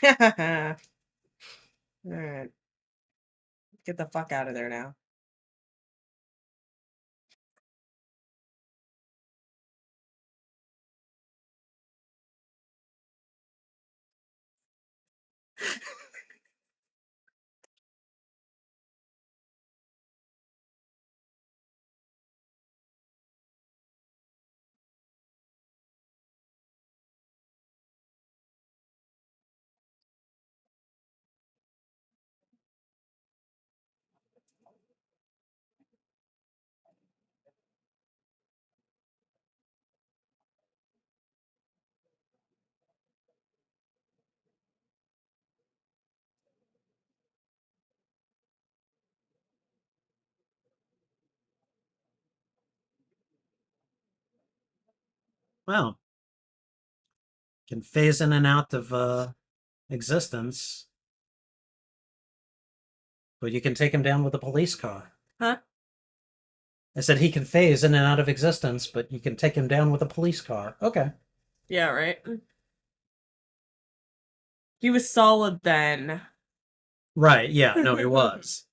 Alright. Get the fuck out of there now. Well, can phase in and out of existence, but you can take him down with a police car. Huh? I said he can phase in and out of existence, but you can take him down with a police car. Okay. Yeah, right. He was solid then. Right, yeah, no, he was.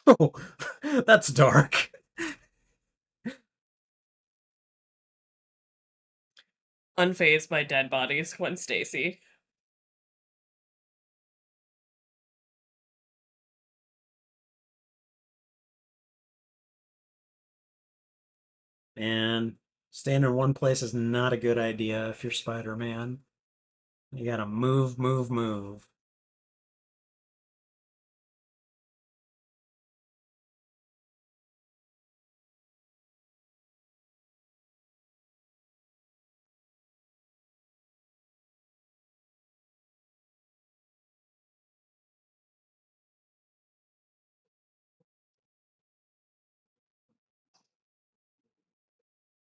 Oh, that's dark. Unfazed by dead bodies, Gwen Stacy. And staying in one place is not a good idea if you're Spider-Man. You gotta move, move, move.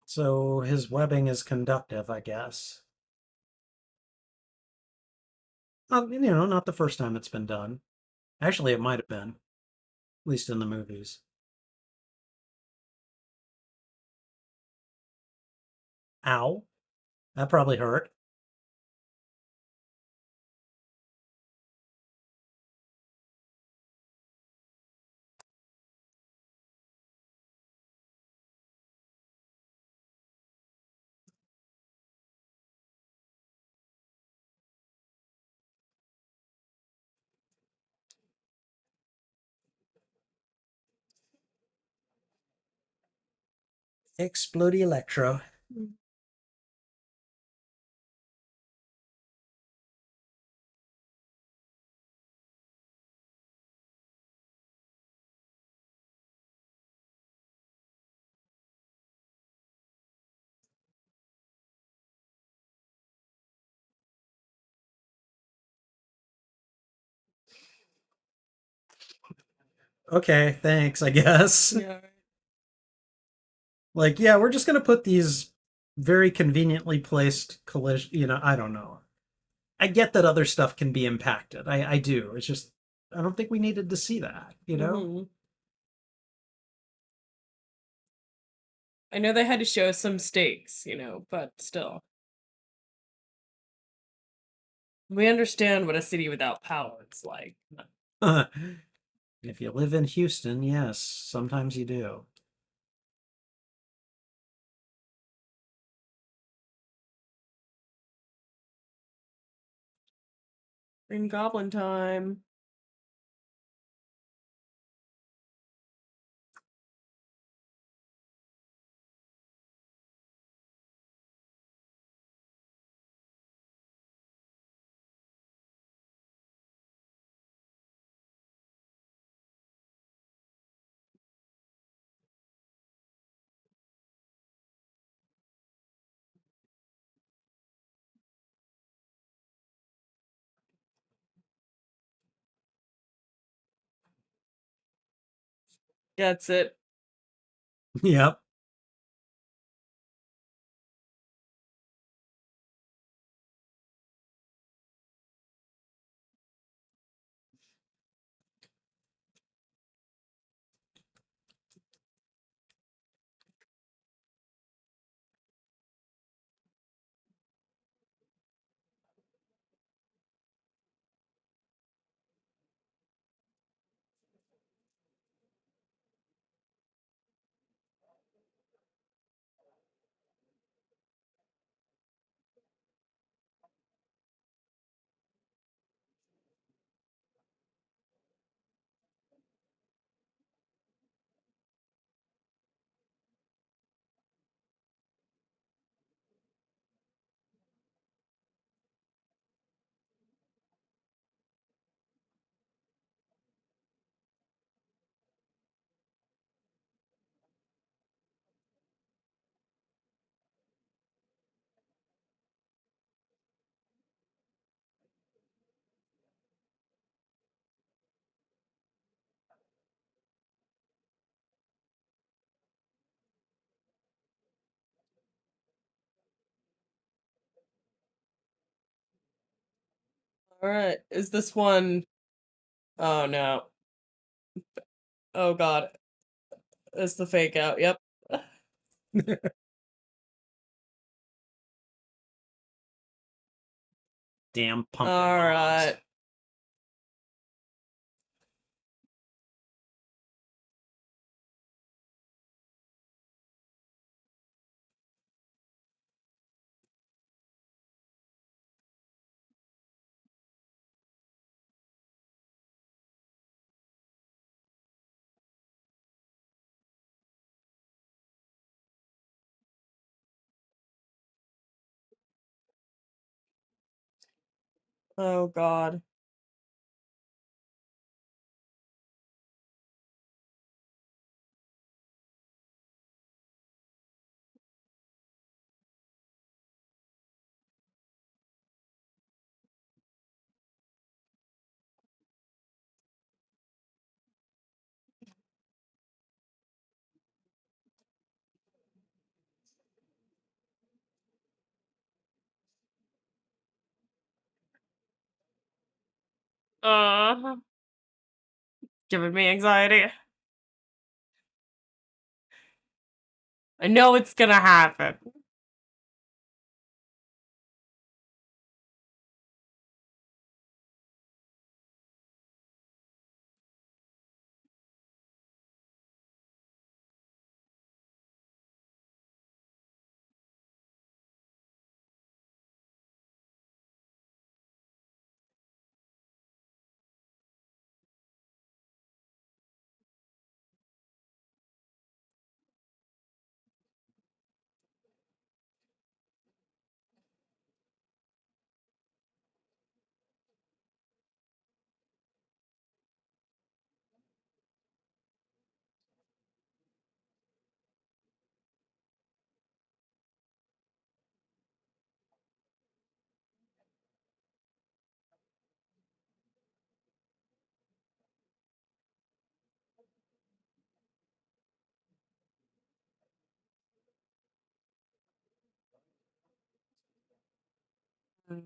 So his webbing is conductive, I guess. Not the first time it's been done. Actually, it might have been, at least in the movies. Ow. That probably hurt. Explode Electro. Okay, thanks, I guess. Yeah. Like, yeah, we're just gonna put these very conveniently placed collision, I don't know. I get that other stuff can be impacted. I do. It's just I don't think we needed to see that. Mhm. I know they had to show some stakes, but still. We understand what a city without power is like. If you live in Houston, yes, sometimes you do. Green Goblin time. That's it. Yep. All right. Is this one? Oh no. Oh god. It's the fake out. Yep. Damn pumpkin All bombs. right. Oh God. Uh, Giving me anxiety. I know it's gonna happen. Mm.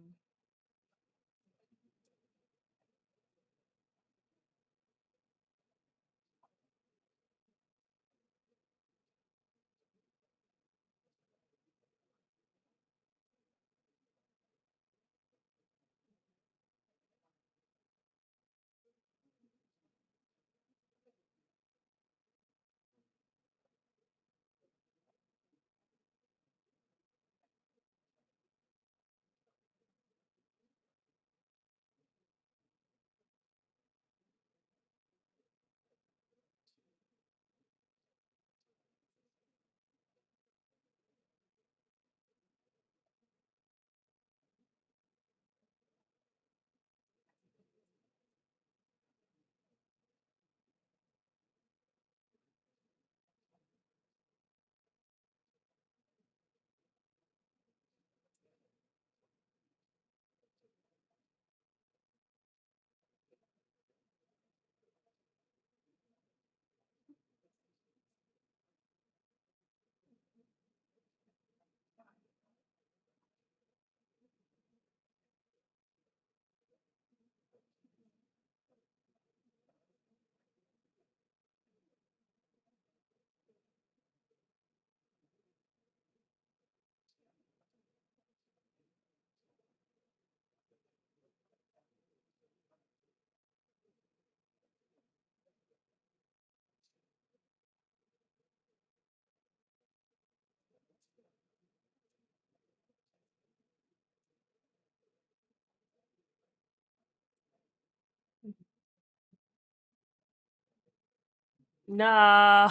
No.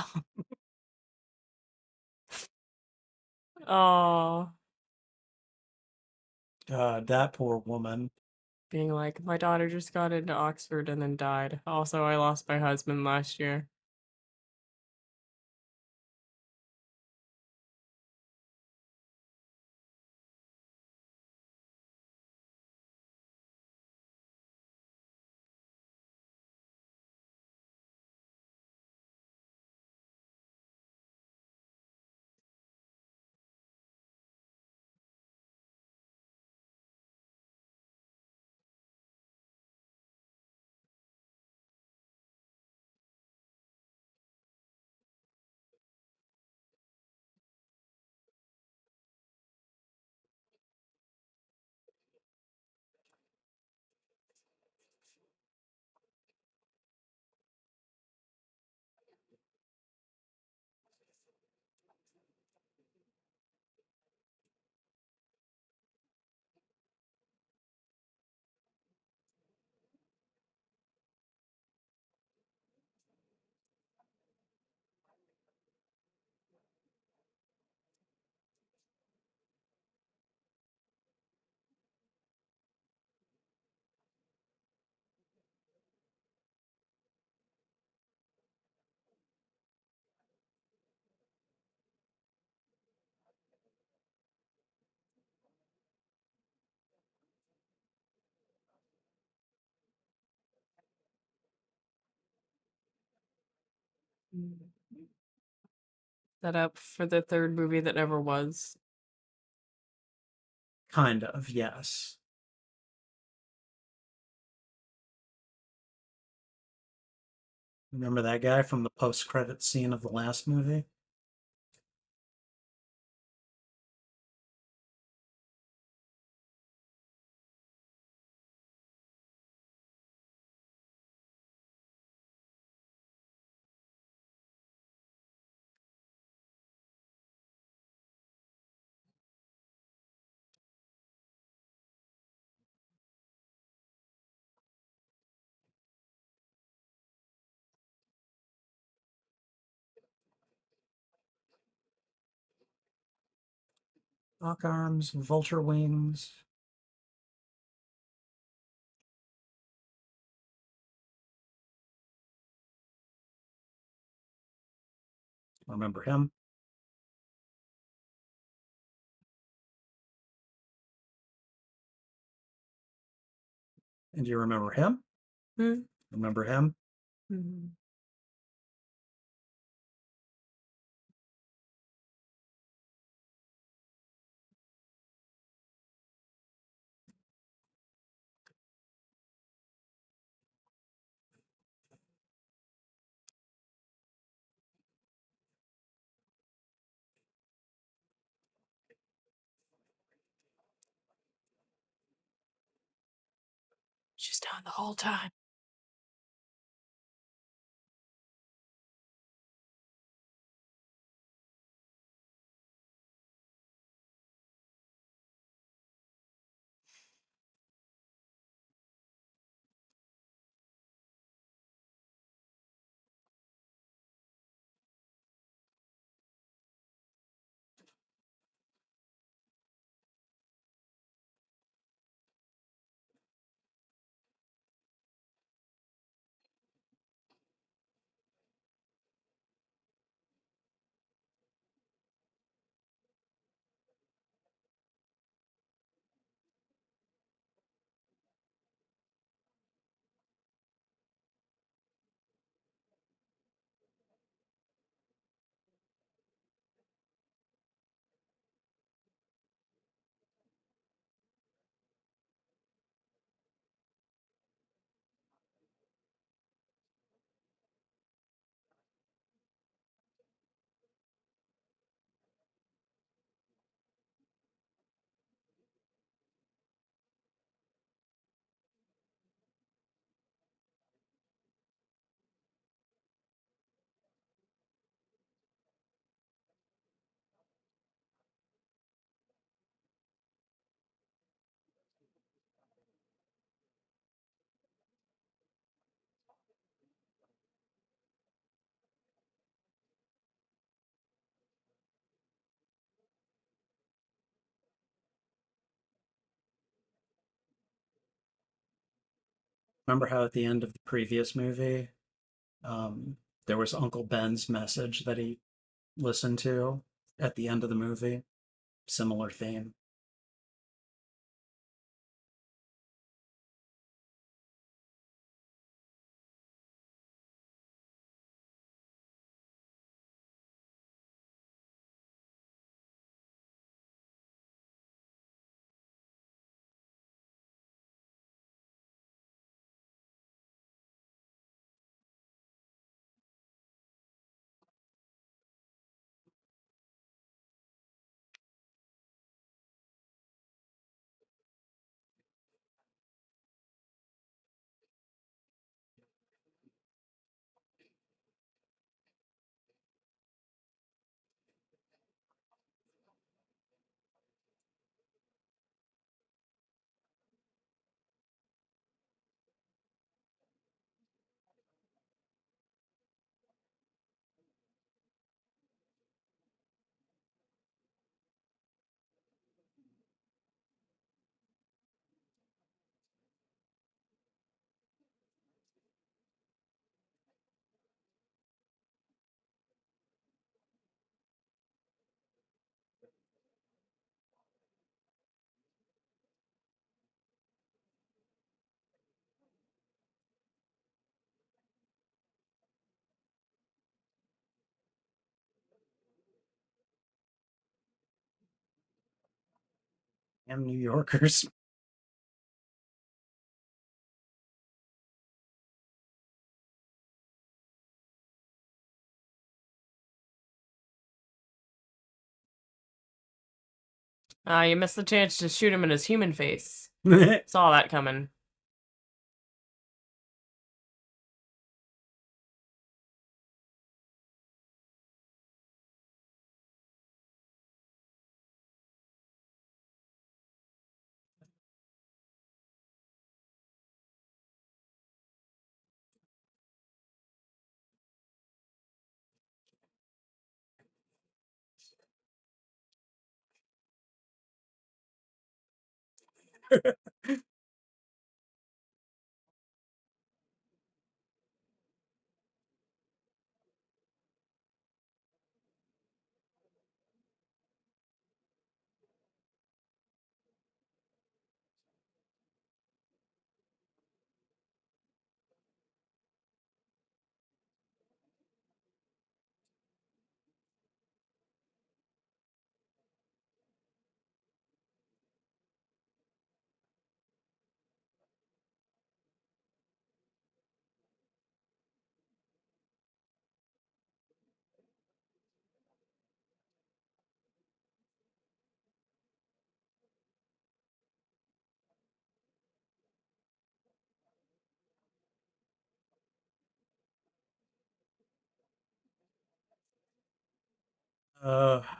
Oh, God, that poor woman. being like, my daughter just got into Oxford and then died. Also, I lost my husband last year. Set up for the third movie that never was. Kind of, yes. Remember that guy from the post-credit scene of the last movie? Lock arms, vulture wings. Remember him? And do you remember him? Hmm. Remember him? She's down the whole time. Remember how at the end of the previous movie, there was Uncle Ben's message that he listened to at the end of the movie? Similar theme. Damn New Yorkers. You missed the chance to shoot him in his human face. Uh, Saw that coming.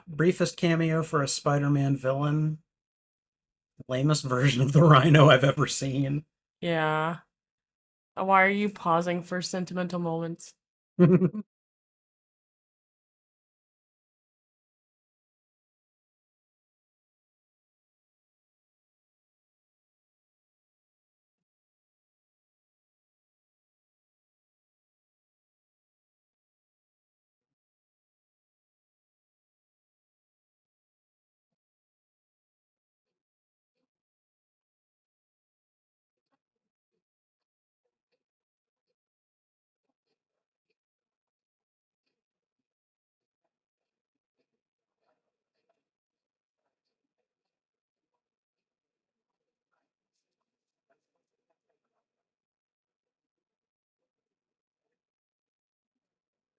briefest cameo for a Spider-Man villain. Lamest version of the Rhino I've ever seen. Yeah. Why are you pausing for sentimental moments?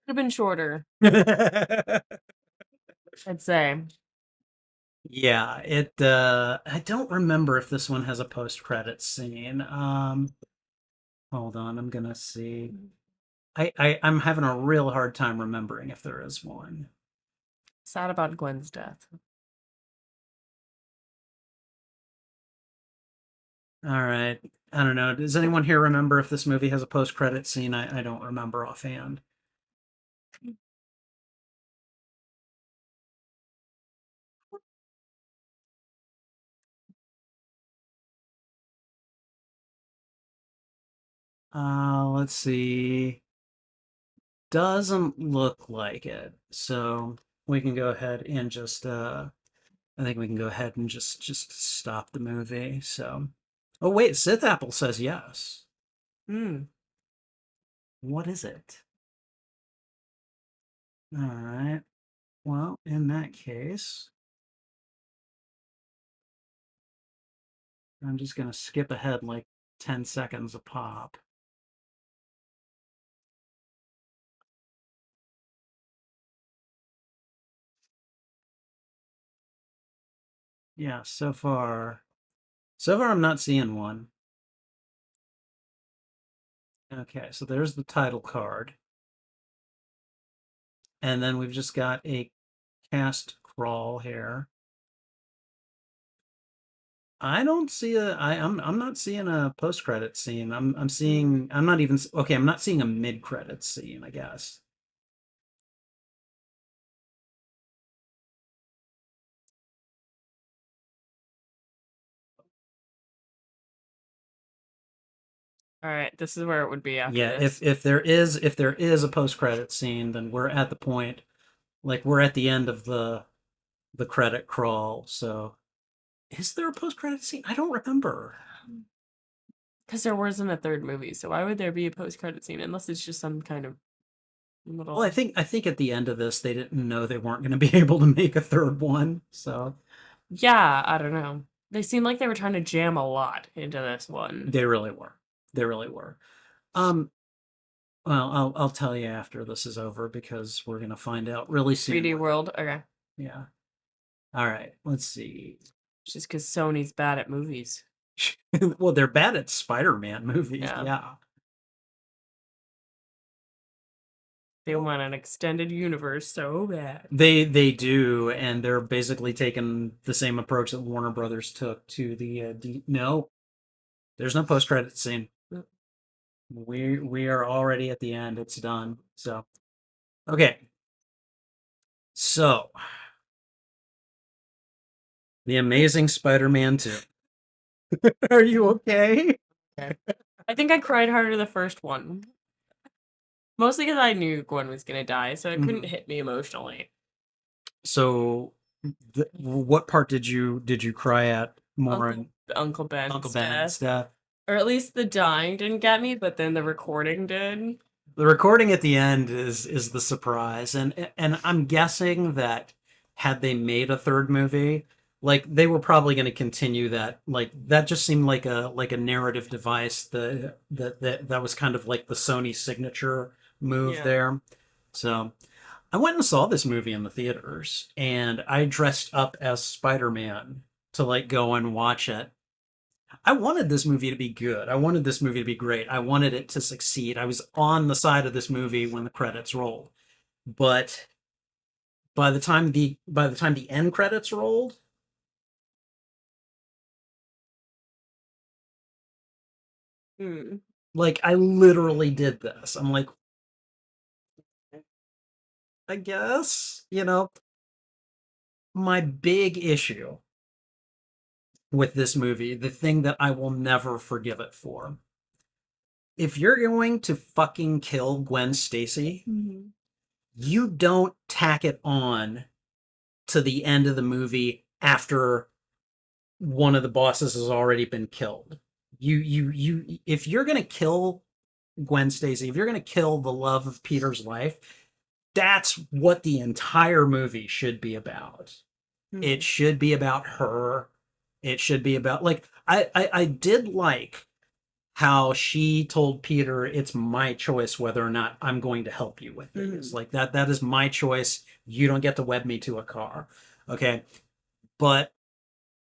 Could have been shorter, I'd say. Yeah, I don't remember if this one has a post-credit scene. Hold on, I'm gonna see. I'm having a real hard time remembering if there is one. Sad about Gwen's death. All right. I don't know. Does anyone here remember if this movie has a post-credit scene? I don't remember offhand. Let's see. Doesn't look like it. So we can go ahead and just I think we can go ahead and just stop the movie. So oh wait, Sith Apple says yes. Hmm. What is it? All right. Well, in that case, I'm just gonna skip ahead like 10 seconds a pop. Yeah, so far I'm not seeing one. Okay, so there's the title card. And then we've just got a cast crawl here. I don't see I'm not seeing a post credit scene. I'm seeing I'm not even okay, I'm not seeing a mid credit scene, I guess. All right, this is where it would be after Yeah, this. if there is a post credit scene, then we're at the point like we're at the end of the credit crawl. So is there a post credit scene? I don't remember. Because there wasn't a third movie, so why would there be a post-credit scene unless it's just some kind of little... Well, I think at the end of this they didn't know they weren't going to be able to make a third one. So Yeah, I don't know. They seemed like they were trying to jam a lot into this one. They really were. They really were. Um, well, I'll tell you after this is over because we're gonna find out really soon. 3D World. Okay. Yeah. All right. Let's see. Just because Sony's bad at movies. Well, they're bad at Spider-Man movies. Yeah. Yeah. They want an extended universe so bad. They do, and they're basically taking the same approach that Warner Brothers took to the no, there's no post-credit scene. Nope. We are already at the end. It's done. So, okay. So, The Amazing Spider-Man 2. Are you okay? I think I cried harder the first one. Mostly because I knew Gwen was gonna die, so it couldn't hit me emotionally. So, what part did you cry at more? Uncle Ben's Uncle Ben's death. Or at least the dying didn't get me, but then the recording did. The recording at the end is the surprise, and I'm guessing that had they made a third movie, like they were probably going to continue that. Like that just seemed like a narrative device that was kind of like the Sony signature move Yeah. there. So I went and saw this movie in the theaters, and I dressed up as Spider-Man to like go and watch it. I wanted this movie to be good. I wanted this movie to be great. I wanted it to succeed. I was on the side of this movie when the credits rolled. But by the time the end credits rolled, like I literally did this. I'm like, I guess, my big issue with this movie, the thing that I will never forgive it for. If you're going to fucking kill Gwen Stacy, you don't tack it on to the end of the movie after one of the bosses has already been killed. You if you're going to kill Gwen Stacy, if you're going to kill the love of Peter's life, that's what the entire movie should be about. It should be about her. It should be about like I did like how she told Peter it's my choice whether or not I'm going to help you with this. Like that is my choice. You don't get to wed me to a car. Okay. But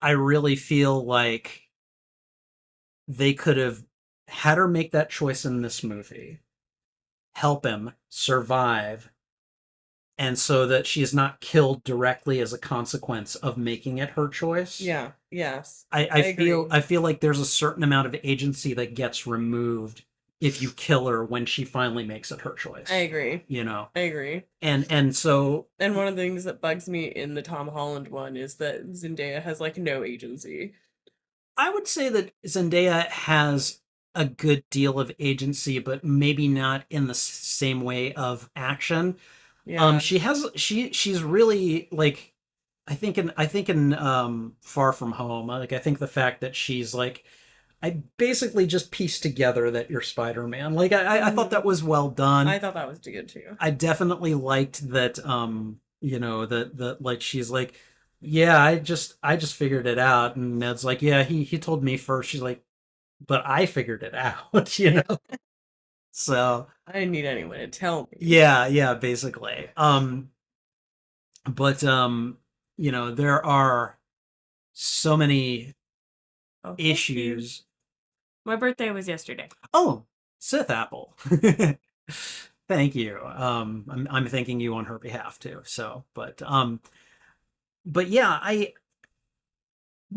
I really feel like they could have had her make that choice in this movie, help him survive, and so that she is not killed directly as a consequence of making it her choice. Yeah. Yes. I feel like there's a certain amount of agency that gets removed if you kill her when she finally makes it her choice. I agree. I agree. And so And one of the things that bugs me in the Tom Holland one is that Zendaya has like no agency. I would say that Zendaya has a good deal of agency, but maybe not in the same way of action. Yeah. She's really like I think in Far From Home, like I think the fact that she's like I basically just pieced together that you're Spider-Man. Like I thought that was well done. I thought that was good too. I definitely liked that that like she's like, yeah, I just figured it out. And Ned's like, yeah, he told me first. She's like, but I figured it out, So I didn't need anyone to tell me. yeah, basically. But there are so many Oh, thank you. issues. My birthday was yesterday. Oh, Sith Apple. Thank you. I'm thanking you on her behalf too. So, but yeah, I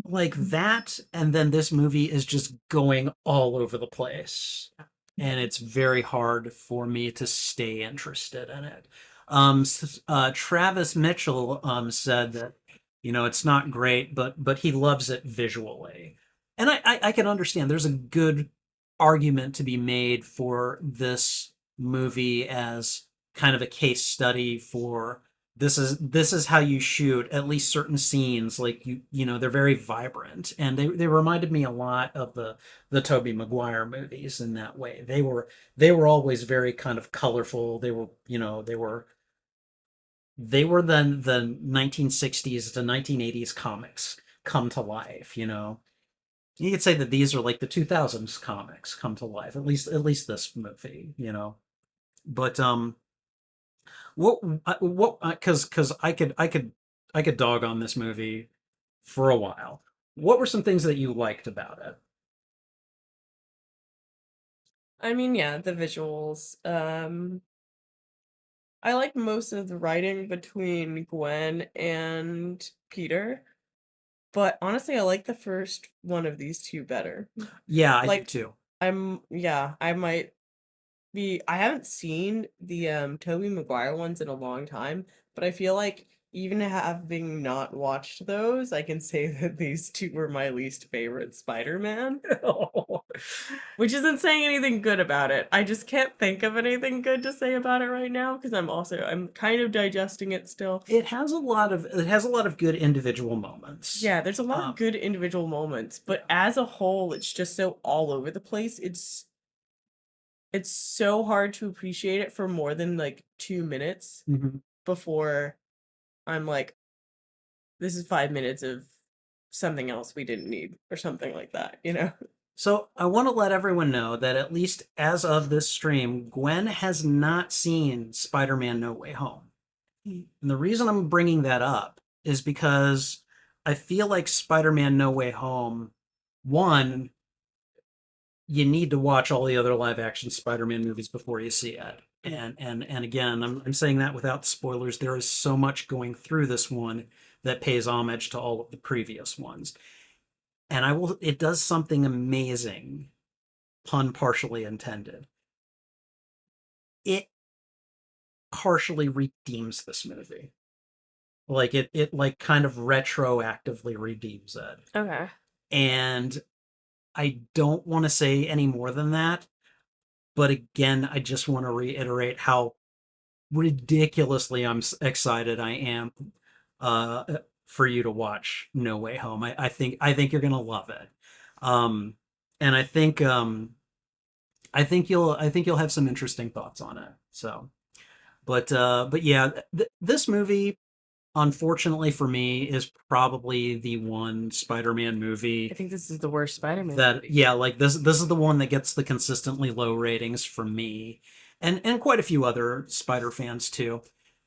like that, and then this movie is just going all over the place, and it's very hard for me to stay interested in it. Travis Mitchell said that it's not great, but he loves it visually, and I can understand. There's a good argument to be made for this movie as kind of a case study for this is how you shoot at least certain scenes. Like they're very vibrant, and they reminded me a lot of the Tobey Maguire movies in that way. They were always very kind of colorful. They were the 1960s to 1980s comics, come to life, you know. You could say that these are like the 2000s comics come to life, at least this movie, you know. But what because I could dog on this movie for a while. What were some things that you liked about it? I mean, yeah, the visuals. I like most of the writing between Gwen and Peter, but honestly, I like the first one of these two better. Yeah, I do Like, too. yeah, I might I haven't seen the Tobey Maguire ones in a long time, but I feel like even having not watched those, I can say that these two were my least favorite Spider-Man. Which isn't saying anything good about it. I just can't think of anything good to say about it right now because I'm kind of digesting it still. It has a lot of good individual moments. Yeah, there's a lot of Um, good individual moments, but as a whole, it's just so all over the place. It's so hard to appreciate it for more than like 2 minutes mhm. before I'm like, this is 5 minutes of something else we didn't need or something like that, you know? So I want to let everyone know that at least as of this stream, Gwen has not seen Spider-Man No Way Home. And the reason I'm bringing that up is because I feel like Spider-Man No Way Home, one, you need to watch all the other live action Spider-Man movies before you see it. And again, I'm saying that without spoilers. There is so much going through this one that pays homage to all of the previous ones. And it does something amazing, pun partially intended. It partially redeems this movie. Like it like kind of retroactively redeems it. Okay. And I don't want to say any more than that, but again, I just want to reiterate how ridiculously excited I am uh, for you to watch No Way Home. I think you're gonna love it, and I think you'll have some interesting thoughts on it. So, but yeah, this movie, unfortunately for me, is probably the one Spider-Man I movie think this is the worst Spider-Man that movie. yeah, like this is the one that gets the consistently low ratings from me and quite a few other Spider fans too.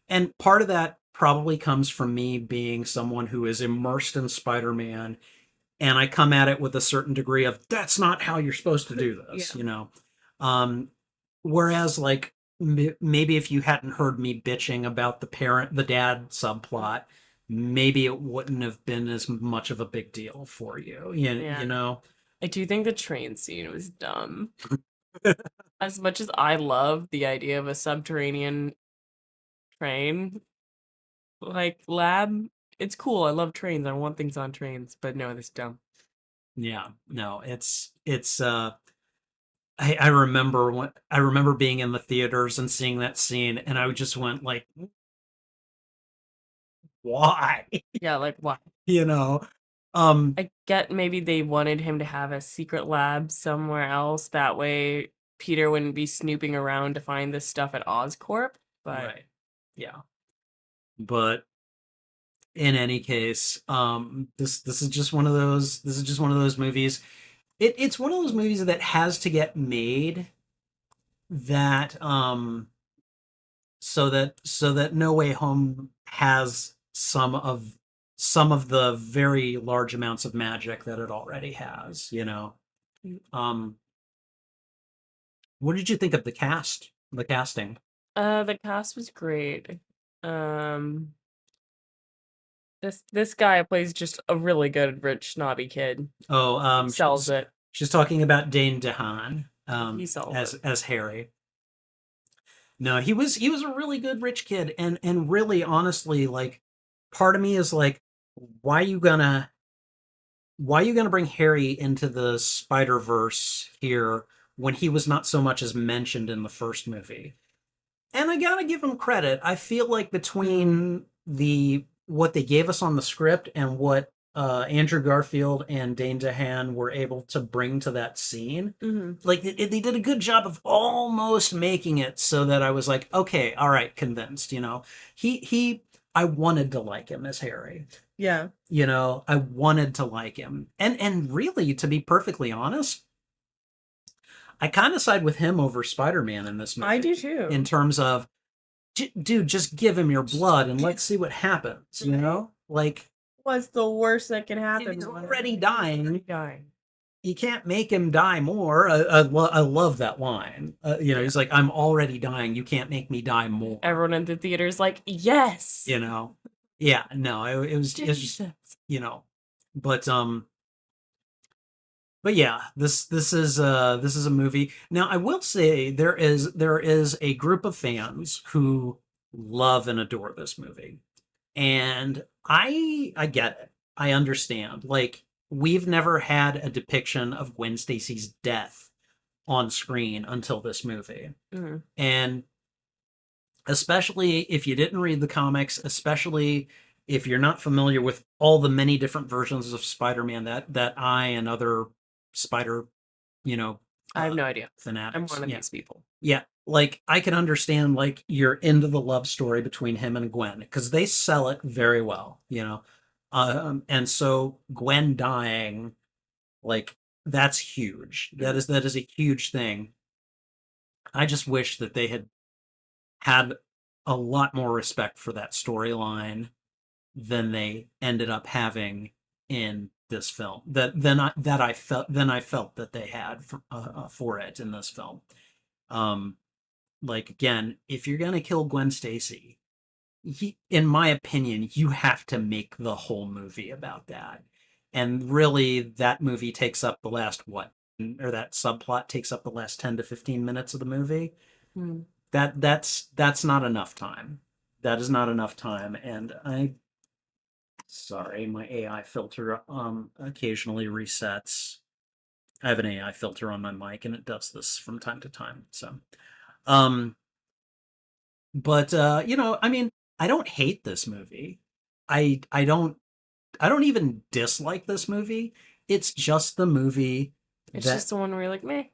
And part of that probably comes from me being someone who is immersed in Spider-Man, and I come at it with a certain degree of that's not how you're supposed to do this, Yeah. you know. Um Whereas like maybe if you hadn't heard me bitching about the dad subplot, maybe it wouldn't have been as much of a big deal for you. Yeah. You know. I do think the train scene was dumb. As much as I love the idea of a subterranean train, like lab, it's cool. I love trains. I want things on trains, but no, this is dumb. Yeah, no, it's I remember being in the theaters and seeing that scene, and I just went like, why? Yeah, like what? You know? Um I get maybe they wanted him to have a secret lab somewhere else. That way Peter wouldn't be snooping around to find this stuff at Oscorp. But right. Yeah. But in any case, this is just one of those movies. It's one of those movies that has to get made that so that No Way Home has some of the very large amounts of magic that it already has, you know. Um what did you think of the casting? the cast was great. Um this guy plays just a really good rich snobby kid. Oh, Sells it. she's talking about Dane DeHaan He sells as it. Harry. No, he was a really good rich kid, and really honestly, like part of me is like, why you gonna why you gonna bring Harry into the Spider-Verse here when he was not so much as mentioned in the first movie? And I gotta give him credit. I feel like between the what they gave us on the script and what Andrew Garfield and Dane DeHaan were able to bring to that scene, Hmm. like they did a good job of almost making it so that I was like, okay, all right, convinced. You know, I wanted to like him as Harry. Yeah. You know, I wanted to like him. And really, to be perfectly honest, I kind of side with him over Spider-Man in this movie. I do too. In terms of, dude, just give him your blood and let's see what happens, you know? Like, What's the worst that can happen? he's already dying. Dying. You can't make him die more. I love that line. You know, he's like, I'm already dying. You can't make me die more. Everyone in the theater is like, yes. You know? Yeah, no, it was, Jesus. you know, but yeah, this is a movie. Now, I will say there is a group of fans who love and adore this movie. And I get it. I understand. Like, we've never had a depiction of Gwen Stacy's death on screen until this movie. Mhm. And especially if you didn't read the comics, especially if you're not familiar with all the many different versions of Spider-Man that I and other Spider, you know, I have no idea. fanatics. I'm one of yeah. these people. Yeah, like I can understand like you're into the love story between him and Gwen because they sell it very well, you know. And so Gwen dying, like that's huge. That is a huge thing. I just wish that they had a lot more respect for that storyline than they ended up having in this film. That I felt that they had for it in this film. Like again, if you're gonna kill Gwen Stacy, in my opinion, you have to make the whole movie about that. And really, that movie takes up the last or that subplot takes up the last 10 to 15 minutes of the movie. Hmm. That's not enough time. That is not enough time. And sorry, my AI filter occasionally resets. I have an AI filter on my mic and it does this from time to time. So um but you know, I mean, I don't hate this movie. I don't even dislike this movie. It's just the movie It's that just the one where you're like, meh.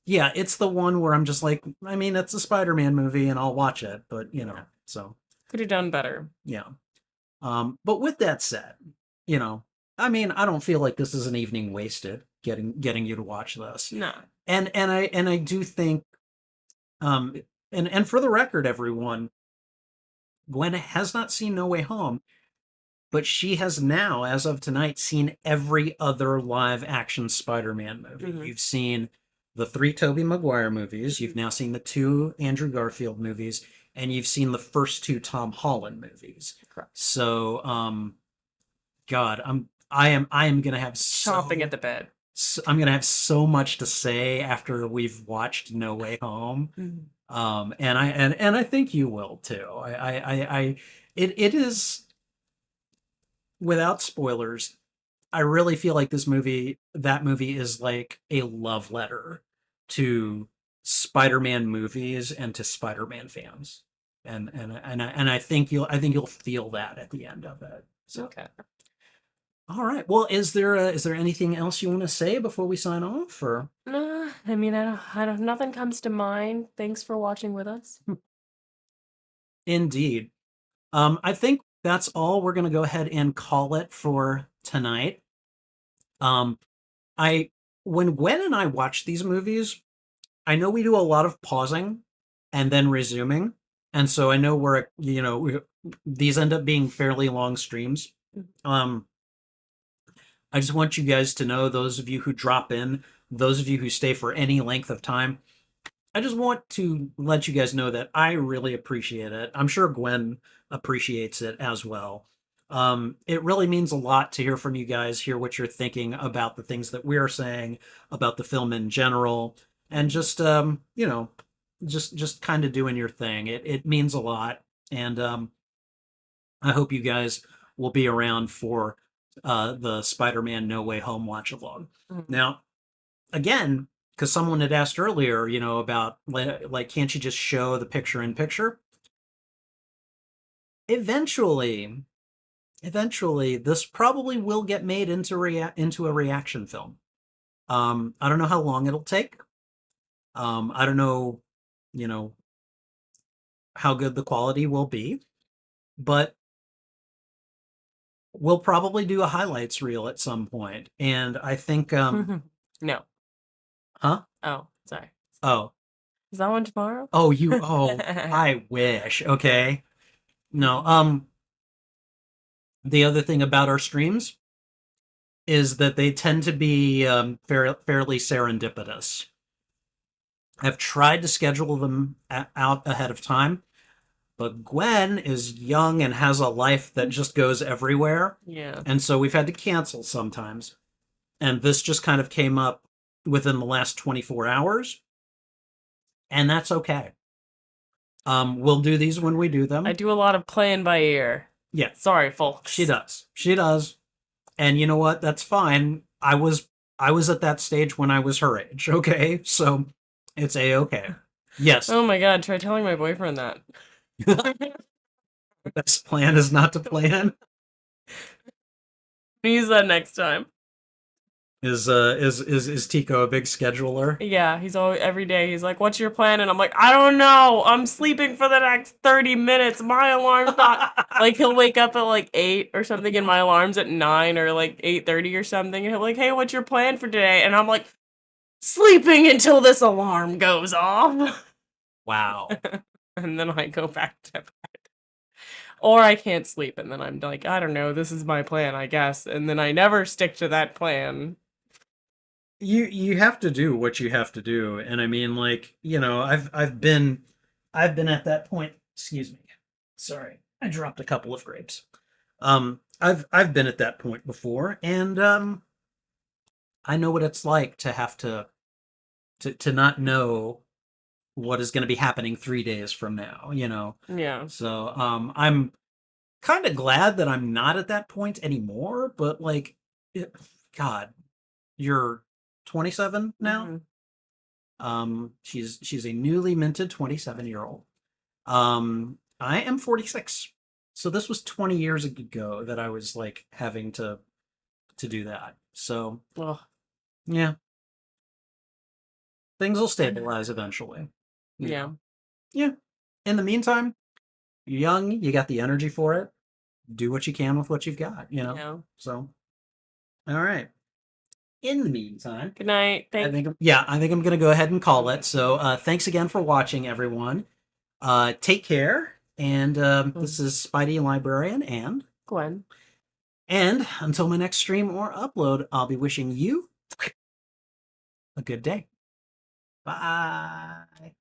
yeah, it's the one where I'm just like, I mean, it's a Spider-Man movie and I'll watch it, but you know, so Could have done better. yeah. But with that said, you know, I mean, I don't feel like this is an evening wasted getting you to watch this. No. And I do think um and for the record, everyone, Gwen has not seen No Way Home, but she has now, as of tonight, seen every other live action Spider-Man movie. Mhm. You've seen the 3 Tobey Maguire movies, you've now seen the 2 Andrew Garfield movies, and you've seen the first 2 Tom Holland movies. Correct. So, God, I am gonna have Chomping at the bed. I'm gonna have so much to say after we've watched No Way Home. And I think you will too. It is, without spoilers, I really feel like that movie is like a love letter to Spider-Man movies and to Spider-Man fans. And I think you'll feel that at the end of it. So Okay. all right. Well, is there anything else you want to say before we sign off or No, I mean, I don't, nothing comes to mind. Thanks for watching with us. indeed. I think that's all. We're gonna go ahead and call it for tonight. Um, I when Gwen and I watch these movies, I know we do a lot of pausing and then resuming, and so I know these end up being fairly long streams. Um, I just want you guys to know, those of you who drop in, those of you who stay for any length of time, I just want to let you guys know that I really appreciate it. I'm sure Gwen appreciates it as well. It really means a lot to hear from you guys, hear what you're thinking about the things that we're saying, about the film in general, and just just kind of doing your thing. It means a lot, and I hope you guys will be around for the Spider-Man No Way Home watch along. Mhm. Now, again, because someone had asked earlier, about like, can't you just show the picture in picture? Eventually, this probably will get made into a reaction film. I don't know how long it'll take. I don't know, you know, how good the quality will be, but we'll probably do a highlights reel at some point, and I think No. huh? Oh, sorry. Oh, Is that one tomorrow? I wish. Okay. No, the other thing about our streams is that they tend to be fairly serendipitous. I've tried to schedule them out ahead of time, but Gwen is young and has a life that just goes everywhere, Yeah. and so we've had to cancel sometimes. And this just kind of came up within the last 24 hours, and that's okay. We'll do these when we do them. I do a lot of playing by ear. Yeah, Sorry, folks. she does. She does. And you know what? That's fine. I was at that stage when I was her age, okay? So it's a-okay. Yes. Oh my god, try telling my boyfriend that. The best plan is not to plan. Use that next time. Is Tico a big scheduler? Yeah, he's always every day. He's like, "What's your plan?" And I'm like, "I don't know. I'm sleeping for the next 30 minutes. My alarm's not." Like he'll wake up at like 8 or something, and my alarm's at 9 or like 8:30 or something. And he'll like, "Hey, what's your plan for today?" And I'm like, "Sleeping until this alarm goes off." Wow. And then I go back to bed. Or I can't sleep, and then I'm like, I don't know. This is my plan, I guess. And then I never stick to that plan. You have to do what you have to do, and I mean, like, you know, I've been at that point. Excuse me, sorry, I dropped a couple of grapes. I've been at that point before, and I know what it's like to have to not know what is going to be happening 3 days from now. You know, Yeah. so I'm kind of glad that I'm not at that point anymore. But like, God, you're 27 now. Mhm. She's a newly minted 27-year-old. I am 46. So this was 20 years ago that I was like having to do that. So Ugh. yeah, things will stabilize eventually. You Yeah. know? Yeah. In the meantime, you're young, you got the energy for it. Do what you can with what you've got, you know? Yeah. So all right. In the meantime, Good night. I Thank think I'm gonna go ahead and call it. So thanks again for watching, everyone. Take care. And this is Spidey Librarian Gwen. and until my next stream or upload, I'll be wishing you a good day. Bye.